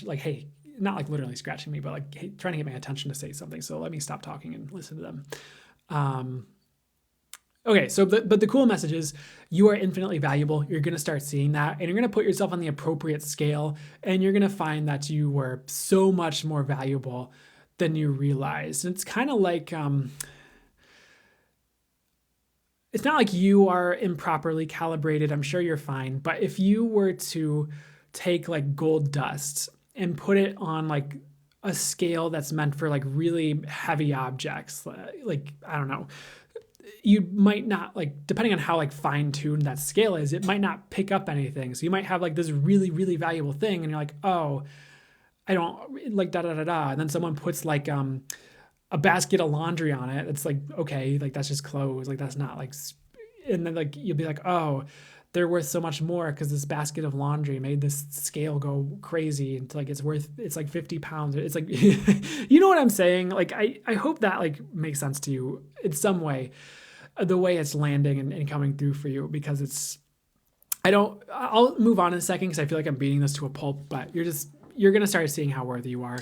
like, hey, not like literally scratching me, but like, hey, trying to get my attention to say something. So let me stop talking and listen to them. Okay, so but the cool message is you are infinitely valuable. You're going to start seeing that, and you're going to put yourself on the appropriate scale, and you're going to find that you were so much more valuable than you realized. And it's kind of like, it's not like you are improperly calibrated. I'm sure you're fine. But if you were to take like gold dust and put it on like a scale that's meant for like really heavy objects, like, I don't know, you might not, like, depending on how like fine-tuned that scale is, it might not pick up anything. So you might have like this really, really valuable thing, and you're like, oh, I don't like da da da da. And then someone puts like a basket of laundry on it. It's like, okay, like that's just clothes. Like that's not like, and then like you'll be like, oh, they're worth so much more because this basket of laundry made this scale go crazy. And like it's like 50 pounds. It's like, you know what I'm saying? Like I hope that like makes sense to you in some way, the way it's landing and coming through for you, because I'll move on in a second because I feel like I'm beating this to a pulp, but you're going to start seeing how worthy you are.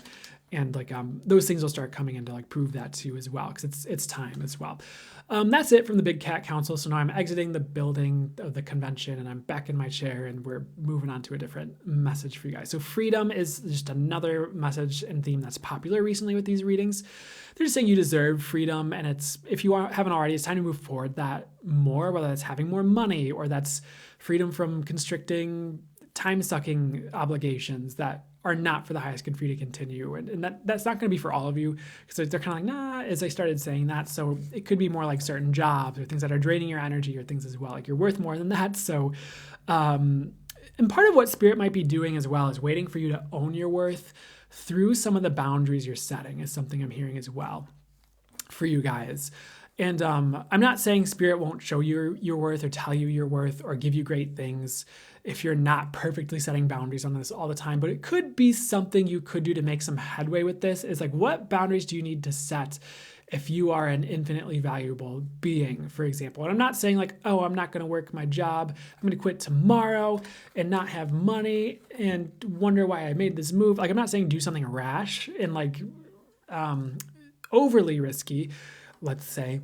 And like those things will start coming in to like prove that to you as well, because it's time as well. That's it from the Big Cat Council. So now I'm exiting the building of the convention, and I'm back in my chair, and we're moving on to a different message for you guys. So freedom is just another message and theme that's popular recently with these readings. They're just saying you deserve freedom, and it's, if you haven't already, it's time to move forward that more, whether that's having more money, or that's freedom from constricting, time-sucking obligations that are not for the highest good for you to continue. And that's not going to be for all of you, because they're kind of like, nah, as I started saying that. So it could be more like certain jobs or things that are draining your energy, or things as well. Like you're worth more than that. So, and part of what Spirit might be doing as well is waiting for you to own your worth through some of the boundaries you're setting, is something I'm hearing as well for you guys. And I'm not saying Spirit won't show you your worth or tell you your worth or give you great things if you're not perfectly setting boundaries on this all the time, but it could be something you could do to make some headway with this. Is like, what boundaries do you need to set if you are an infinitely valuable being, for example? And I'm not saying like, oh, I'm not going to work my job, I'm going to quit tomorrow and not have money and wonder why I made this move. Like, I'm not saying do something rash and like overly risky, let's say.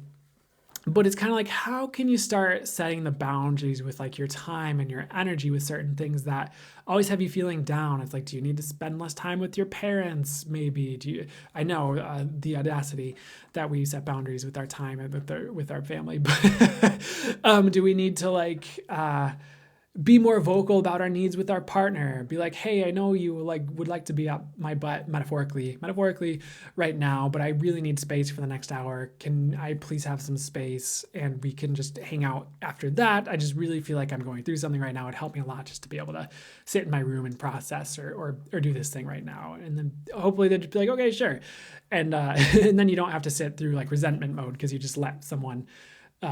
But it's kind of like, how can you start setting the boundaries with like your time and your energy with certain things that always have you feeling down? It's like, do you need to spend less time with your parents? Maybe I know the audacity that we set boundaries with our time and with our family, but do we need to like be more vocal about our needs with our partner? Be like, hey, I know you like would like to be up my butt metaphorically right now, but I really need space for the next hour. Can I please have some space, and we can just hang out after that? I just really feel like I'm going through something right now. It'd help me a lot just to be able to sit in my room and process or do this thing right now. And then hopefully they'd just be like, okay, sure. And and then you don't have to sit through like resentment mode because you just let someone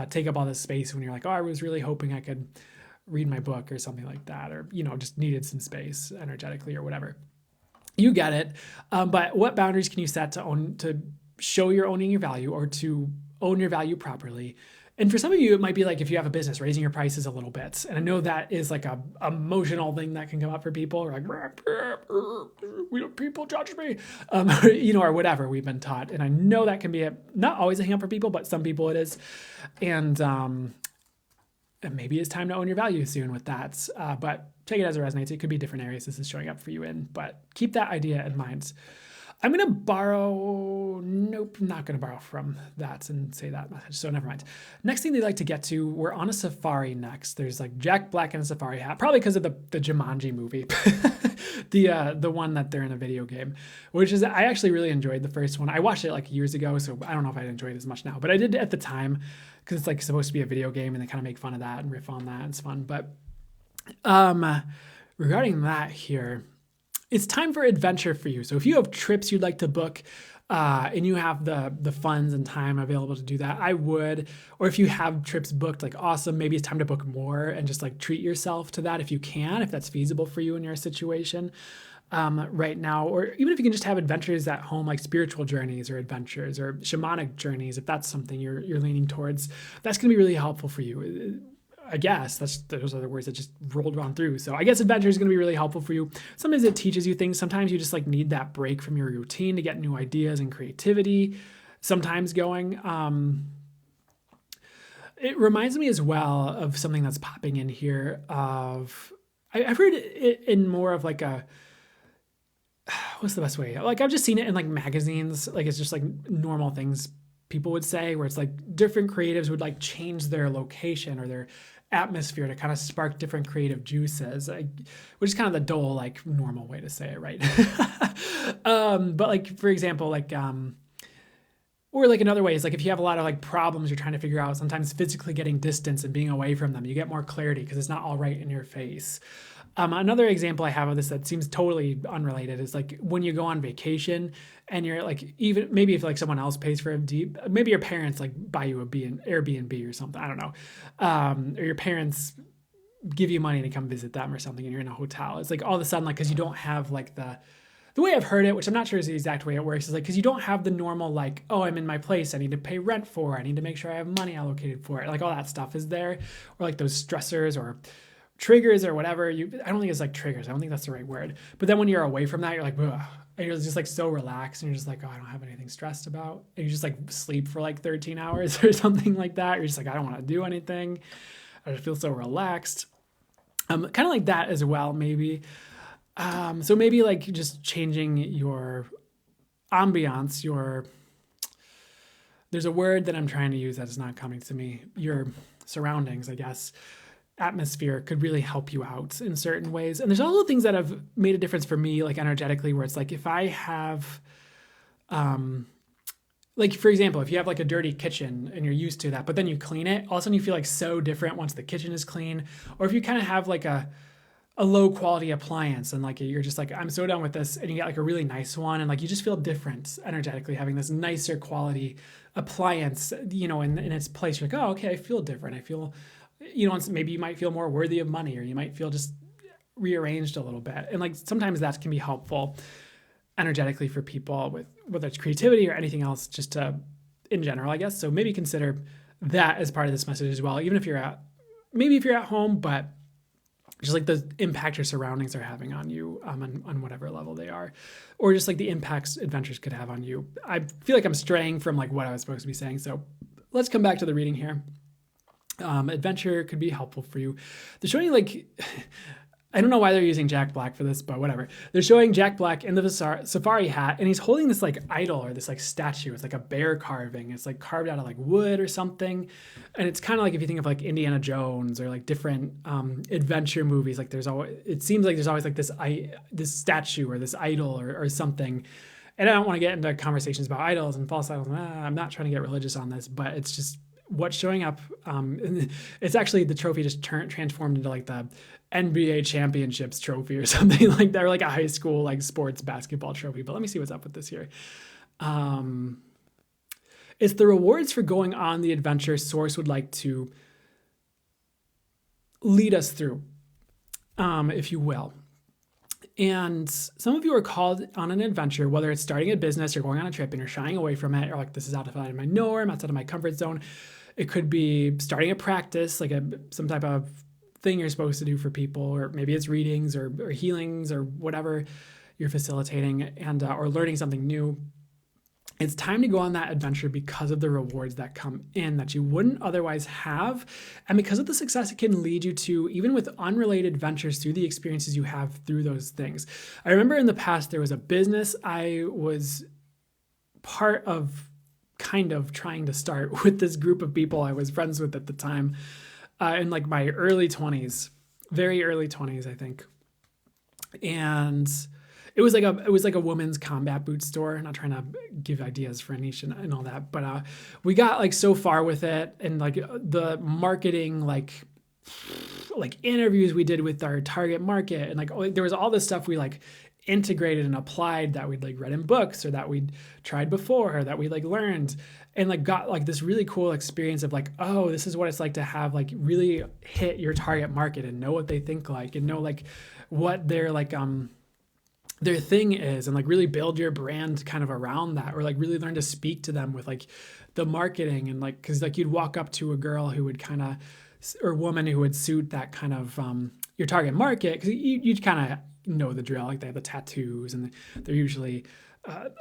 take up all this space when you're like, oh, I was really hoping I could read my book or something like that, or, you know, just needed some space energetically or whatever. You get it. But what boundaries can you set to show you're owning your value, or to own your value properly? And for some of you, it might be like, if you have a business, raising your prices a little bit. And I know that is like a emotional thing that can come up for people, or like, people judge me, you know, or whatever we've been taught. And I know that can be not always a hang up for people, but some people it is. And maybe it's time to own your value soon with that. But take it as it resonates. It could be different areas this is showing up for you in, but keep that idea in mind. I'm going to borrow, nope, not going to borrow from that and say that message, so never mind. Next thing they'd like to get to, we're on a safari next. There's like Jack Black in a safari hat, probably because of the Jumanji movie, the one that they're in a video game, which is, I actually really enjoyed the first one. I watched it like years ago, so I don't know if I'd enjoy it as much now, but I did at the time because it's like supposed to be a video game and they kind of make fun of that and riff on that. It's fun. But regarding that here, it's time for adventure for you. So if you have trips you'd like to book and you have the funds and time available to do that, I would. Or if you have trips booked, like awesome, maybe it's time to book more and just like treat yourself to that if you can, if that's feasible for you in your situation right now. Or even if you can just have adventures at home, like spiritual journeys or adventures or shamanic journeys, if that's something you're leaning towards, that's going to be really helpful for you. I guess those are the words that just rolled on through. So I guess adventure is going to be really helpful for you. Sometimes it teaches you things. Sometimes you just like need that break from your routine to get new ideas and creativity. Sometimes going. It reminds me as well of something that's popping in here. I've heard it in more of like a, what's the best way? Like I've just seen it in like magazines. Like it's just like normal things people would say, where it's like different creatives would like change their location or their atmosphere to kind of spark different creative juices, which is kind of the dull, like normal way to say it, right? But like, for example, like, or like another way is like if you have a lot of like problems you're trying to figure out, sometimes physically getting distance and being away from them, you get more clarity because it's not all right in your face. Another example I have of this that seems totally unrelated is like when you go on vacation and you're like, even maybe if like someone else pays for maybe your parents like buy you an Airbnb or something, I don't know. Or your parents give you money to come visit them or something and you're in a hotel. It's like all of a sudden, like, cause you don't have like the way I've heard it, which I'm not sure is the exact way it works, is like, cause you don't have the normal, like, oh, I'm in my place, I need to pay rent for, I need to make sure I have money allocated for it. Like all that stuff is there, or like those stressors or triggers or whatever. I don't think it's like triggers. I don't think that's the right word. But then when you're away from that, you're like, ugh. And you're just like so relaxed and you're just like, oh, I don't have anything stressed about. And you just like sleep for like 13 hours or something like that. You're just like, I don't want to do anything. I just feel so relaxed. Kind of like that as well, maybe. So maybe like just changing your ambiance, there's a word that I'm trying to use that is not coming to me. Your surroundings, I guess. Atmosphere could really help you out in certain ways. And there's also things that have made a difference for me, like energetically, where it's like if I have, like for example, if you have like a dirty kitchen and you're used to that, but then you clean it, all of a sudden you feel like so different once the kitchen is clean. Or if you kind of have like a low quality appliance and like you're just like, I'm so done with this, and you get like a really nice one and like you just feel different energetically having this nicer quality appliance, in its place. You're like, oh, okay, I feel different. I feel, maybe you might feel more worthy of money, or you might feel just rearranged a little bit. And like sometimes that can be helpful energetically for people with whether it's creativity or anything else, just in general, I guess. So maybe consider that as part of this message as well, even if you're at home, but just like the impact your surroundings are having on you on whatever level they are, or just like the impacts adventures could have on you. I feel like I'm straying from like what I was supposed to be saying. So let's come back to the reading here. Adventure could be helpful for you. They're showing like, I don't know why they're using Jack Black for this, but whatever. They're showing Jack Black in the safari hat, and he's holding this like idol or this like statue. It's like a bear carving. It's like carved out of like wood or something. And it's kind of like if you think of like Indiana Jones or like different adventure movies, like it seems like there's always like this statue or this idol or something. And I don't want to get into conversations about idols and false idols. I'm not trying to get religious on this, but it's just what's showing up. It's actually the trophy just transformed into like the NBA championships trophy or something like that, or like a high school like sports basketball trophy. But let me see what's up with this here. It's the rewards for going on the adventure Source would like to lead us through, if you will. And some of you are called on an adventure, whether it's starting a business or going on a trip and you're shying away from it, or like, this is outside of my norm, outside of my comfort zone. It could be starting a practice, like some type of thing you're supposed to do for people, or maybe it's readings or healings or whatever you're facilitating, and or learning something new. It's time to go on that adventure because of the rewards that come in that you wouldn't otherwise have. And because of the success it can lead you to, even with unrelated ventures, through the experiences you have through those things. I remember in the past, there was a business I was part of, kind of trying to start with this group of people I was friends with at the time, in like my early 20s, very early 20s, I think. And it was like a women's combat boot store. Not trying to give ideas for a niche and all that, but we got like so far with it, and like the marketing, like interviews we did with our target market, and like there was all this stuff we like integrated and applied that we'd like read in books, or that we'd tried before, or that we like learned, and like got like this really cool experience of like, oh, this is what it's like to have like really hit your target market and know what they think like, and know like what they're like their thing is, and like really build your brand kind of around that, or like really learn to speak to them with like the marketing. And like, cause like you'd walk up to a girl who would kind of, or woman who would suit that kind of your target market, because you'd kind of know the drill. Like they have the tattoos, and they're usually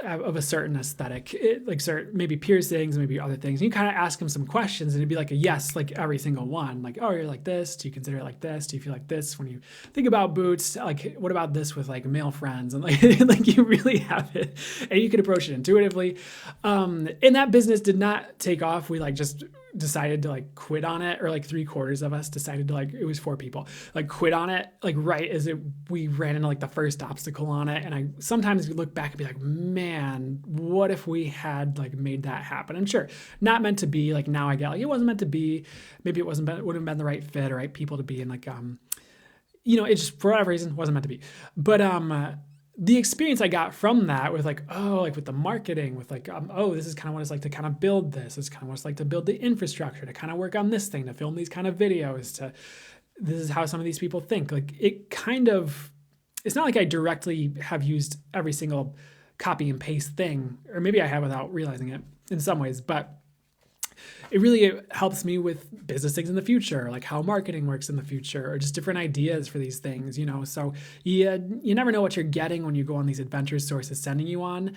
of a certain aesthetic, like certain maybe piercings, maybe other things. And you kind of ask them some questions, and it'd be like a yes, like every single one. Like, oh, you're like this. Do you consider it like this? Do you feel like this when you think about boots? Like, what about this with like male friends? And like, like you really have it, and you could approach it intuitively. And that business did not take off. We like just decided to like quit on it, or like 3/4 of us decided to, like, it was 4 people, like quit on it, like right as we ran into like the first obstacle on it. And I sometimes look back and be like, man, what if we had like made that happen? And sure, not meant to be. Like now I get like, it wasn't meant to be. Maybe it wouldn't have been the right fit or right people to be in, like it just for whatever reason wasn't meant to be. But the experience I got from that, with like, oh, like with the marketing, with like, oh, this is kind of what it's like to kind of build this. This is kind of what it's like to build the infrastructure, to kind of work on this thing, to film these kind of videos, this is how some of these people think. Like it kind of, it's not like I directly have used every single copy and paste thing, or maybe I have without realizing it in some ways, but it really helps me with business things in the future, like how marketing works in the future, or just different ideas for these things, So you never know what you're getting when you go on these adventures Source is sending you on,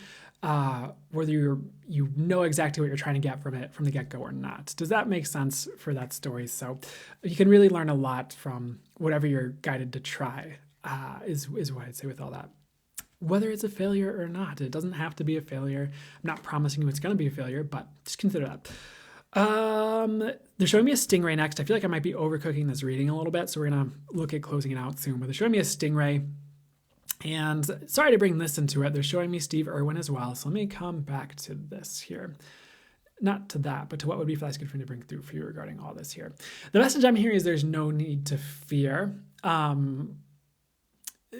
whether you know exactly what you're trying to get from it from the get-go or not. Does that make sense for that story? So you can really learn a lot from whatever you're guided to try, is what I'd say with all that. Whether it's a failure or not, it doesn't have to be a failure. I'm not promising you it's going to be a failure, but just consider that. They're showing me a stingray next. I feel like I might be overcooking this reading a little bit, so we're going to look at closing it out soon. But they're showing me a stingray, and sorry to bring this into it. They're showing me Steve Irwin as well. So let me come back to this here. Not to that, but to what would be fast good for me to bring through for you regarding all this here. The message I'm hearing is there's no need to fear.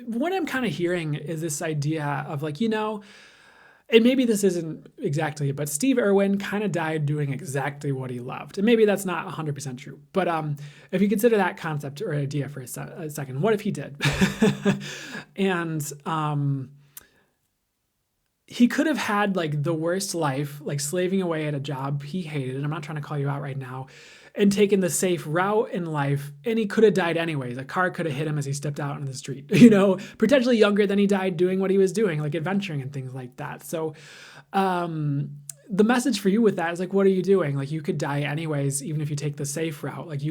What I'm kind of hearing is this idea of like, and maybe this isn't exactly it, but Steve Irwin kind of died doing exactly what he loved. And maybe that's not 100% true. But if you consider that concept or idea for a second, what if he did? And he could have had like the worst life, like slaving away at a job he hated. And I'm not trying to call you out right now. And taken the safe route in life, and he could have died anyways. A car could have hit him as he stepped out into the street, potentially younger than he died doing what he was doing, like adventuring and things like that. So the message for you with that is like, what are you doing? Like you could die anyways, even if you take the safe route. Like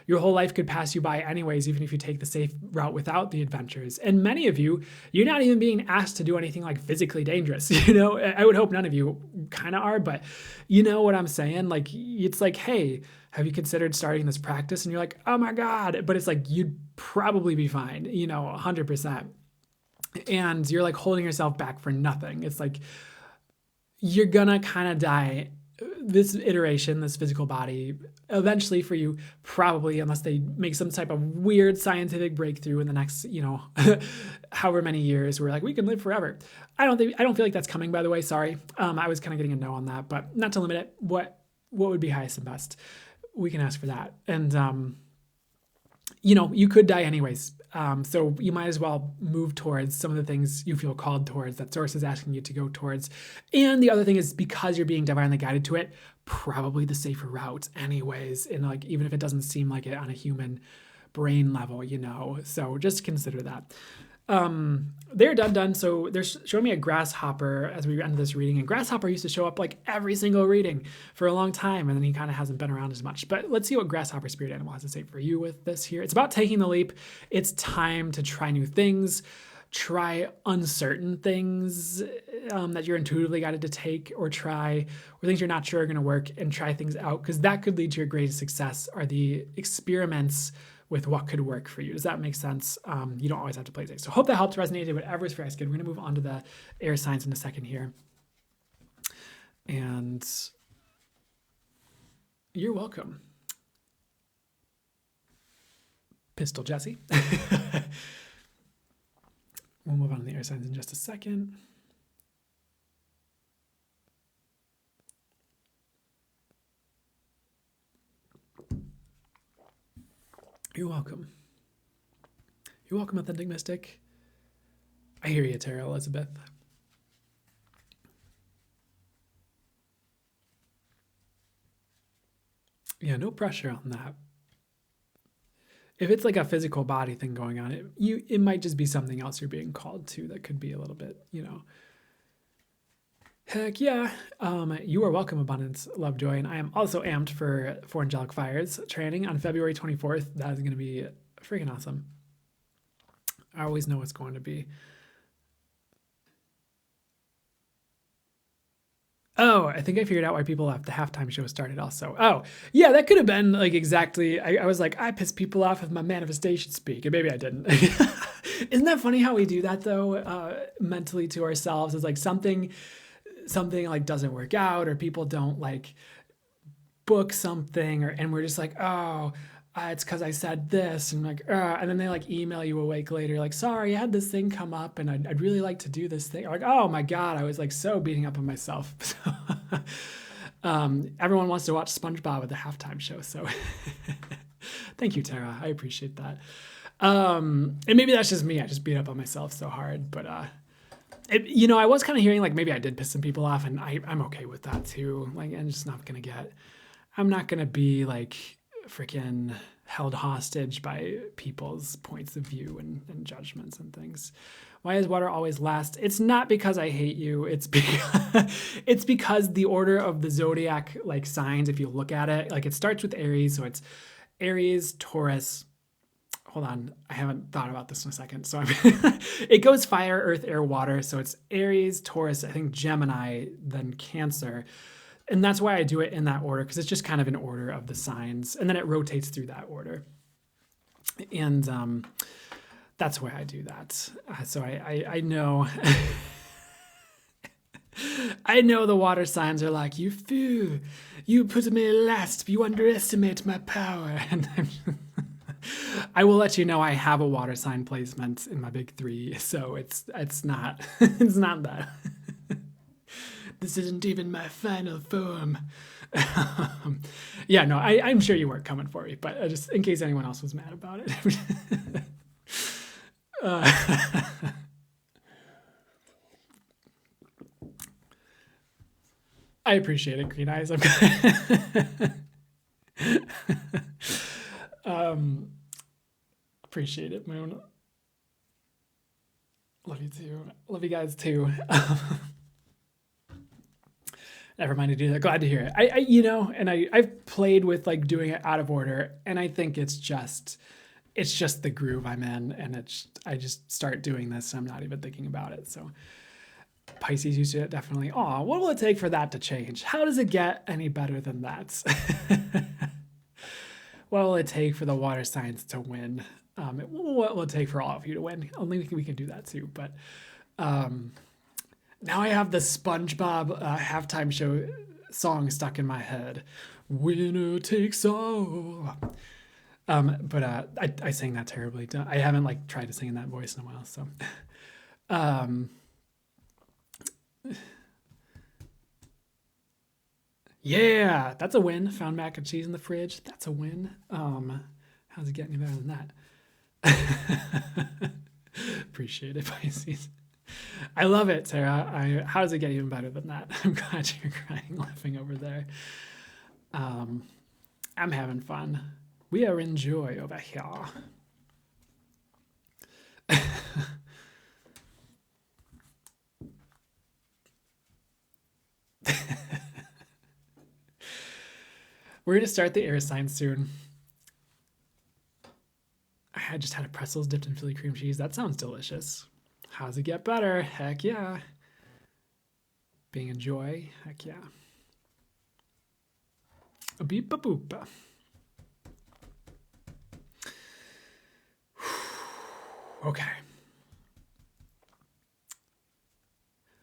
your whole life could pass you by anyways, even if you take the safe route without the adventures. And many of you, you're not even being asked to do anything like physically dangerous. I would hope none of you kind of are, but you know what I'm saying? Like, it's like, hey, have you considered starting this practice? And you're like, oh my God. But it's like, you'd probably be fine, 100%. And you're like holding yourself back for nothing. It's like, you're gonna kind of die this iteration, this physical body, eventually for you, probably, unless they make some type of weird scientific breakthrough in the next, however many years, where like we can live forever. I don't feel like that's coming, by the way. Sorry. I was kind of getting a no on that, but not to limit it. What would be highest and best? We can ask for that. And, you could die anyways. So you might as well move towards some of the things you feel called towards, that Source is asking you to go towards. And the other thing is, because you're being divinely guided to it, probably the safer route anyways. And like, even if it doesn't seem like it on a human brain level, So just consider that. They're done. So they're showing me a grasshopper as we end this reading. And grasshopper used to show up like every single reading for a long time, and then he kind of hasn't been around as much. But let's see what grasshopper spirit animal has to say for you with this here. It's about taking the leap. It's time to try new things, try uncertain things that you're intuitively guided to take, or try, or things you're not sure are going to work, and try things out, because that could lead to your greatest success, are the experiments with what could work for you. Does that make sense? You don't always have to play safe. So hope that helped, resonated, whatever is for you guys good. We're going to move on to the air signs in a second here. And you're welcome. Pistol Jesse. We'll move on to the air signs in just a second. You're welcome. You're welcome, Authentic Mystic. I hear you, Tara Elizabeth. Yeah, no pressure on that. If it's like a physical body thing going on, it might just be something else you're being called to that could be a little bit, Heck yeah. You are welcome, Abundance, Love, Joy. And I am also amped for Angelic Fires training on February 24th. That is going to be freaking awesome. I always know it's going to be. Oh, I think I figured out why people left. The halftime show started also. Oh, yeah, that could have been like exactly. I was like, I piss people off with my manifestation speak, and maybe I didn't. Isn't that funny how we do that though, mentally to ourselves? It's like something like doesn't work out, or people don't like book something, and we're just like, oh, it's because I said this, and like, and then they like email you a week later, like, sorry, I had this thing come up, and I'd really like to do this thing. Like, oh my god, I was like so beating up on myself. Everyone wants to watch SpongeBob at the halftime show, so thank you, Tara. I appreciate that. And maybe that's just me. I just beat up on myself so hard, but I was kind of hearing like maybe I did piss some people off, and I'm okay with that too. Like, I'm not gonna be like freaking held hostage by people's points of view and judgments and things. Why is water always last? It's not because I hate you. It's because the order of the zodiac like signs, if you look at it, like it starts with Aries, so it's Aries, Taurus. Hold on, I haven't thought about this in a second. So it goes fire, earth, air, water. So it's Aries, Taurus, I think Gemini, then Cancer. And that's why I do it in that order, because it's just kind of an order of the signs, and then it rotates through that order. And that's why I do that. So I know, I know the water signs are like, you fool, you put me last, you underestimate my power. And I will let you know I have a water sign placement in my big three, so it's not it's not that. This isn't even my final form. Yeah, no, I'm sure you weren't coming for me, but just in case anyone else was mad about it. I appreciate it, Green Eyes. Appreciate it, Moon. Love you too. Love you guys too. Never mind to do that. Glad to hear it. I've played with like doing it out of order, and I think it's just the groove I'm in, and I just start doing this, and I'm not even thinking about it. So Pisces used to definitely. Oh, what will it take for that to change? How does it get any better than that? What will it take for the water signs to win? What will it take for all of you to win? Only we can do that too. But now I have the SpongeBob halftime show song stuck in my head. Winner takes all. But I sang that terribly. I haven't like tried to sing in that voice in a while. So, yeah, that's a win. Found mac and cheese in the fridge. That's a win. How's it getting any better than that? Appreciate it, Pisces. I love it, Sarah. How does it get even better than that? I'm glad you're crying, laughing over there. I'm having fun. We are in joy over here. We're going to start the air sign soon. I just had a pretzels dipped in Philly cream cheese. That sounds delicious. How's it get better? Heck yeah. Being a joy? Heck yeah. A beep a boop. Okay.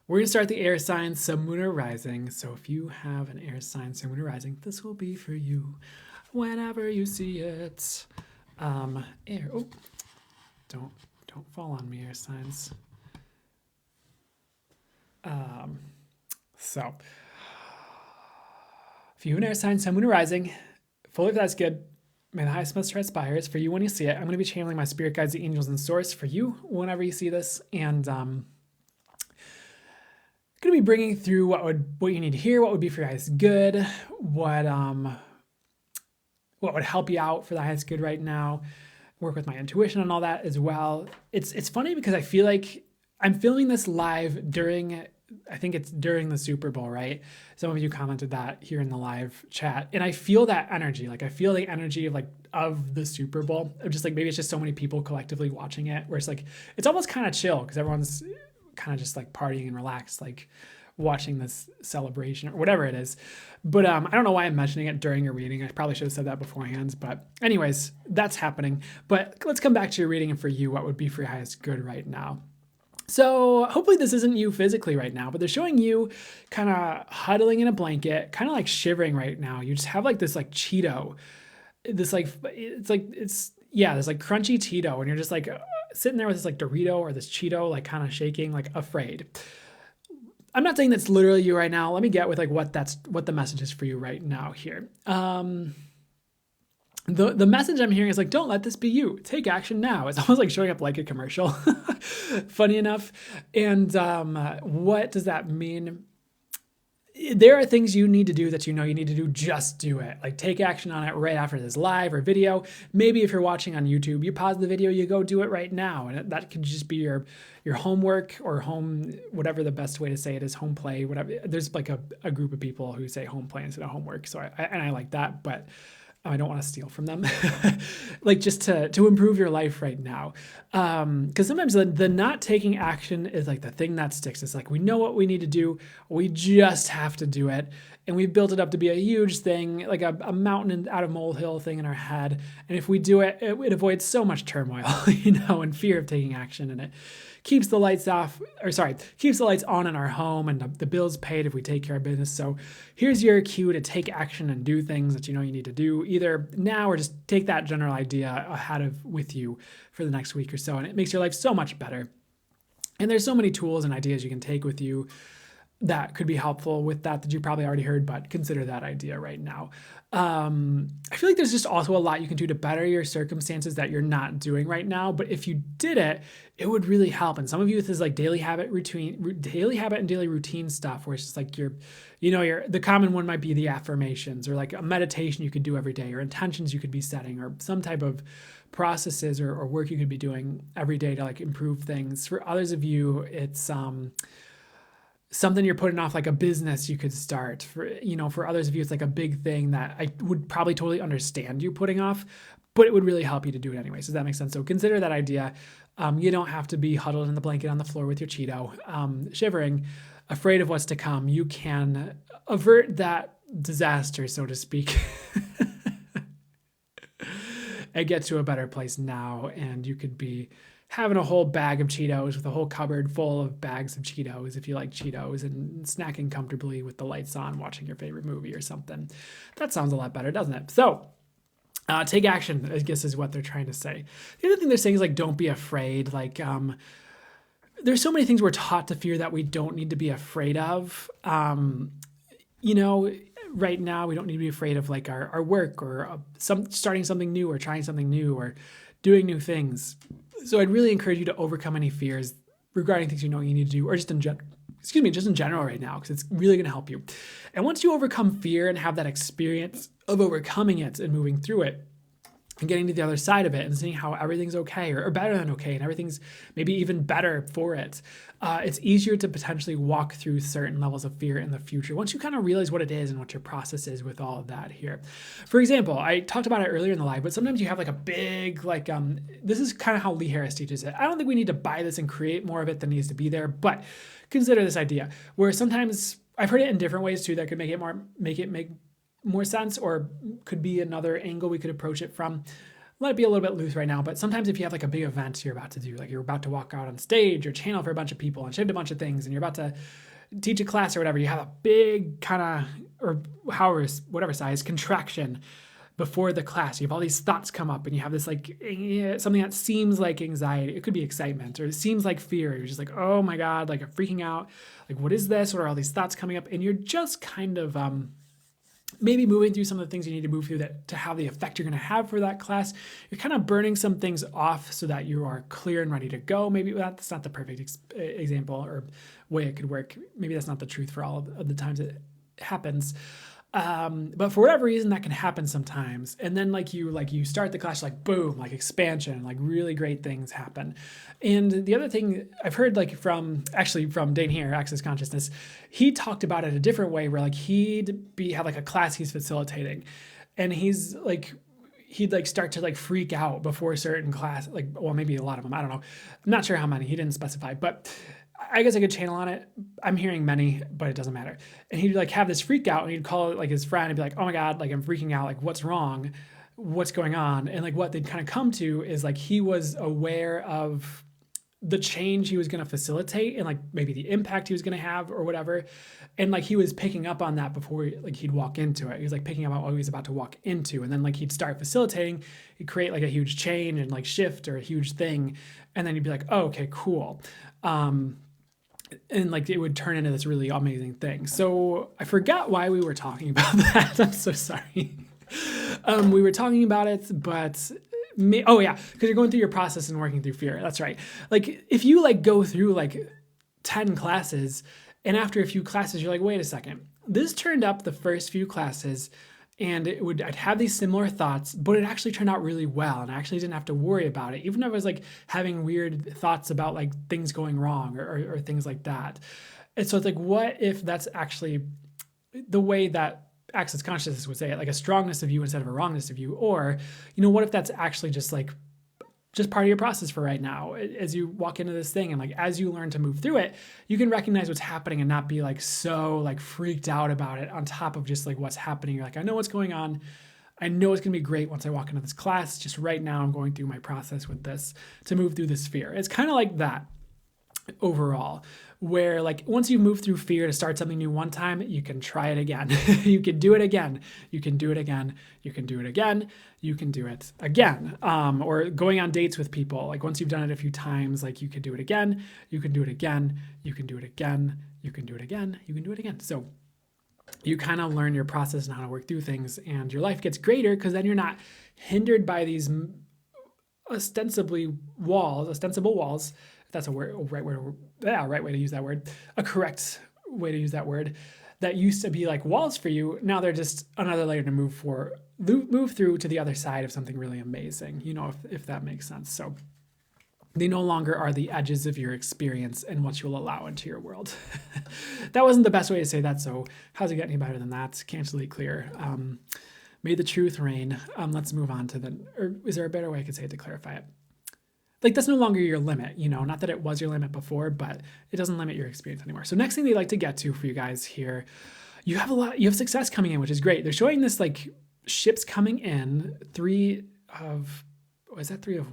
We're going to start the air sign, sun, moon, or rising. So if you have an air sign, sun, moon, or rising, this will be for you whenever you see it. Air. Oh, don't fall on me, air signs. So if you have an air sign, sun, moon, or rising, fully if that's good. May the highest most transpires for you when you see it. I'm going to be channeling my spirit guides, the angels, and source for you whenever you see this, and going to be bringing through what you need to hear, what would be for your highest good, what would help you out for the highest good right now. Work with my intuition and all that as well. It's funny because I feel like I'm filming this live during, I think it's during the Super Bowl, right? Some of you commented that here in the live chat, and I feel that energy. Like I feel the energy of the Super Bowl. Of just like maybe it's just so many people collectively watching it, where it's like it's almost kind of chill because everyone's kind of just like partying and relaxed, like watching this celebration or whatever it is. But I don't know why I'm mentioning it during your reading. I probably should have said that beforehand. But anyways, that's happening. But let's come back to your reading and for you, what would be for your highest good right now. So hopefully this isn't you physically right now, but they're showing you kind of huddling in a blanket, kind of like shivering right now. You just have like this like Cheeto, this like, it's this like crunchy Cheeto, and you're just like sitting there with this like Dorito or this Cheeto, like kind of shaking, like afraid. I'm not saying that's literally you right now. Let me get with like what the message is for you right now here. The message I'm hearing is like, don't let this be you. Take action now. It's almost like showing up like a commercial, funny enough. And what does that mean? There are things you need to do that you know you need to do. Just do it. Like take action on it right after this live or video. Maybe if you're watching on YouTube, you pause the video, you go do it right now. And that could just be your homework or home, whatever the best way to say it is, home play, whatever. There's like a group of people who say home play instead of homework. So I like that, but I don't want to steal from them. Like just to improve your life right now. Because sometimes the not taking action is like the thing that sticks. It's like, we know what we need to do. We just have to do it. And we've built it up to be a huge thing, like a mountain out of molehill thing in our head. And if we do it, it avoids so much turmoil, and fear of taking action. And it keeps the lights keeps the lights on in our home and the bills paid if we take care of business. So here's your cue to take action and do things that you know you need to do either now or just take that general idea ahead with you for the next week or so. And it makes your life so much better. And there's so many tools and ideas you can take with you that could be helpful with that you probably already heard, but consider that idea right now. I feel like there's just also a lot you can do to better your circumstances that you're not doing right now. But if you did it, it would really help. And some of you, this is like daily habit and daily routine stuff, where it's just like the common one might be the affirmations, or like a meditation you could do every day, or intentions you could be setting, or some type of processes or work you could be doing every day to like improve things. For others of you, it's something you're putting off, like a business you could start. For others of you, it's like a big thing that I would probably totally understand you putting off, but it would really help you to do it anyway. So does that make sense? So consider that idea. You don't have to be huddled in the blanket on the floor with your Cheeto, shivering, afraid of what's to come. You can avert that disaster, so to speak, and get to a better place now. And you could be having a whole bag of Cheetos with a whole cupboard full of bags of Cheetos if you like Cheetos, and snacking comfortably with the lights on, watching your favorite movie or something. That sounds a lot better, doesn't it? So take action, I guess, is what they're trying to say. The other thing they're saying is like, don't be afraid. Like there's so many things we're taught to fear that we don't need to be afraid of. Right now we don't need to be afraid of like our work or starting something new or trying something new or doing new things. So I'd really encourage you to overcome any fears regarding things you know you need to do, or just in general right now, because it's really going to help you. And once you overcome fear and have that experience of overcoming it and moving through it, and getting to the other side of it and seeing how everything's okay or better than okay and everything's maybe even better for it, it's easier to potentially walk through certain levels of fear in the future once you kind of realize what it is and what your process is with all of that here. For example, I talked about it earlier in the live, but sometimes you have like a big, this is kind of how Lee Harris teaches it. I don't think we need to buy this and create more of it than needs to be there, but consider this idea where sometimes I've heard it in different ways too that could make it make more sense, or could be another angle we could approach it from. Let it be a little bit loose right now, but sometimes if you have like a big event you're about to do, like you're about to walk out on stage or channel for a bunch of people and shift a bunch of things, and you're about to teach a class or whatever, you have a big kind of, or however, whatever size contraction before the class. You have all these thoughts come up and you have this like something that seems like anxiety. It could be excitement, or it seems like fear. You're just like, oh my God, like I'm freaking out. Like, what is this? What are all these thoughts coming up? And you're just kind of, maybe moving through some of the things you need to move through that to have the effect you're going to have for that class. You're kind of burning some things off so that you are clear and ready to go. Maybe that's not the perfect example or way it could work. Maybe that's not the truth for all of the times it happens. But for whatever reason, that can happen sometimes. And then you start the class, like boom, like expansion, like really great things happen. And the other thing I've heard from Dane here, Access Consciousness, he talked about it a different way where like he'd have like a class he's facilitating, and he'd start to like freak out before a certain class, maybe a lot of them, I don't know. I'm not sure how many, he didn't specify, but I guess I could channel on it. I'm hearing many, but it doesn't matter. And he'd like have this freak out, and he'd call it like his friend and be like, oh my God, like I'm freaking out. Like what's wrong? What's going on? And like what they'd kind of come to is like, he was aware of the change he was going to facilitate and like maybe the impact he was going to have or whatever. And like, he was picking up on that before he'd walk into it. He was like picking up on what he was about to walk into. And then like, he'd start facilitating, he'd create like a huge change and like shift or a huge thing. And then he'd be like, oh, okay, cool. And like it would turn into this really amazing thing. So I forgot why we were talking about that. I'm so sorry. We were talking about it, but oh yeah, because you're going through your process and working through fear. That's right. Like if you like go through like 10 classes, and after a few classes, you're like, wait a second, this turned up the first few classes, and I'd have these similar thoughts, but it actually turned out really well. And I actually didn't have to worry about it. Even if I was like having weird thoughts about like things going wrong or things like that. And so it's like, what if that's actually the way that Access Consciousness would say it, like a strongness of you instead of a wrongness of you? Or, what if that's actually just part of your process for right now as you walk into this thing, and like as you learn to move through it, you can recognize what's happening and not be like so like freaked out about it on top of just like what's happening. You're like, I know what's going on. I know it's going to be great once I walk into this class. Just right now I'm going through my process with this to move through this fear. It's kind of like that overall, where like once you move through fear to start something new one time, you can try it again. You can do it again. You can do it again. You can do it again. You can do it again. Or going on dates with people. Like once you've done it a few times, like you can do it again. You can do it again. You can do it again. You can do it again. You can do it again. So you kind of learn your process and how to work through things, and your life gets greater because then you're not hindered by these ostensible walls. That's a word, right way to use that word, a correct way to use that word, that used to be like walls for you. Now they're just another layer to move through to the other side of something really amazing, if that makes sense. So they no longer are the edges of your experience and what you'll allow into your world. That wasn't the best way to say that, so how's it get any better than that? Candidly clear. May the truth reign. Let's move on to or is there a better way I could say it to clarify it? Like that's no longer your limit, not that it was your limit before, but it doesn't limit your experience anymore. So next thing they like to get to for you guys here, you have success coming in, which is great. They're showing this like ships coming in, three of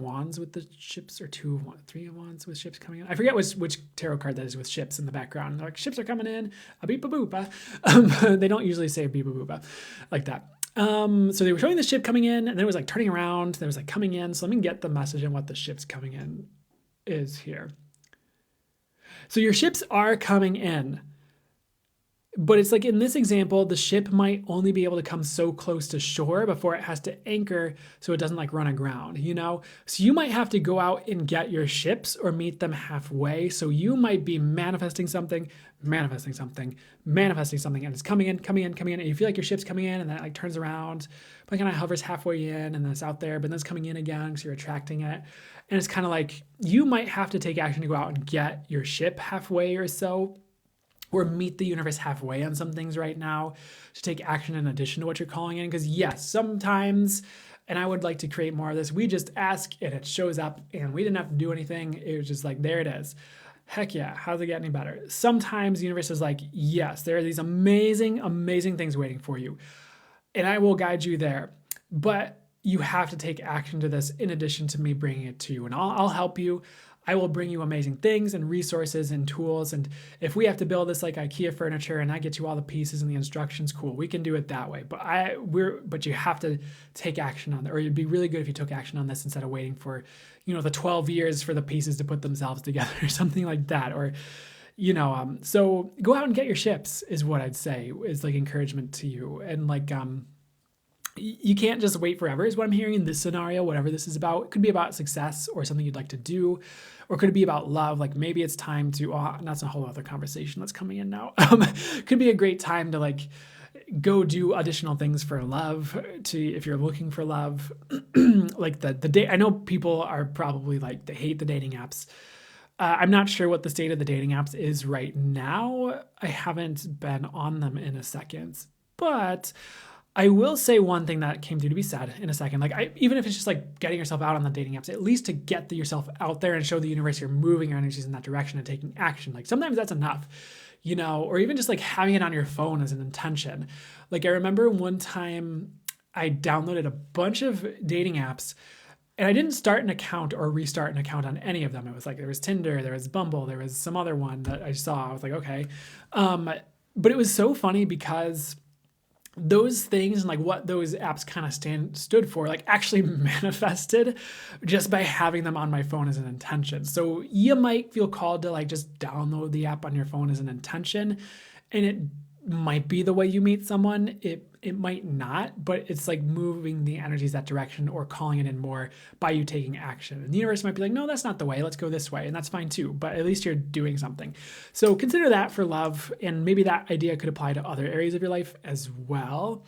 wands with the ships, or three of wands with ships coming in. I forget which tarot card that is with ships in the background. They're like, ships are coming in, a beep a boop. They don't usually say beep a boop like that. So they were showing the ship coming in, and then it was like turning around. There was like coming in. So let me get the message on what the ship's coming in is here. So your ships are coming in, But it's like in this example, the ship might only be able to come so close to shore before it has to anchor so it doesn't like run aground, you know? So you might have to go out and get your ships or meet them halfway. So you might be manifesting something, manifesting something, manifesting something, and it's coming in, coming in, coming in, and you feel like your ship's coming in, and then it like turns around, but kind of hovers halfway in, and then it's out there, but then it's coming in again because you're attracting it. And it's kind of like you might have to take action to go out and get your ship halfway or so, or meet the universe halfway on some things right now to take action in addition to what you're calling in. Because yes, sometimes, and I would like to create more of this, we just ask and it shows up and we didn't have to do anything. It was just like, there it is. Heck yeah, how's it get any better? Sometimes the universe is like, yes, there are these amazing, amazing things waiting for you. And I will guide you there. But you have to take action to this in addition to me bringing it to you. And I'll help you. I will bring you amazing things and resources and tools. And if we have to build this like IKEA furniture and I get you all the pieces and the instructions, cool, we can do it that way. But you have to take action on it, or it'd be really good if you took action on this instead of waiting for, the 12 years for the pieces to put themselves together or something like that. Or, so go out and get your ships is what I'd say is like encouragement to you. And like, you can't just wait forever is what I'm hearing in this scenario, whatever this is about. It could be about success or something you'd like to do, or could it be about love? Like maybe it's time to, that's a whole other conversation that's coming in now. Could be a great time to like go do additional things for love if you're looking for love. Like the date, I know people are probably like, they hate the dating apps. I'm not sure what the state of the dating apps is right now. I haven't been on them in a second, but I will say one thing that came through to be said in a second. Like, even if it's just like getting yourself out on the dating apps, at least to get yourself out there and show the universe you're moving your energies in that direction and taking action. Like, sometimes that's enough, or even just like having it on your phone as an intention. Like, I remember one time I downloaded a bunch of dating apps and I didn't start an account or restart an account on any of them. It was like, there was Tinder, there was Bumble, there was some other one that I saw. I was like, okay. But it was so funny because those things and like what those apps kind of stood for, like actually manifested just by having them on my phone as an intention. So you might feel called to like just download the app on your phone as an intention, and it might be the way you meet someone. It might not, but it's like moving the energies that direction or calling it in more by you taking action. And the universe might be like, no, that's not the way. Let's go this way. And that's fine too. But at least you're doing something. So consider that for love. And maybe that idea could apply to other areas of your life as well.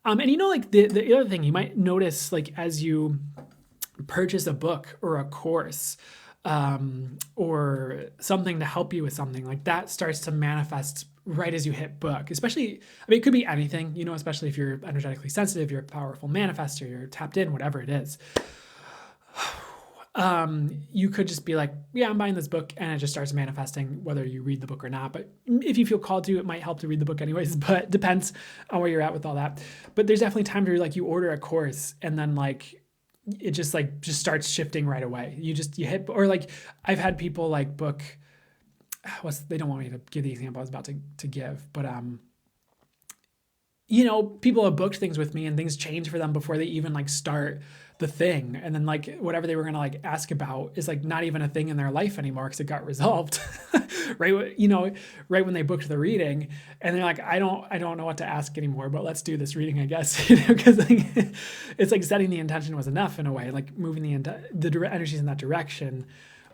And like the other thing you might notice, like as you purchase a book or a course, or something to help you with something, like that starts to manifest right as you hit book. Especially, it could be anything, especially if you're energetically sensitive, you're a powerful manifestor, you're tapped in, whatever it is. You could just be like, yeah, I'm buying this book, and it just starts manifesting whether you read the book or not. But if you feel called to, it might help to read the book anyways, but depends on where you're at with all that. But there's definitely time to like, you order a course and then like, it just starts shifting right away. You hit, or like I've had people like book, they don't want me to give the example I was about to give, but people have booked things with me and things change for them before they even like start the thing. And then like whatever they were going to like ask about is like not even a thing in their life anymore because it got resolved right. Right when they booked the reading, and they're like, I don't know what to ask anymore, but let's do this reading, I guess, because like, it's like setting the intention was enough in a way, like moving the energies in that direction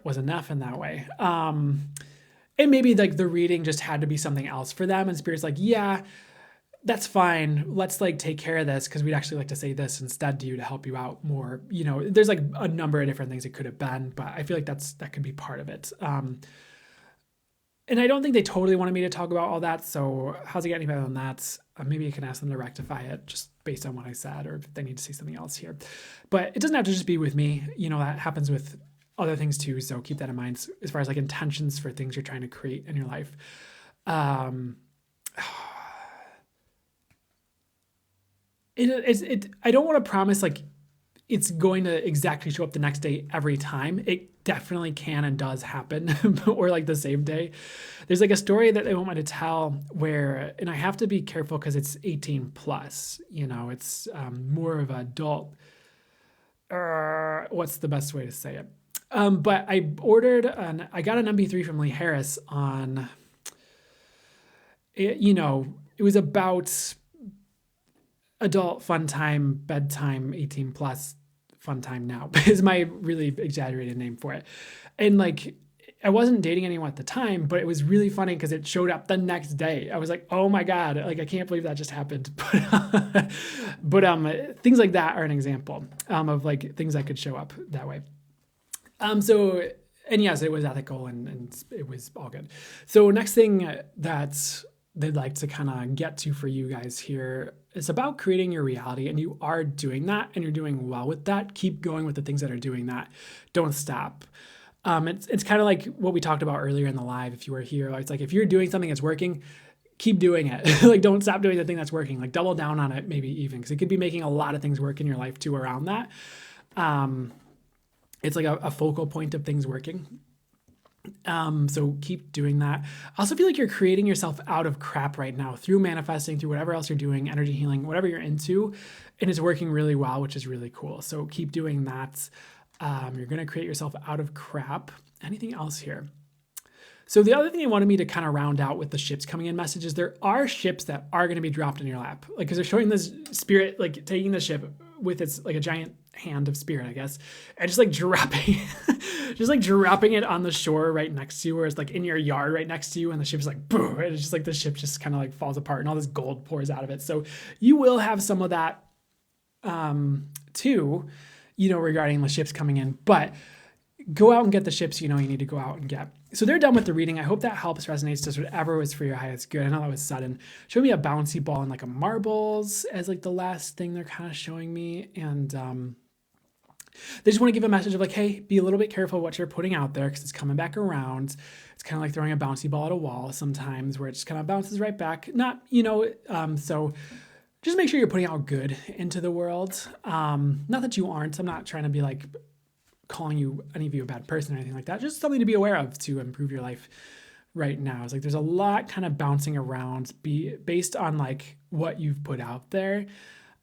was enough in that way. And maybe like the reading just had to be something else for them. And Spirit's like, yeah, that's fine. Let's like take care of this because we'd actually like to say this instead to you to help you out more. There's like a number of different things it could have been, but I feel like that could be part of it. And I don't think they totally wanted me to talk about all that. So how's it get any better than that? Maybe you can ask them to rectify it just based on what I said, or if they need to see something else here. But it doesn't have to just be with me. That happens with other things too. So keep that in mind as far as like intentions for things you're trying to create in your life. I don't want to promise like it's going to exactly show up the next day every time. It definitely can and does happen, or like the same day. There's like a story that they want me to tell where, and I have to be careful because it's 18 plus, it's more of an adult. What's the best way to say it? But I got an MP3 from Lee Harris it was about adult fun time, bedtime, 18 plus fun time now is my really exaggerated name for it. And like, I wasn't dating anyone at the time, but it was really funny because it showed up the next day. I was like, oh my God, like, I can't believe that just happened. But things like that are an example of like things that could show up that way. And yes, it was ethical and it was all good. So next thing that they'd like to kind of get to for you guys here is about creating your reality. And you are doing that and you're doing well with that. Keep going with the things that are doing that. Don't stop. It's kind of like what we talked about earlier in the live. If you were here, it's like, if you're doing something that's working, keep doing it. Like, don't stop doing the thing that's working, like double down on it, maybe even, because it could be making a lot of things work in your life too around that. It's like a focal point of things working. So keep doing that. I also feel like you're creating yourself out of crap right now through manifesting, through whatever else you're doing, energy healing, whatever you're into, and it's working really well, which is really cool. So keep doing that. You're going to create yourself out of crap. Anything else here? So the other thing they wanted me to kind of round out with the ships coming in messages, there are ships that are going to be dropped in your lap. Like, because they're showing this spirit, like taking the ship with its like a giant hand of spirit, I guess, and just like dropping, just like dropping it on the shore right next to you, or it's like in your yard right next to you, and the ship's like, boom, and it's just like the ship just kind of like falls apart and all this gold pours out of it. So you will have some of that too, regarding the ships coming in, but go out and get the ships you need to go out and get. So they're done with the reading. I hope that helps, resonates, does whatever was for your highest good. I know that was sudden. Show me a bouncy ball and like a marbles as like the last thing they're kind of showing me. And they just want to give a message of like, hey, be a little bit careful what you're putting out there because it's coming back around. It's kind of like throwing a bouncy ball at a wall sometimes where it just kind of bounces right back. Not, so just make sure you're putting out good into the world. Not that you aren't. I'm not trying to be like calling any of you a bad person or anything like that. Just something to be aware of to improve your life right now. It's like there's a lot kind of bouncing around based on like what you've put out there.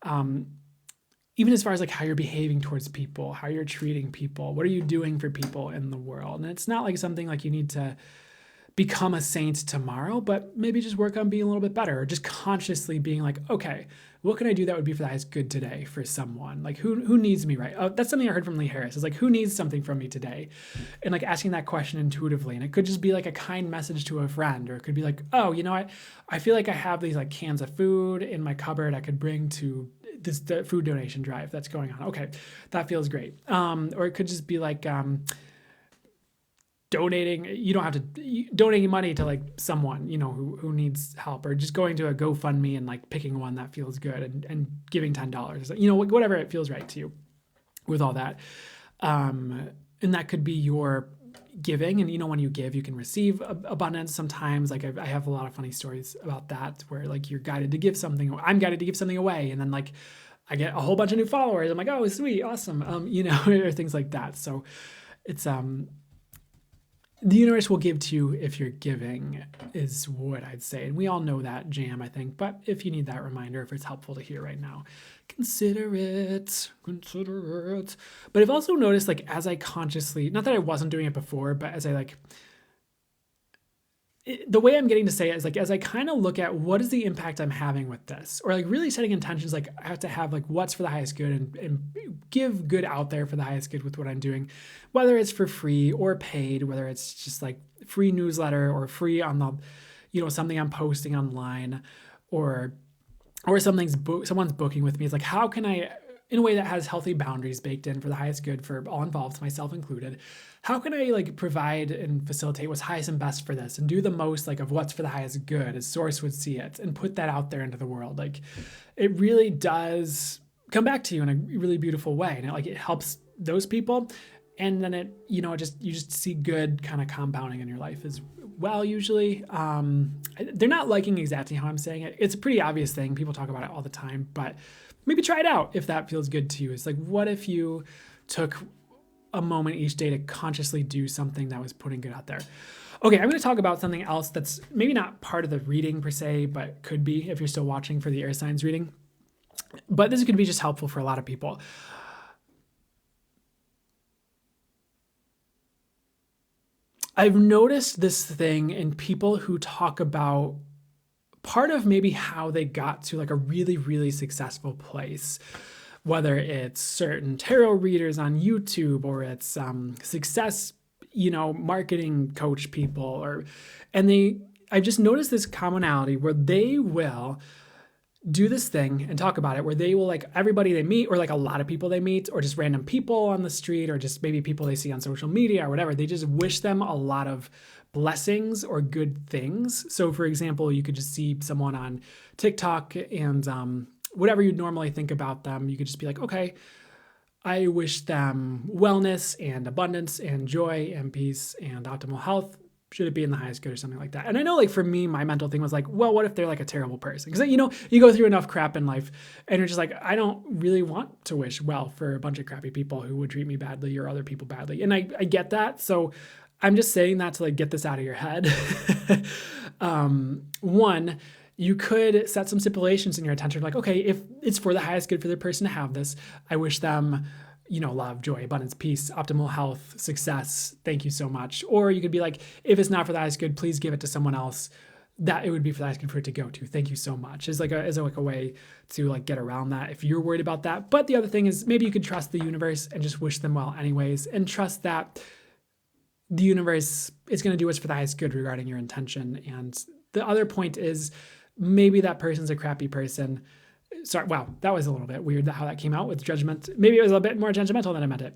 Even as far as like how you're behaving towards people, how you're treating people, what are you doing for people in the world? And it's not like something like you need to become a saint tomorrow, but maybe just work on being a little bit better, or just consciously being like, okay, what can I do that would be for the highest good today for someone? Like who needs me, right? That's something I heard from Lee Harris. Is like, who needs something from me today? And like asking that question intuitively. And it could just be like a kind message to a friend, or it could be like, oh, I feel like I have these like cans of food in my cupboard I could bring to the food donation drive that's going on. Okay, that feels great. Or it could just be like, donating, you don't have to donating money to like someone, who needs help, or just going to a GoFundMe and like picking one that feels good and giving $10, whatever it feels right to you with all that. And that could be your giving. And, when you give, you can receive abundance sometimes. Like I have a lot of funny stories about that where like you're guided to give something, I'm guided to give something away. And then like, I get a whole bunch of new followers. I'm like, oh, sweet. Awesome. Or things like that. So it's, the universe will give to you if you're giving is what I'd say. And we all know that jam, I think. But if you need that reminder, if it's helpful to hear right now, consider it. But I've also noticed, like, as I consciously, not that I wasn't doing it before, but as I the way I'm getting to say it is like, as I kind of look at what is the impact I'm having with this, or like really setting intentions, like I have to have like what's for the highest good and give good out there for the highest good with what I'm doing, whether it's for free or paid, whether it's just like free newsletter or free on the, something I'm posting online or someone's booking with me. It's like, how can I, in a way that has healthy boundaries baked in for the highest good for all involved, myself included, how can I like provide and facilitate what's highest and best for this and do the most like of what's for the highest good as source would see it and put that out there into the world? Like it really does come back to you in a really beautiful way. And it helps those people. And then you just see good kind of compounding in your life as well. Usually, they're not liking exactly how I'm saying it. It's a pretty obvious thing. People talk about it all the time, but maybe try it out if that feels good to you. It's like, what if you took a moment each day to consciously do something that was putting good out there? Okay, I'm going to talk about something else that's maybe not part of the reading per se, but could be if you're still watching for the air signs reading. But this could be just helpful for a lot of people. I've noticed this thing in people who talk about part of maybe how they got to like a really, really successful place, whether it's certain tarot readers on YouTube or it's success, marketing coach people, I've just noticed this commonality where they will do this thing and talk about it, where they will, like, everybody they meet, or like a lot of people they meet, or just random people on the street, or just maybe people they see on social media or whatever, they just wish them a lot of blessings or good things. So for example, you could just see someone on TikTok and whatever you'd normally think about them, you could just be like, okay, I wish them wellness and abundance and joy and peace and optimal health. Should it be in the highest good or something like that? And I know, like, for me, my mental thing was like, well, what if they're like a terrible person? Because, you go through enough crap in life and you're just like, I don't really want to wish well for a bunch of crappy people who would treat me badly or other people badly. And I get that. So I'm just saying that to like get this out of your head. One, you could set some stipulations in your intention, like, okay, if it's for the highest good for the person to have this, I wish them love, joy, abundance, peace, optimal health, success. Thank you so much. Or you could be like, if it's not for the highest good, please give it to someone else that it would be for the highest good for it to go to. Thank you so much. Is like a way to like get around that if you're worried about that. But the other thing is maybe you could trust the universe and just wish them well anyways, and trust that the universe is going to do what's for the highest good regarding your intention. And the other point is maybe that person's a crappy person. Sorry, wow, that was a little bit weird how that came out with judgment. Maybe it was a bit more judgmental than I meant it.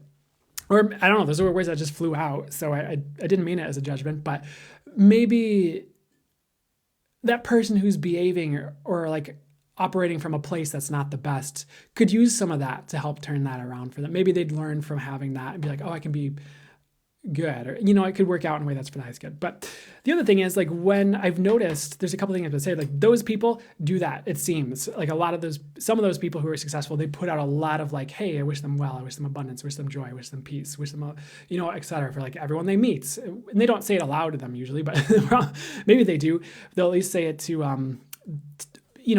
Or I don't know, those were words that just flew out. So I didn't mean it as a judgment, but maybe that person who's behaving or like operating from a place that's not the best could use some of that to help turn that around for them. Maybe they'd learn from having that and be like, oh, I can be good, or it could work out in a way that's for the highest good. But the other thing is, like, when I've noticed, there's a couple things I have to say, like, those people do that. It seems like some of those people who are successful, they put out a lot of like, hey, I wish them well, I wish them abundance, wish them joy, I wish them peace, wish them, et cetera, for like everyone they meet. And they don't say it aloud to them usually, but maybe they do. They'll at least say it to,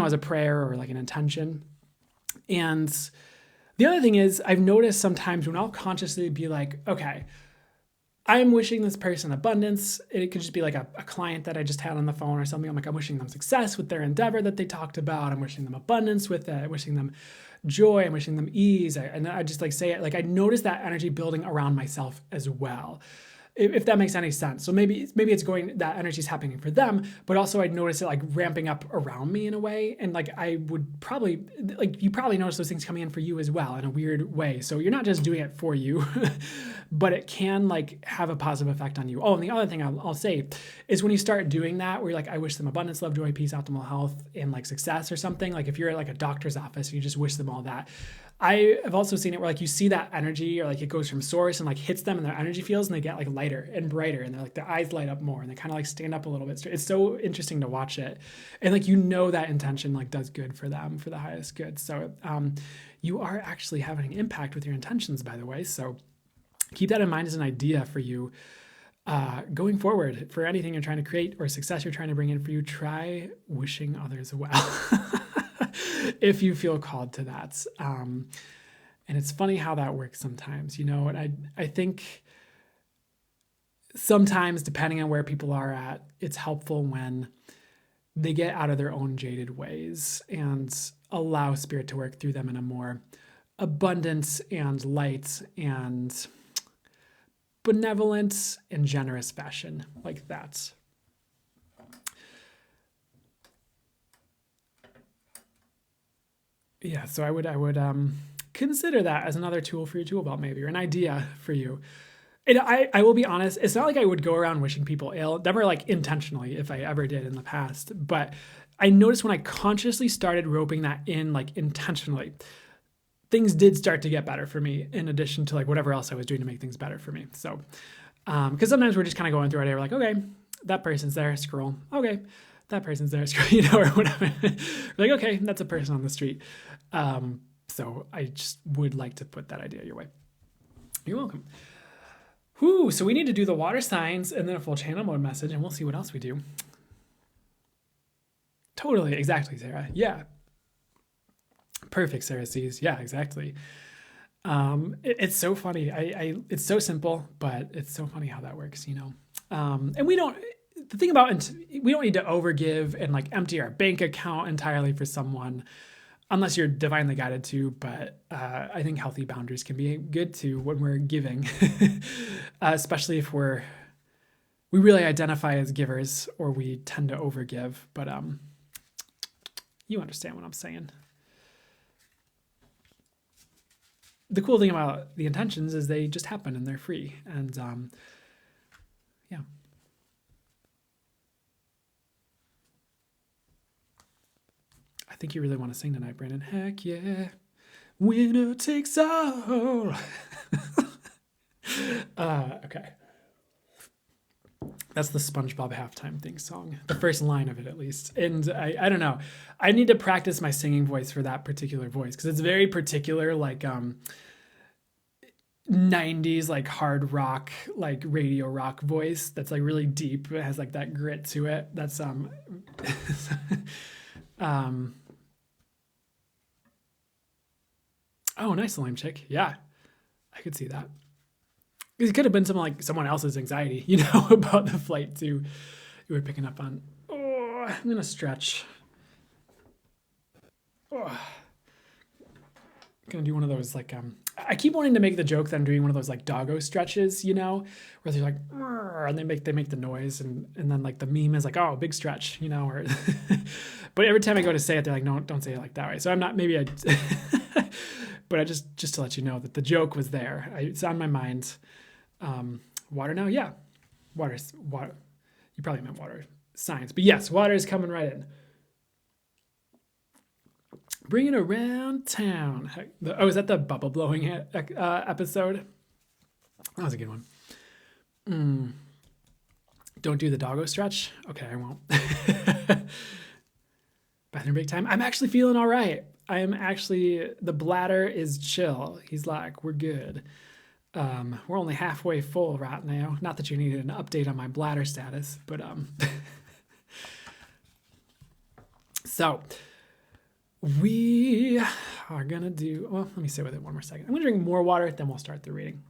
as a prayer or like an intention. And the other thing is, I've noticed sometimes when I'll consciously be like, okay, I'm wishing this person abundance. It could just be like a client that I just had on the phone or something. I'm like, I'm wishing them success with their endeavor that they talked about. I'm wishing them abundance with it. I'm wishing them joy. I'm wishing them ease. And I just like say it, like I notice that energy building around myself as well, if that makes any sense. So maybe it's that energy is happening for them, but also I'd notice it like ramping up around me in a way. And like, I would probably, like, you probably notice those things coming in for you as well in a weird way. So you're not just doing it for you, but it can like have a positive effect on you. Oh, and the other thing I'll say is when you start doing that, where you're like, I wish them abundance, love, joy, peace, optimal health, and like success or something. Like if you're at like a doctor's office and you just wish them all that, I have also seen it where like you see that energy, or like it goes from source and like hits them in their energy fields, and they get like lighter and brighter, and they're like, their eyes light up more, and they kind of like stand up a little bit. It's so interesting to watch it. And like, that intention like does good for them, for the highest good. So you are actually having an impact with your intentions, by the way. So keep that in mind as an idea for you going forward. For anything you're trying to create or success you're trying to bring in for you, try wishing others well. If you feel called to that. And it's funny how that works sometimes, and I think sometimes, depending on where people are at, it's helpful when they get out of their own jaded ways and allow spirit to work through them in a more abundant and light and benevolent and generous fashion like that. Yeah, so I would consider that as another tool for your tool belt, maybe, or an idea for you. And I will be honest, it's not like I would go around wishing people ill, never like intentionally, if I ever did in the past. But I noticed when I consciously started roping that in, like intentionally, things did start to get better for me, in addition to like whatever else I was doing to make things better for me. So, because sometimes we're just kind of going through our day, we're like, okay, that person's there, scroll. Okay, that person's there, or whatever. We're like, okay, that's a person on the street. So I just would like to put that idea your way. You're welcome. Whew, so we need to do the water signs and then a full channel mode message, and we'll see what else we do. Totally, exactly, Sarah. Yeah. Perfect, Sarah sees. Yeah, exactly. It's so funny. It's so simple, but it's so funny how that works, And we don't, the thing about, we don't need to overgive and like empty our bank account entirely for someone unless you're divinely guided to. But I think healthy boundaries can be good too when we're giving, especially if we really identify as givers or we tend to overgive. But you understand what I'm saying. The cool thing about the intentions is they just happen and they're free. And yeah. I think you really want to sing tonight, Brandon. Heck yeah. Winner takes all. Okay. That's the SpongeBob halftime theme song. The first line of it, at least. And I don't know. I need to practice my singing voice for that particular voice because it's very particular, like 90s, like hard rock, like radio rock voice that's like really deep. It has like that grit to it. That's oh, nice, lame chick. Yeah, I could see that. It could have been someone else's anxiety, about the flight too. You were picking up on. Oh, I'm gonna stretch. Oh. Gonna do one of those like I keep wanting to make the joke that I'm doing one of those like doggo stretches, where they're like and they make the noise and then like the meme is like, oh, big stretch, or but every time I go to say it, they're like, no, don't say it like that way. So I'm not, maybe I but I just to let you know that the joke was there. It's on my mind. Water now? Yeah. Water. You probably meant water science, but yes, water is coming right in. Bring it around town. Oh, is that the bubble blowing episode? That was a good one. Don't do the doggo stretch? Okay, I won't. Bathroom break time. I'm actually feeling all right. The bladder is chill. He's like, we're good. We're only halfway full right now. Not that you needed an update on my bladder status, but so we are gonna do, well, let me sit with it one more second. I'm gonna drink more water, then we'll start the reading.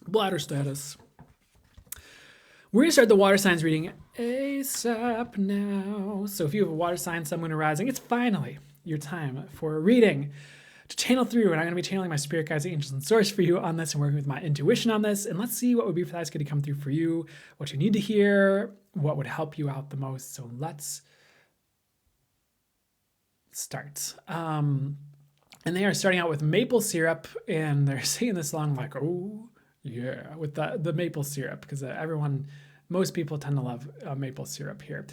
Bladder status. We're gonna start the water signs reading ASAP now. So if you have a water sign, Sun, Moon, or Rising, it's finally your time for a reading to channel through. And I'm going to be channeling my spirit guides, angels, and source for you on this and working with my intuition on this. And let's see what would be for that's going to come through for you, what you need to hear, what would help you out the most. So let's start. And they are starting out with maple syrup, and they're singing this song like, oh, yeah, with the maple syrup, because most people tend to love maple syrup here.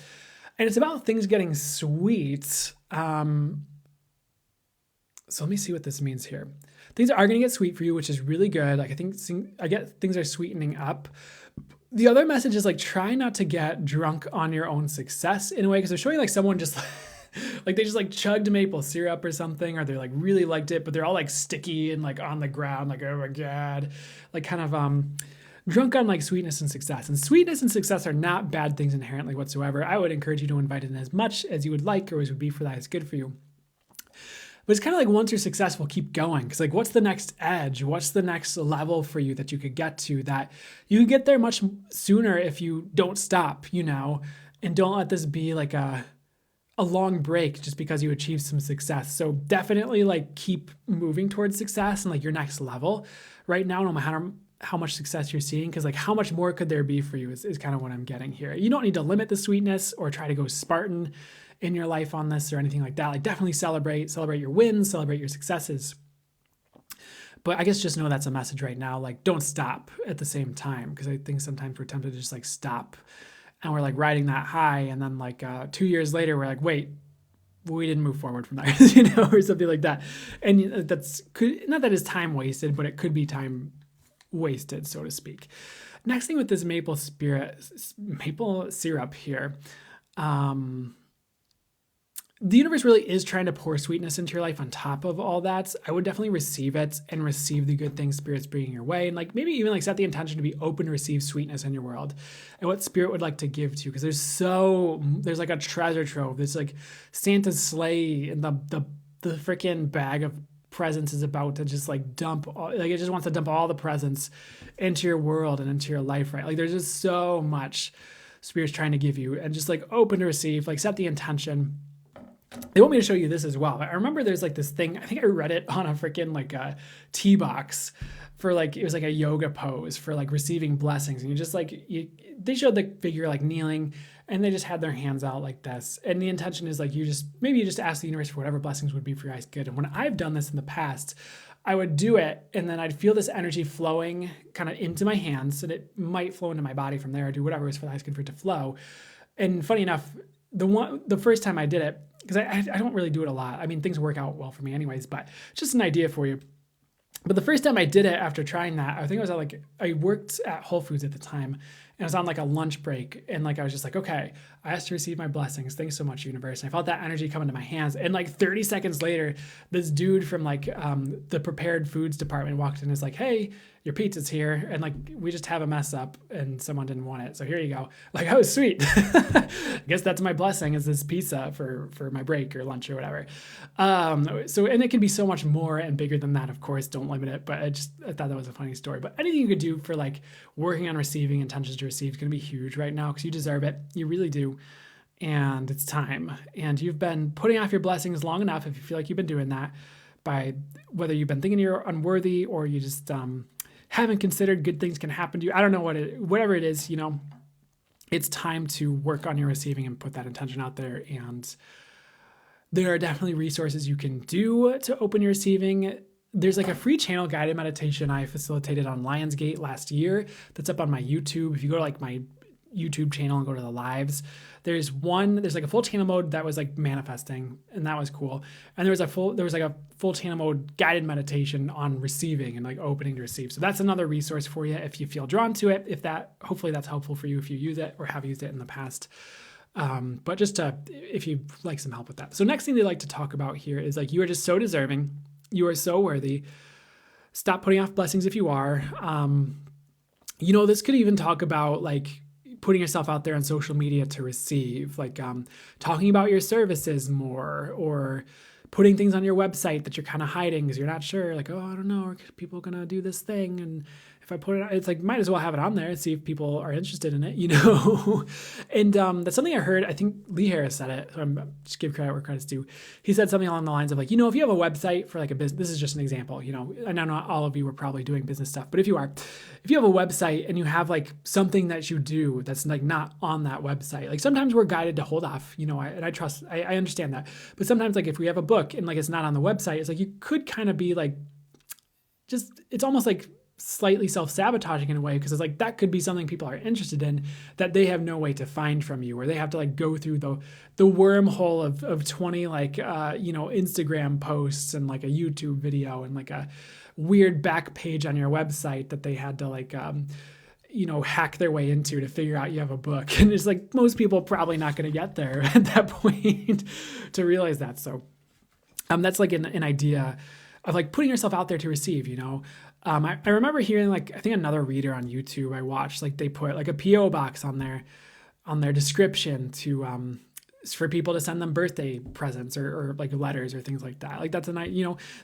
And it's about things getting sweet. So let me see what this means here. Things are going to get sweet for you, which is really good. Like I get things are sweetening up. The other message is like, try not to get drunk on your own success in a way, because they're showing like someone just like they just like chugged maple syrup or something, or they like really liked it, but they're all like sticky and like on the ground, like, oh my God, like kind of drunk on like sweetness and success. And sweetness and success are not bad things inherently whatsoever. I would encourage you to invite in as much as you would like, or as would be for that is good for you. But it's kind of like, once you're successful, keep going. Because like, what's the next edge? What's the next level for you that you could get to, that you could get there much sooner if you don't stop, and don't let this be like a long break just because you achieved some success. So definitely like keep moving towards success and like your next level right now, no matter how much success you're seeing, because like how much more could there be for you is kind of what I'm getting here. You don't need to limit the sweetness or try to go Spartan in your life on this or anything like that. Like definitely celebrate your wins, celebrate your successes. But I guess just know that's a message right now. Like, don't stop at the same time, because I think sometimes we're tempted to just like stop and we're like riding that high. And then like 2 years later, we're like, wait, we didn't move forward from there, or something like that. And not that it's time wasted, but it could be time wasted, so to speak. Next thing with this maple syrup here, the universe really is trying to pour sweetness into your life on top of all that. I would definitely receive it and receive the good things Spirit's bringing your way. And like maybe even like set the intention to be open to receive sweetness in your world and what Spirit would like to give to you. Because there's like a treasure trove. There's like Santa's sleigh and the freaking bag of presence is about to just like it just wants to dump all the presence into your world and into your life, right? Like there's just so much Spirit's trying to give you, and just like open to receive, like set the intention. They want me to show you this as well. I remember there's like this thing, I think I read it on a freaking like a tea box for like, it was like a yoga pose for like receiving blessings. And you just like, they showed the figure like kneeling, and they just had their hands out like this. And the intention is like, maybe you just ask the universe for whatever blessings would be for your highest good. And when I've done this in the past, I would do it, and then I'd feel this energy flowing kind of into my hands, and it might flow into my body from there, or do whatever was for the highest good for it to flow. And funny enough, the first time I did it, because I don't really do it a lot. I mean, things work out well for me anyways, but just an idea for you. But the first time I did it after trying that, I think it was I worked at Whole Foods at the time, and I was on like a lunch break, and like I was just like, okay, I asked to receive my blessings. Thanks so much, universe. And I felt that energy come into my hands. And like 30 seconds later, this dude from like the prepared foods department walked in and was like, hey, your pizza's here. And like, we just have a mess up and someone didn't want it. So here you go. Like, oh, sweet. I guess that's my blessing, is this pizza for my break or lunch or whatever. And it can be so much more and bigger than that, of course, don't limit it. But I thought that was a funny story. But anything you could do for like working on receiving intentions to receive is going to be huge right now, because you deserve it. You really do. And it's time. And you've been putting off your blessings long enough, if you feel like you've been doing that, by whether you've been thinking you're unworthy, or you just haven't considered good things can happen to you. I don't know whatever it is, it's time to work on your receiving and put that intention out there. And there are definitely resources you can do to open your receiving. There's like a free channel guided meditation I facilitated on Lionsgate last year that's up on my YouTube. If you go to like my YouTube channel and go to the lives, there's like a full channel mode that was like manifesting, and that was cool. And there was a full channel mode guided meditation on receiving and like opening to receive. So that's another resource for you if you feel drawn to it. Hopefully that's helpful for you if you use it or have used it in the past. But if you'd like some help with that. So next thing they like to talk about here is like, you are just so deserving. You are so worthy. Stop putting off blessings if you are. This could even talk about like putting yourself out there on social media to receive, like talking about your services more, or putting things on your website that you're kind of hiding because you're not sure, like, oh, I don't know, are people going to do this thing? And if I put it, it's like, might as well have it on there and see if people are interested in it, And that's something I heard. I think Lee Harris said it. So I'm just give credit where credit's due. He said something along the lines of like, if you have a website for like a business, this is just an example, I know not all of you are probably doing business stuff, but if you have a website and you have like something that you do that's like not on that website, like sometimes we're guided to hold off, I understand that. But sometimes like if we have a book and like it's not on the website, it's like you could kind of be like, it's almost like slightly self-sabotaging in a way, because it's like that could be something people are interested in that they have no way to find from you, or they have to like go through the wormhole of 20 like Instagram posts and like a YouTube video and like a weird back page on your website that they had to like hack their way into to figure out you have a book. And it's like most people probably not going to get there at that point to realize that. So that's like an idea of like putting yourself out there to receive, I remember hearing like, I think another reader on YouTube I watched, like they put like a PO box on their description to for people to send them birthday presents or like letters or things like that. Like that's a nice,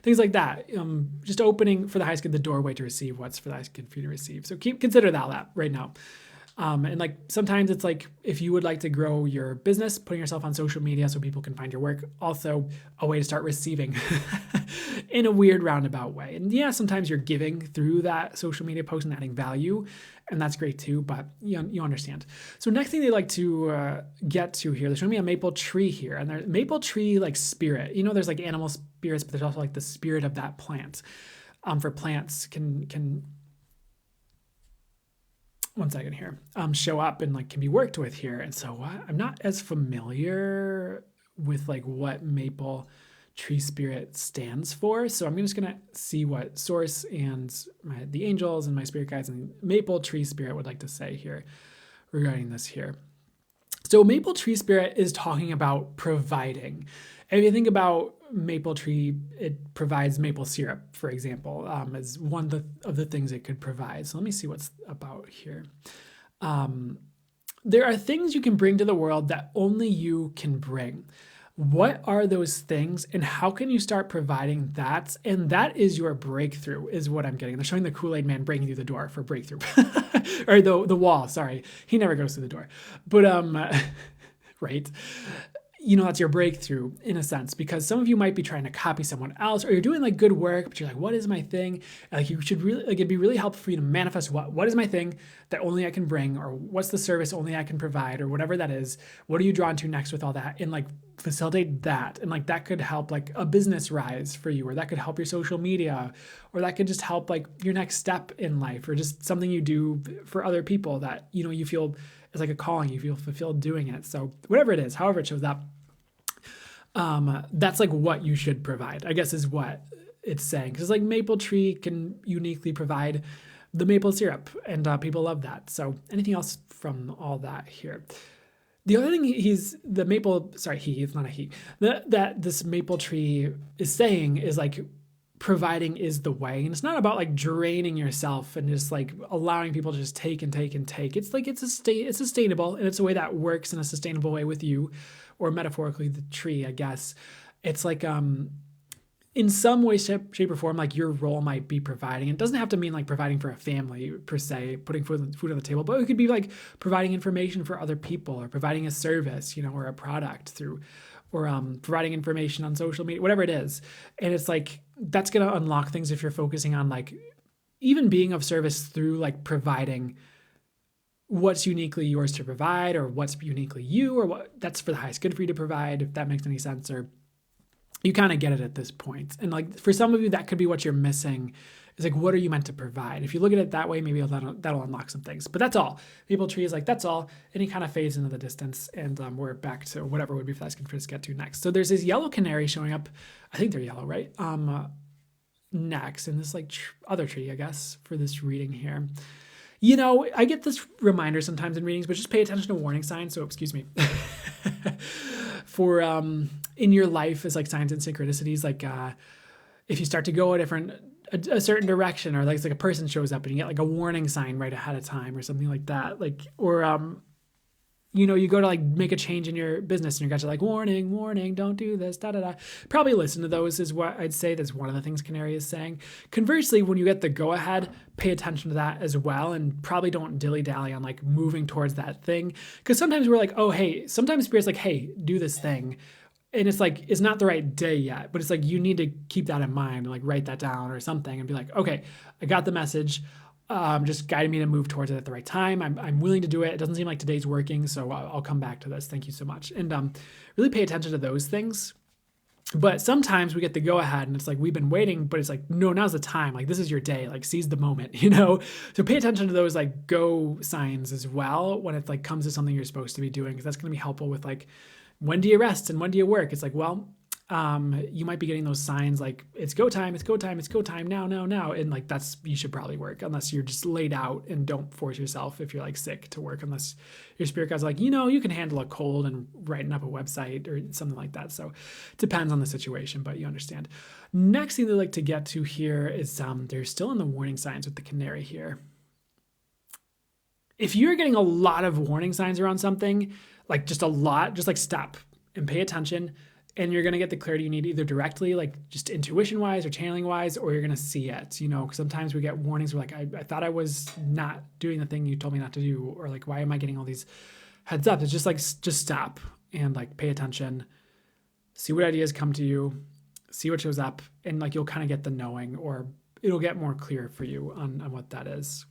things like that. Just opening for the highest good the doorway to receive what's for the highest good for you to receive. So consider that right now. And like sometimes it's like if you would like to grow your business, putting yourself on social media so people can find your work, also a way to start receiving in a weird roundabout way. And yeah, sometimes you're giving through that social media post and adding value, and that's great too, but you understand. So next thing they like to get to here, there's showing me a maple tree here, and there's maple tree like spirit. There's like animal spirits, but there's also like the spirit of that plant. For plants can one second here, show up and like can be worked with here. And so I'm not as familiar with like what maple tree spirit stands for. So I'm just going to see what source and the angels and my spirit guides and maple tree spirit would like to say here regarding this here. So maple tree spirit is talking about providing. If you think about maple tree, it provides maple syrup, for example, as one of the things it could provide. So let me see what's about here. There are things you can bring to the world that only you can bring. What are those things and how can you start providing that? And that is your breakthrough, is what I'm getting. They're showing the Kool-Aid man breaking through the door for breakthrough. Or the wall, sorry. He never goes through the door. But right. That's your breakthrough in a sense, because some of you might be trying to copy someone else, or you're doing like good work, but you're like, what is my thing? Like you should really, like it'd be really helpful for you to manifest what is my thing that only I can bring, or what's the service only I can provide, or whatever that is. What are you drawn to next with all that? And like facilitate that. And like that could help like a business rise for you, or that could help your social media, or that could just help like your next step in life, or just something you do for other people that, you feel is like a calling, you feel fulfilled doing it. So whatever it is, however it shows up, that's like what you should provide, I guess is what it's saying. Because like maple tree can uniquely provide the maple syrup, and people love that. So anything else from all that here? The other thing it's not a he, that this maple tree is saying is like providing is the way. And it's not about like draining yourself and just like allowing people to just take and take and take. It's like it's sustainable, and it's a way that works in a sustainable way with you, or metaphorically the tree, I guess. It's like in some way, shape or form, like your role might be providing. It doesn't have to mean like providing for a family per se, putting food on the table, but it could be like providing information for other people, or providing a service, or a product through, or providing information on social media, whatever it is. And it's like, that's going to unlock things if you're focusing on like even being of service through like providing what's uniquely yours to provide, or what's uniquely you, or what that's for the highest good for you to provide, if that makes any sense. Or you kind of get it at this point. And like for some of you, that could be what you're missing, is like, what are you meant to provide? If you look at it that way, maybe that'll unlock some things. But that's all. Maple tree is like, that's all. And he kind of fades into the distance, and we're back to whatever would be fast good for us to get to next. So there's this yellow canary showing up. I think they're yellow, right? Next, in this like other tree, I guess, for this reading here. I get this reminder sometimes in readings, but just pay attention to warning signs. So excuse me. For in your life as like signs and synchronicities, like if you start to go a certain direction, or like it's like a person shows up and you get like a warning sign right ahead of time, or something like that. Like, or you go to like make a change in your business and your guys are like, warning, don't do this, da-da-da. Probably listen to those is what I'd say. That's one of the things Canary is saying. Conversely, when you get the go ahead, pay attention to that as well, and probably don't dilly-dally on like moving towards that thing. Because sometimes we're like, oh, hey, sometimes Spirit's like, hey, do this thing. And it's like, it's not the right day yet, but it's like, you need to keep that in mind, like write that down or something, and be like, okay, I got the message. Just guiding me to move towards it at the right time. I'm willing to do it. It doesn't seem like today's working, so I'll come back to this. Thank you so much. And really pay attention to those things. But sometimes we get the go ahead and it's like, we've been waiting, but it's like, no, now's the time. Like, this is your day. Like, seize the moment, So pay attention to those like go signs as well when it like comes to something you're supposed to be doing, because that's going to be helpful with like, when do you rest and when do you work? It's like, well, you might be getting those signs like it's go time now. And like you should probably work, unless you're just laid out, and don't force yourself if you're like sick to work, unless your spirit guide's like, you can handle a cold and writing up a website or something like that. So it depends on the situation, but you understand. Next thing they like to get to here is they're still in the warning signs with the canary here. If you're getting a lot of warning signs around something, like just a lot, just like stop and pay attention. And you're going to get the clarity you need either directly, like just intuition wise or channeling wise, or you're going to see it, because sometimes we get warnings. We're like, I thought I was not doing the thing you told me not to do. Or like, why am I getting all these heads up? It's just like, just stop and like pay attention, see what ideas come to you, see what shows up. And like, you'll kind of get the knowing, or it'll get more clear for you on what that is.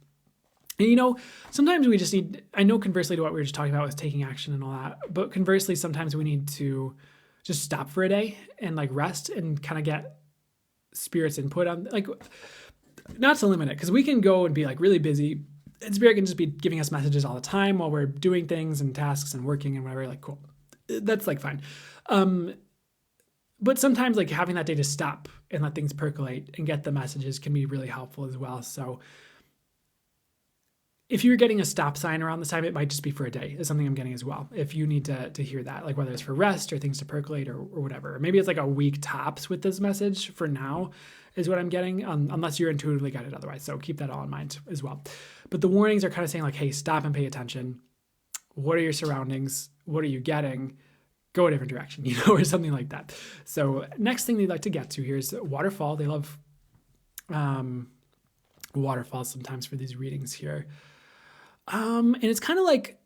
And sometimes we just need, I know conversely to what we were just talking about with taking action and all that, but conversely, sometimes we need to just stop for a day and like rest and kind of get Spirit's input on, like, not to limit it, because we can go and be like really busy, and Spirit can just be giving us messages all the time while we're doing things and tasks and working and whatever. Like, cool, that's like fine. But sometimes like having that day to stop and let things percolate and get the messages can be really helpful as well. So if you're getting a stop sign around this time, it might just be for a day, is something I'm getting as well. If you need to hear that, like whether it's for rest or things to percolate or whatever. Maybe it's like a week tops with this message for now is what I'm getting, unless you're intuitively guided otherwise. So keep that all in mind as well. But the warnings are kind of saying like, hey, stop and pay attention. What are your surroundings? What are you getting? go a different direction, or something like that. So next thing they'd like to get to here is waterfall. They love waterfalls sometimes for these readings here. And it's kind of like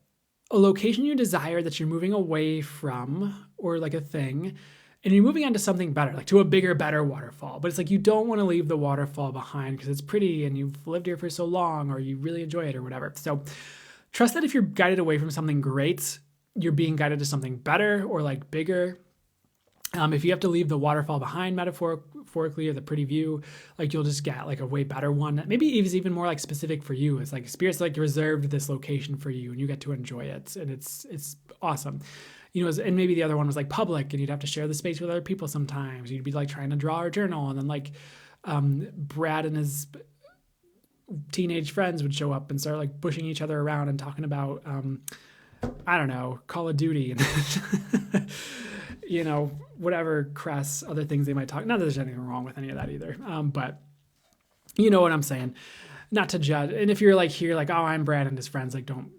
a location you desire that you're moving away from, or like a thing, and you're moving on to something better, like to a bigger, better waterfall. But it's like you don't want to leave the waterfall behind because it's pretty and you've lived here for so long, or you really enjoy it or whatever. So trust that if you're guided away from something great, you're being guided to something better or like bigger. If you have to leave the waterfall behind metaphorically, or the pretty view, like you'll just get like a way better one that maybe is even more like specific for you. It's like Spirit's like reserved this location for you and you get to enjoy it. And it's awesome. And maybe the other one was like public and you'd have to share the space with other people sometimes. You'd be like trying to draw or journal, and then like Brad and his teenage friends would show up and start like pushing each other around and talking about, I don't know, Call of Duty and whatever crass other things they might talk. Not that there's anything wrong with any of that either. But you know what I'm saying, not to judge. And if you're like here, like, oh, I'm Brad and his friends, like don't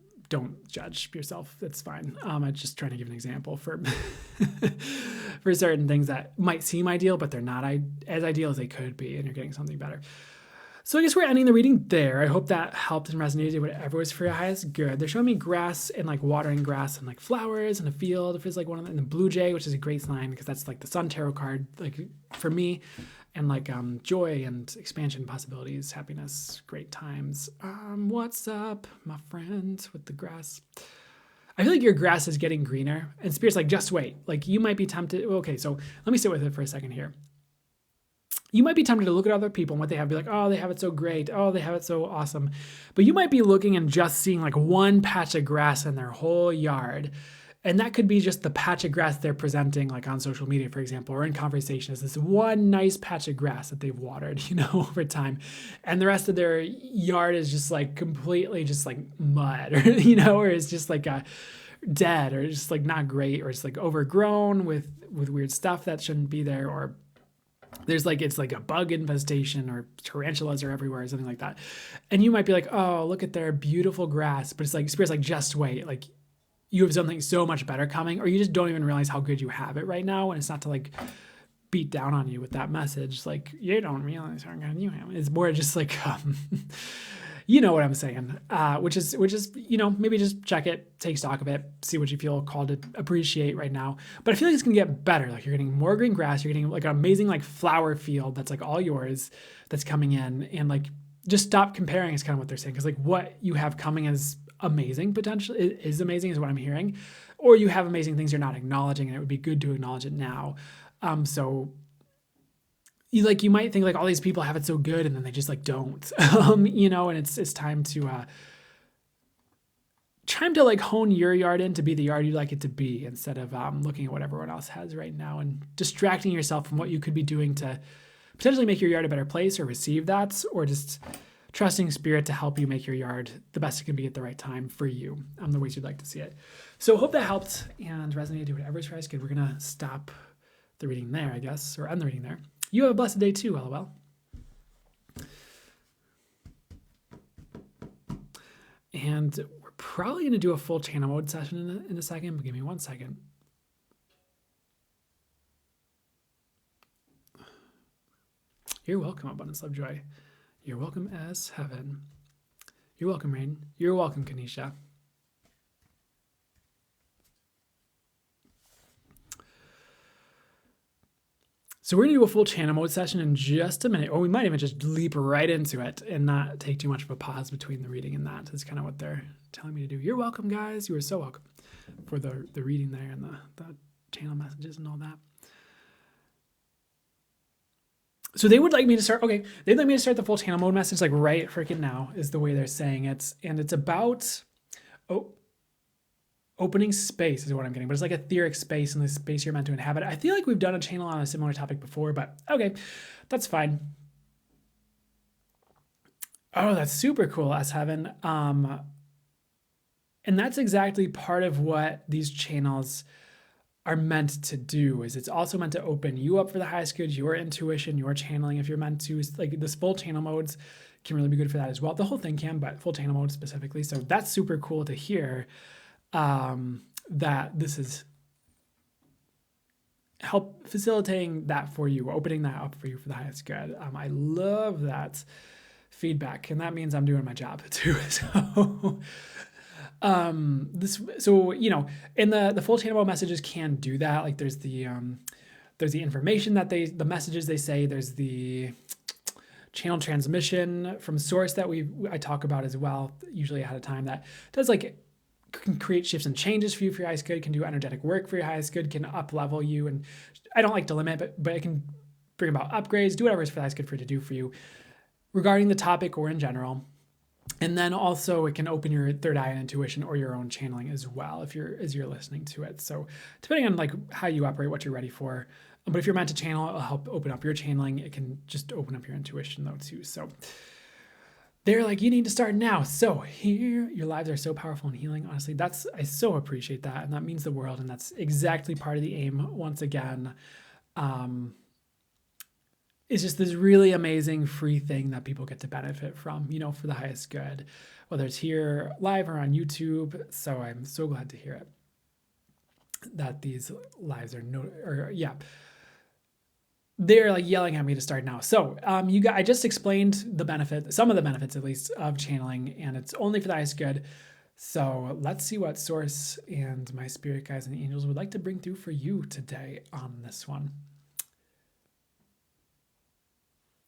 judge yourself. That's fine. I'm just trying to give an example for for certain things that might seem ideal, but they're not as ideal as they could be, and you're getting something better. So I guess we're ending the reading there. I hope that helped and resonated. Whatever was for your highest good. They're showing me grass and like watering grass and like flowers in a field. If it's like one of them, and the blue jay, which is a great sign because that's like the sun tarot card, like for me, and like joy and expansion, possibilities, happiness, great times. What's up, my friend with the grass? I feel like your grass is getting greener, and Spirit's like, just wait. Like you might be tempted. Okay, so let me sit with it for a second here. You might be tempted to look at other people and what they have, be like, oh, they have it so great. Oh, they have it so awesome. But you might be looking and just seeing like one patch of grass in their whole yard. And that could be just the patch of grass they're presenting, like on social media, for example, or in conversation, is this one nice patch of grass that they've watered, over time. And the rest of their yard is just like completely just like mud, or, or it's just like dead, or just like not great, or it's like overgrown with weird stuff that shouldn't be there, or there's like, it's like a bug infestation, or tarantulas are everywhere, or something like that. And you might be like, oh, look at their beautiful grass. But it's like, Spirit's like, just wait. Like you have something so much better coming, or you just don't even realize how good you have it right now. And it's not to like beat down on you with that message. Like you don't realize how good you have it. It's more just like, you know what I'm saying? Which is, maybe just check it, take stock of it, see what you feel called to appreciate right now. But I feel like it's gonna get better. Like you're getting more green grass, you're getting like an amazing like flower field that's like all yours that's coming in, and like just stop comparing is kind of what they're saying. Cause like what you have coming is amazing, potentially is amazing is what I'm hearing. Or you have amazing things you're not acknowledging, and it would be good to acknowledge it now. So you might think like all these people have it so good, and then they just like don't, and it's time to like hone your yard in to be the yard you'd like it to be, instead of looking at what everyone else has right now and distracting yourself from what you could be doing to potentially make your yard a better place, or receive that, or just trusting Spirit to help you make your yard the best it can be at the right time for you, the ways you'd like to see it. So hope that helped and resonated. Do whatever is for us good. We're gonna stop the reading there, I guess, or end the reading there. You have a blessed day too, LOL. And we're probably going to do a full channel mode session in a second, but give me 1 second. You're welcome, Abundance Love Joy. You're welcome as heaven. You're welcome, Rain. You're welcome, Kanisha. So we're going to do a full channel mode session in just a minute, or we might even just leap right into it and not take too much of a pause between the reading and that. That's kind of what they're telling me to do. You're welcome, guys. You are so welcome for the reading there and the channel messages and all that. So they would like me to start, they'd like me to start the full channel mode message like right freaking now is the way they're saying it. And it's about, opening space is what I'm getting, but it's like etheric space, and the space you're meant to inhabit. I feel like we've done a channel on a similar topic before, but okay, that's fine. Oh, that's super cool, S7. And that's exactly part of what these channels are meant to do. Is it's also meant to open you up for the highest good, your intuition, your channeling. If you're meant to, like this full channel modes can really be good for that as well. The whole thing can, but full channel mode specifically. So that's super cool to hear. That this is help facilitating that for you, opening that up for you for the highest good. I love that feedback, and that means I'm doing my job too. So in the full channel messages can do that. Like there's the information that the messages they say, there's the channel transmission from source that I talk about as well, usually ahead of time, that does can create shifts and changes for you for your highest good, can do energetic work for your highest good, can up level you. And I don't like to limit, but it can bring about upgrades, do whatever is for the highest good for it to do for you regarding the topic or in general. And then also it can open your third eye and intuition or your own channeling as well as you're listening to it. So depending on how you operate, what you're ready for. But if you're meant to channel, it'll help open up your channeling. It can just open up your intuition though too. So they're like, you need to start now. So here, your lives are so powerful and healing. Honestly, I so appreciate that. And that means the world. And that's exactly part of the aim. Once again, it's just this really amazing free thing that people get to benefit from, for the highest good, whether it's here live or on YouTube. So I'm so glad to hear it, that these lives are they're yelling at me to start now. So I just explained some of the benefits at least of channeling, and it's only for the highest good. So let's see what source and my spirit guides and angels would like to bring through for you today on this one.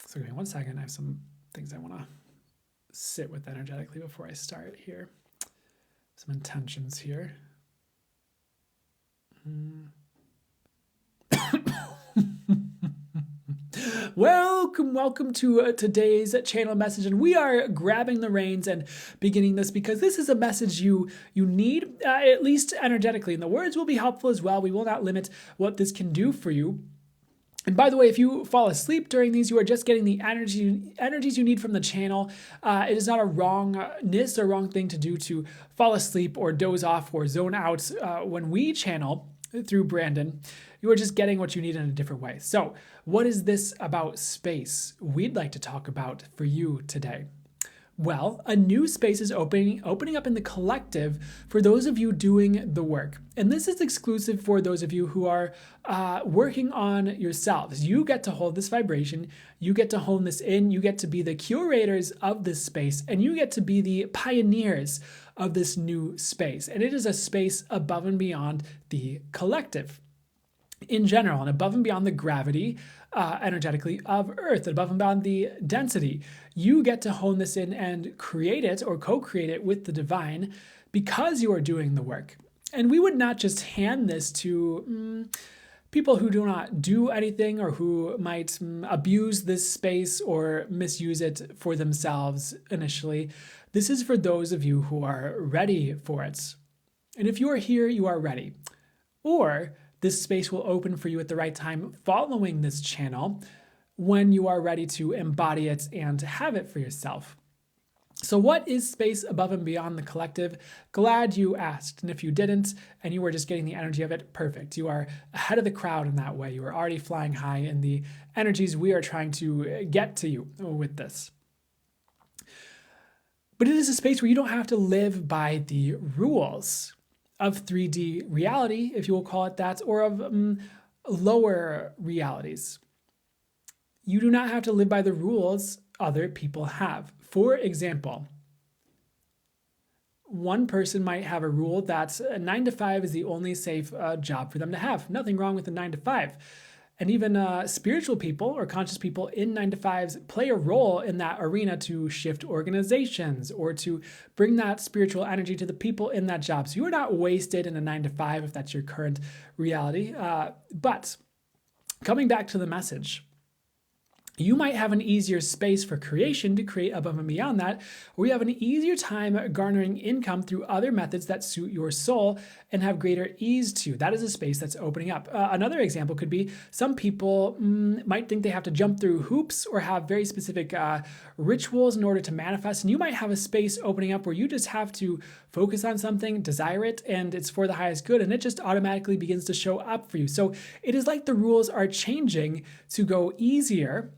So give me 1 second. I have some things I want to sit with energetically before I start here. Some intentions here. Welcome to today's channel message, and we are grabbing the reins and beginning this because this is a message you need, at least energetically, and the words will be helpful as well. We will not limit what this can do for you. And by the way, if you fall asleep during these, you are just getting the energies you need from the channel. It is not a wrongness or wrong thing to do to fall asleep or doze off or zone out when we channel through Brandon. You are just getting what you need in a different way. So what is this about space we'd like to talk about for you today? Well, a new space is opening up in the collective for those of you doing the work. And this is exclusive for those of you who are working on yourselves. You get to hold this vibration. You get to hone this in. You get to be the curators of this space. And you get to be the pioneers of this new space. And it is a space above and beyond the collective in general, and above and beyond the gravity energetically of Earth, and above and beyond the density. You get to hone this in and create it or co-create it with the divine because you are doing the work. And we would not just hand this to people who do not do anything or who might abuse this space or misuse it for themselves initially. This is for those of you who are ready for it. And if you are here, you are ready. Or this space will open for you at the right time following this channel when you are ready to embody it and have it for yourself. So what is space above and beyond the collective? Glad you asked. And if you didn't and you were just getting the energy of it, perfect. You are ahead of the crowd in that way. You are already flying high in the energies we are trying to get to you with this. But it is a space where you don't have to live by the rules of 3D reality, if you will call it that, or of lower realities. You do not have to live by the rules other people have. For example, one person might have a rule that a 9 to 5 is the only safe job for them to have. Nothing wrong with a 9 to 5. And even spiritual people or conscious people in 9 to 5s play a role in that arena to shift organizations or to bring that spiritual energy to the people in that job. So you are not wasted in a 9 to 5 if that's your current reality. But coming back to the message, you might have an easier space for creation to create above and beyond that, or you have an easier time garnering income through other methods that suit your soul and have greater ease to. That is a space that's opening up. Another example could be some people might think they have to jump through hoops or have very specific rituals in order to manifest, and you might have a space opening up where you just have to focus on something, desire it, and it's for the highest good, and it just automatically begins to show up for you. So it is like the rules are changing to go easier,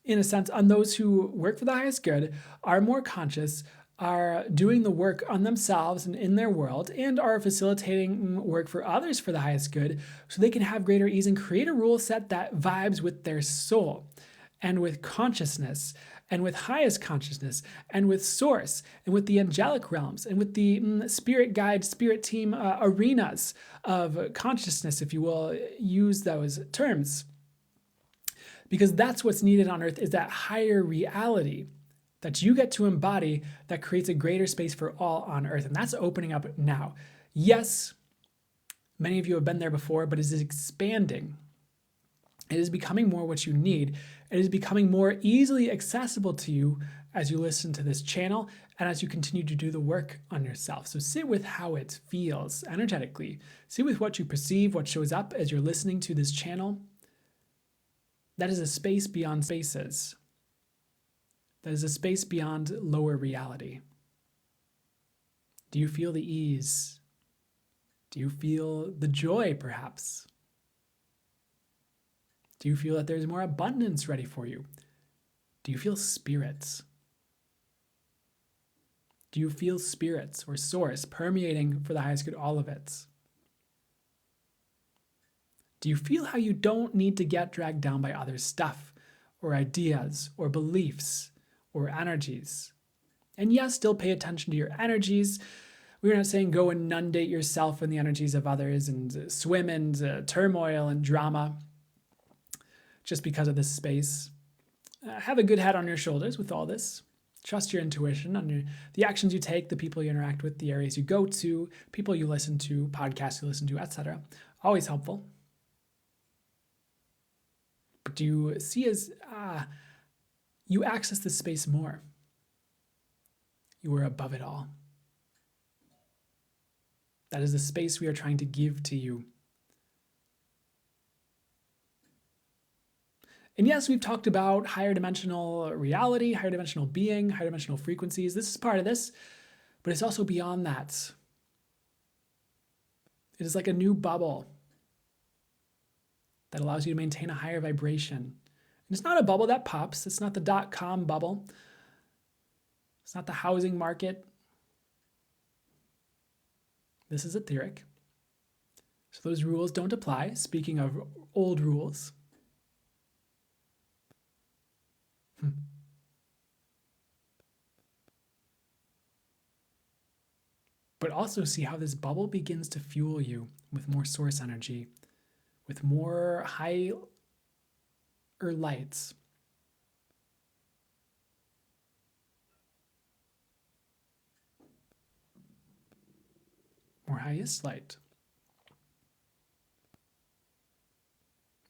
in a sense, on those who work for the highest good, are more conscious, are doing the work on themselves and in their world and are facilitating work for others for the highest good so they can have greater ease and create a rule set that vibes with their soul and with consciousness and with highest consciousness and with source and with the angelic realms and with the spirit guide, spirit team arenas of consciousness, if you will, use those terms. Because that's what's needed on earth, is that higher reality that you get to embody that creates a greater space for all on earth. And that's opening up now. Yes, many of you have been there before, but it is expanding. It is becoming more what you need. It is becoming more easily accessible to you as you listen to this channel and as you continue to do the work on yourself. So sit with how it feels energetically. Sit with what you perceive, what shows up as you're listening to this channel. That is a space beyond spaces. That is a space beyond lower reality. Do you feel the ease? Do you feel the joy, perhaps? Do you feel that there's more abundance ready for you? Do you feel spirits? Do you feel spirits or source permeating for the highest good, all of it? Do you feel how you don't need to get dragged down by other stuff or ideas or beliefs or energies? And yes, still pay attention to your energies. We're not saying go inundate yourself in the energies of others and swim in turmoil and drama just because of this space. Have a good head on your shoulders with all this. Trust your intuition on the actions you take, the people you interact with, the areas you go to, people you listen to, podcasts you listen to, etc. Always helpful. But do you see as you access this space more? You are above it all. That is the space we are trying to give to you. And yes, we've talked about higher dimensional reality, higher dimensional being, higher dimensional frequencies. This is part of this, but it's also beyond that. It is like a new bubble that allows you to maintain a higher vibration. And it's not a bubble that pops. It's not the .com bubble. It's not the housing market. This is etheric. So those rules don't apply. Speaking of old rules. But also see how this bubble begins to fuel you with more source energy, with more higher lights. More highest light.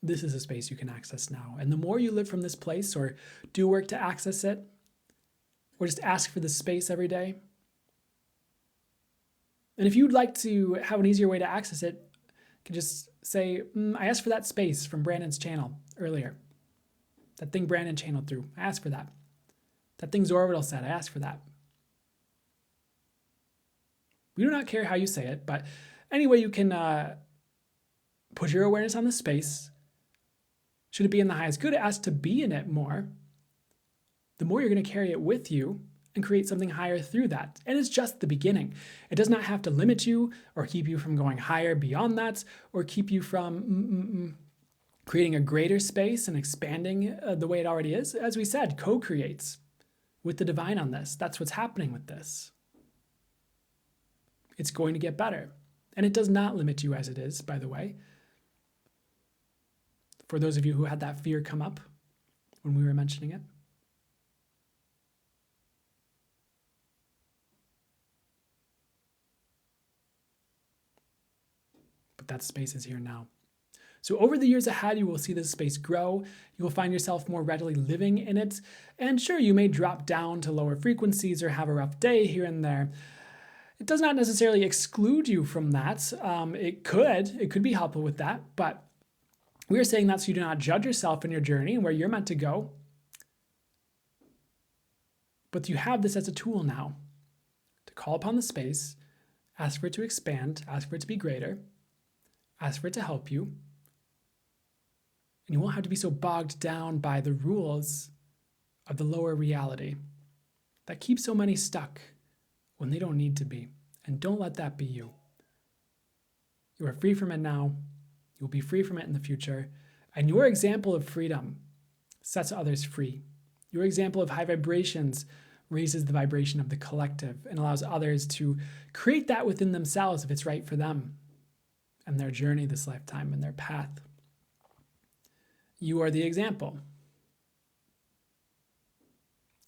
This is a space you can access now. And the more you live from this place or do work to access it, or just ask for this space every day. And if you'd like to have an easier way to access it, you can just say, I asked for that space from Brandon's channel earlier. That thing Brandon channeled through, I asked for that. That thing Zorbital said, I asked for that. We do not care how you say it, but any way you can put your awareness on the space, should it be in the highest good, ask to be in it more, the more you're going to carry it with you and create something higher through that. And it's just the beginning. It does not have to limit you or keep you from going higher beyond that or keep you from creating a greater space and expanding the way it already is. As we said, co-creates with the divine on this. That's what's happening with this. It's going to get better. And it does not limit you as it is, by the way. For those of you who had that fear come up when we were mentioning it. But that space is here now. So over the years ahead, you will see this space grow. You will find yourself more readily living in it. And sure, you may drop down to lower frequencies or have a rough day here and there. It does not necessarily exclude you from that. It could be helpful with that, but we are saying that so you do not judge yourself in your journey and where you're meant to go. But you have this as a tool now to call upon the space, ask for it to expand, ask for it to be greater, ask for it to help you. And you won't have to be so bogged down by the rules of the lower reality that keep so many stuck when they don't need to be. And don't let that be you. You are free from it now. You will be free from it in the future. And your example of freedom sets others free. Your example of high vibrations raises the vibration of the collective and allows others to create that within themselves if it's right for them and their journey this lifetime and their path. You are the example.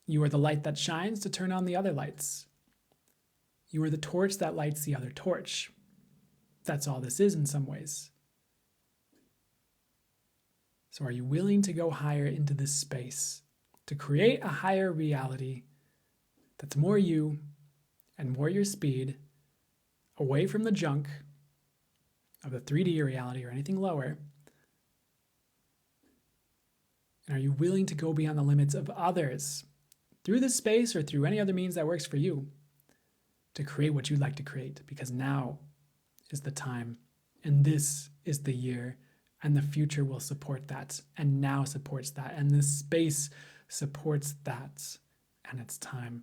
You are the light that shines to turn on the other lights. You are the torch that lights the other torch. That's all this is in some ways. So are you willing to go higher into this space to create a higher reality that's more you and more your speed, away from the junk of the 3D reality or anything lower? And are you willing to go beyond the limits of others through this space or through any other means that works for you to create what you'd like to create? Because now is the time, and this is the year, and the future will support that, and now supports that, and this space supports that, and it's time.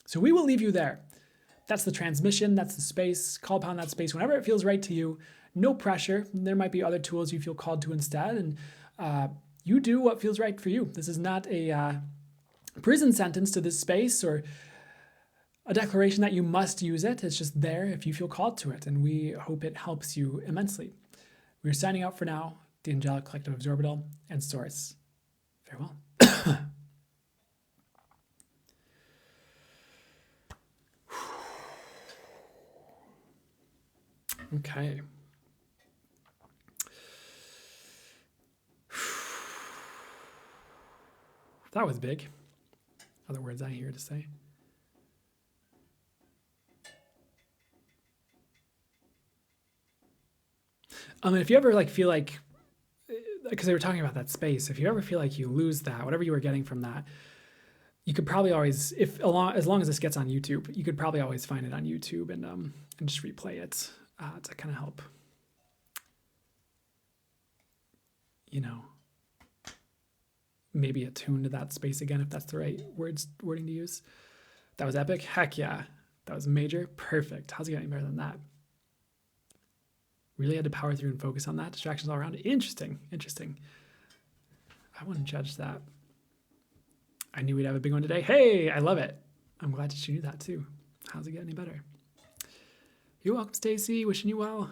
So we will leave you there. That's the transmission, that's the space. Call upon that space whenever it feels right to you. No pressure. There might be other tools you feel called to instead, and you do what feels right for you. This is not a prison sentence to this space or a declaration that you must use it. It's just there if you feel called to it, and we hope it helps you immensely. We're signing out for now, the Angelic Collective of Zorbital and Source. Farewell. Okay. That was big. Other words I hear to say. If you ever feel like, because they were talking about that space, if you ever feel like you lose that, whatever you were getting from that, you could probably always, as long as this gets on YouTube, you could probably always find it on YouTube and just replay it to kind of help, maybe attune to that space again, if that's the right wording to use. That was epic. Heck yeah. That was major. Perfect. How's it getting better than that? Really had to power through and focus on that. Distractions all around. Interesting. I wouldn't judge that. I knew we'd have a big one today. Hey, I love it. I'm glad that you knew that too. How's it get any better? You're welcome, Stacy. Wishing you well.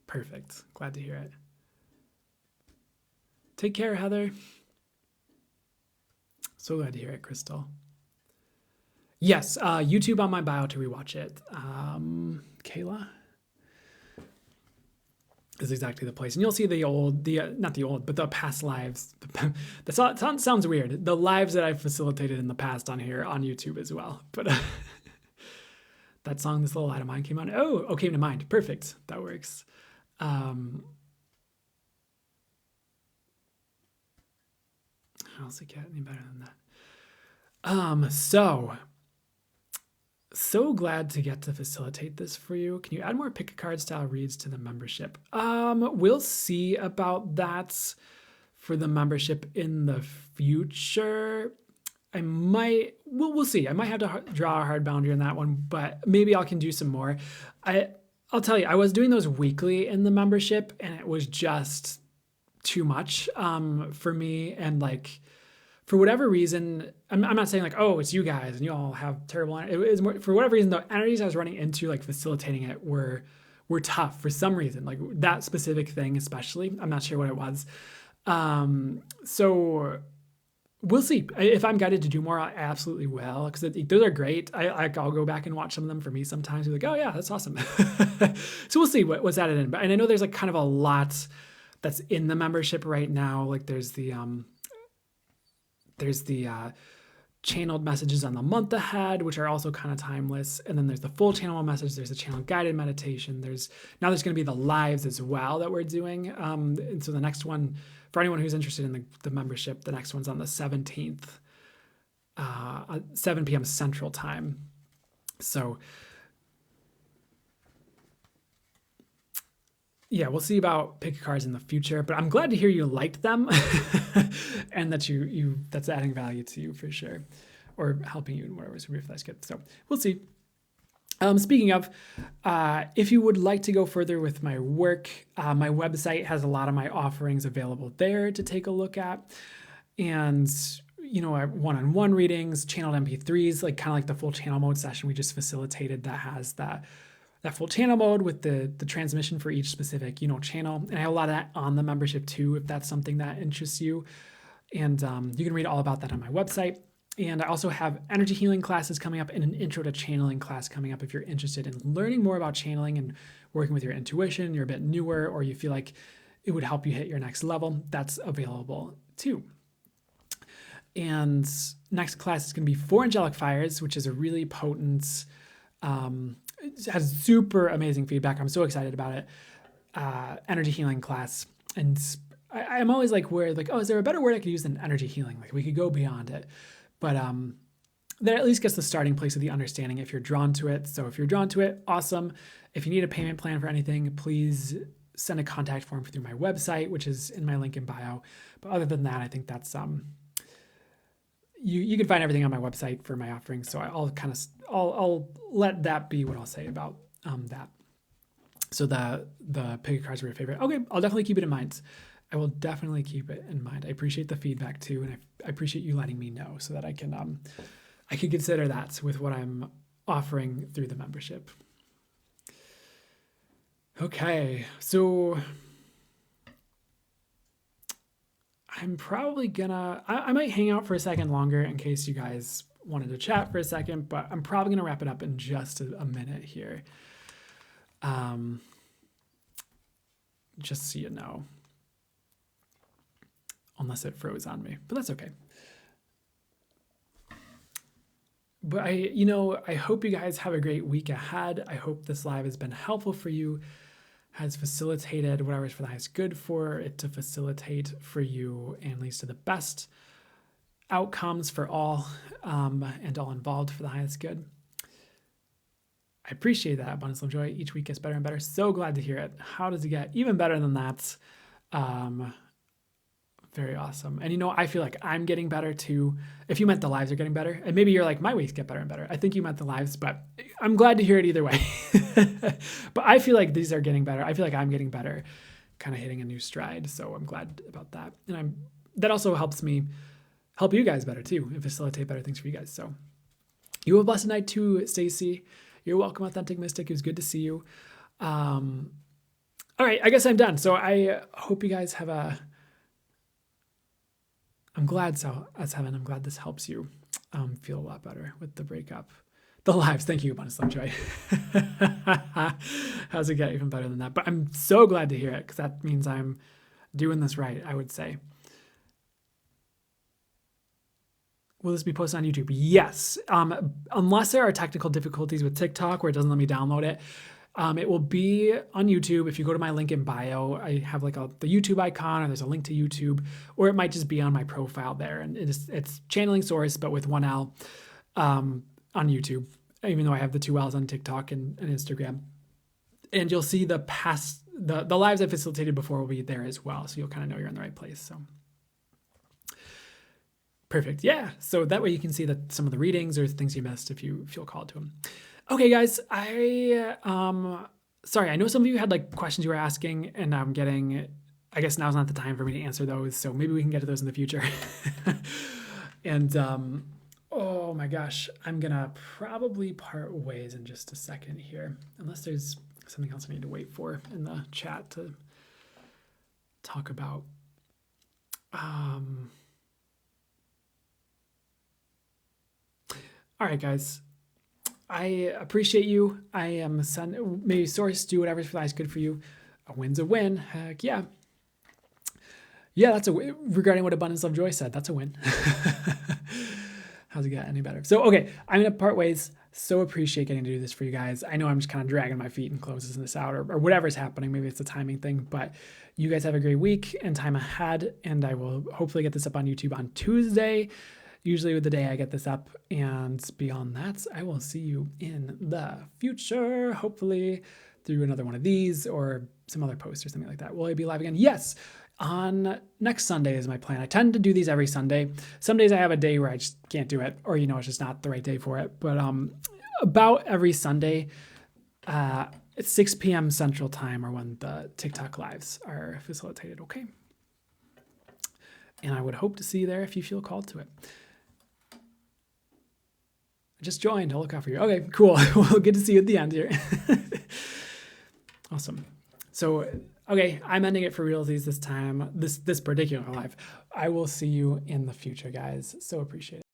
Perfect. Glad to hear it. Take care, Heather. So glad to hear it, Crystal. Yes, YouTube on my bio to rewatch it. Kayla is exactly the place. And you'll see the past lives. That sounds weird. The lives that I've facilitated in the past on here on YouTube as well. But that song, This Little Light of Mine, came on. Came to mind. Perfect. That works. How's it get any better than that? So glad to get to facilitate this for you. Can you add more pick a card style reads to the membership? We'll see about that for the membership in the future. We'll see. I might have to draw a hard boundary on that one, but maybe I can do some more. I'll tell you, I was doing those weekly in the membership, and it was just too much for me. And for whatever reason, I'm not saying it's you guys and you all have terrible. It was more for whatever reason, the energies I was running into facilitating it were tough for some reason. That specific thing, especially. I'm not sure what it was. So we'll see. If I'm guided to do more, I absolutely will, because those are great. I'll go back and watch some of them for me sometimes. Be oh yeah, that's awesome. So we'll see what's added in. But and I know there's kind of a lot that's in the membership right now. There's the channeled messages on the month ahead, which are also kind of timeless. And then there's the full channel message. There's a channel guided meditation. There's going to be the lives as well that we're doing. And so the next one, for anyone who's interested in the membership, the next one's on the 17th, 7 p.m. Central Time. So yeah, we'll see about pick cards in the future, but I'm glad to hear you liked them and that you that's adding value to you for sure, or helping you in whatever. So that's good. So we'll see. Speaking of, if you would like to go further with my work, my website has a lot of my offerings available there to take a look at. And, one-on-one readings, channeled MP3s, like kind of like the full channel mode session we just facilitated that has that full channel mode with the transmission for each specific, channel. And I have a lot of that on the membership too, if that's something that interests you. And you can read all about that on my website. And I also have energy healing classes coming up and an intro to channeling class coming up if you're interested in learning more about channeling and working with your intuition, you're a bit newer, or you feel like it would help you hit your next level. That's available too. And next class is going to be 4 Angelic Fires, which is a really potent, it has super amazing feedback. I'm so excited about it. Energy healing class. And I'm always like, is there a better word I could use than energy healing? Like we could go beyond it. But that at least gets the starting place of the understanding if you're drawn to it. So if you're drawn to it, awesome. If you need a payment plan for anything, please send a contact form through my website, which is in my link in bio. But other than that, I think that's you can find everything on my website for my offerings. So I'll let that be what I'll say about that. So the pick cards were your favorite. Okay, I'll definitely keep it in mind. I will definitely keep it in mind. I appreciate the feedback too, and I appreciate you letting me know so that I can consider that with what I'm offering through the membership. Okay, so I'm probably I might hang out for a second longer in case you guys wanted to chat for a second, but I'm probably gonna wrap it up in just a minute here. Just so you know. Unless it froze on me, but that's okay. But I hope you guys have a great week ahead. I hope this live has been helpful for you, has facilitated whatever is for the highest good for it to facilitate for you and leads to the best outcomes for all and all involved for the highest good. I appreciate that. Abundance of joy. Each week gets better and better. So glad to hear it. How does it get even better than that? Very awesome. And I feel like I'm getting better too. If you meant the lives are getting better, and maybe you're like, my weeks get better and better. I think you meant the lives, but I'm glad to hear it either way. But I feel like these are getting better. I feel like I'm getting better, kind of hitting a new stride. So I'm glad about that. And that also helps me help you guys better too and facilitate better things for you guys. So you have a blessed night too, Stacy. You're welcome, Authentic Mystic. It was good to see you. All right, I guess I'm done. So I hope you guys have I'm glad I'm glad this helps you feel a lot better with the breakup. The lives, thank you, Abundance Love Joy. How's it get even better than that? But I'm so glad to hear it because that means I'm doing this right, I would say. Will this be posted on YouTube? Yes. Unless there are technical difficulties with TikTok where it doesn't let me download it. It will be on YouTube. If you go to my link in bio, I have the YouTube icon, or there's a link to YouTube, or it might just be on my profile there. And it's Channeling Source, but with 1 L on YouTube, even though I have the 2 L's on TikTok and Instagram. And you'll see the lives I facilitated before will be there as well. So you'll kind of know you're in the right place. So perfect. Yeah. So that way you can see some of the readings or things you missed if you feel called to them. Okay, guys, sorry, I know some of you had questions you were asking, and I guess now's not the time for me to answer those, so maybe we can get to those in the future. And, oh my gosh, I'm gonna probably part ways in just a second here, unless there's something else I need to wait for in the chat to talk about. All right, guys. I appreciate you. I am maybe Source, do whatever's for the highest good for you. A win's a win. Heck yeah. Yeah, that's a win. Regarding what Abundance Love Joy said, that's a win. How's it get any better? So, okay, I'm going to part ways. So appreciate getting to do this for you guys. I know I'm just kind of dragging my feet and closing this out or whatever's happening. Maybe it's a timing thing, but you guys have a great week and time ahead. And I will hopefully get this up on YouTube on Tuesday. Usually with the day I get this up, and beyond that, I will see you in the future. Hopefully through another one of these or some other post or something like that. Will I be live again? Yes. On next Sunday is my plan. I tend to do these every Sunday. Some days I have a day where I just can't do it, or it's just not the right day for it. But about every Sunday, it's 6 p.m. Central Time, or when the TikTok lives are facilitated. Okay. And I would hope to see you there if you feel called to it. I just joined. I'll look out for you. Okay, cool. Well, good to see you at the end here. Awesome. So, okay, I'm ending it for realsies this time, this particular live. I will see you in the future, guys. So appreciate it.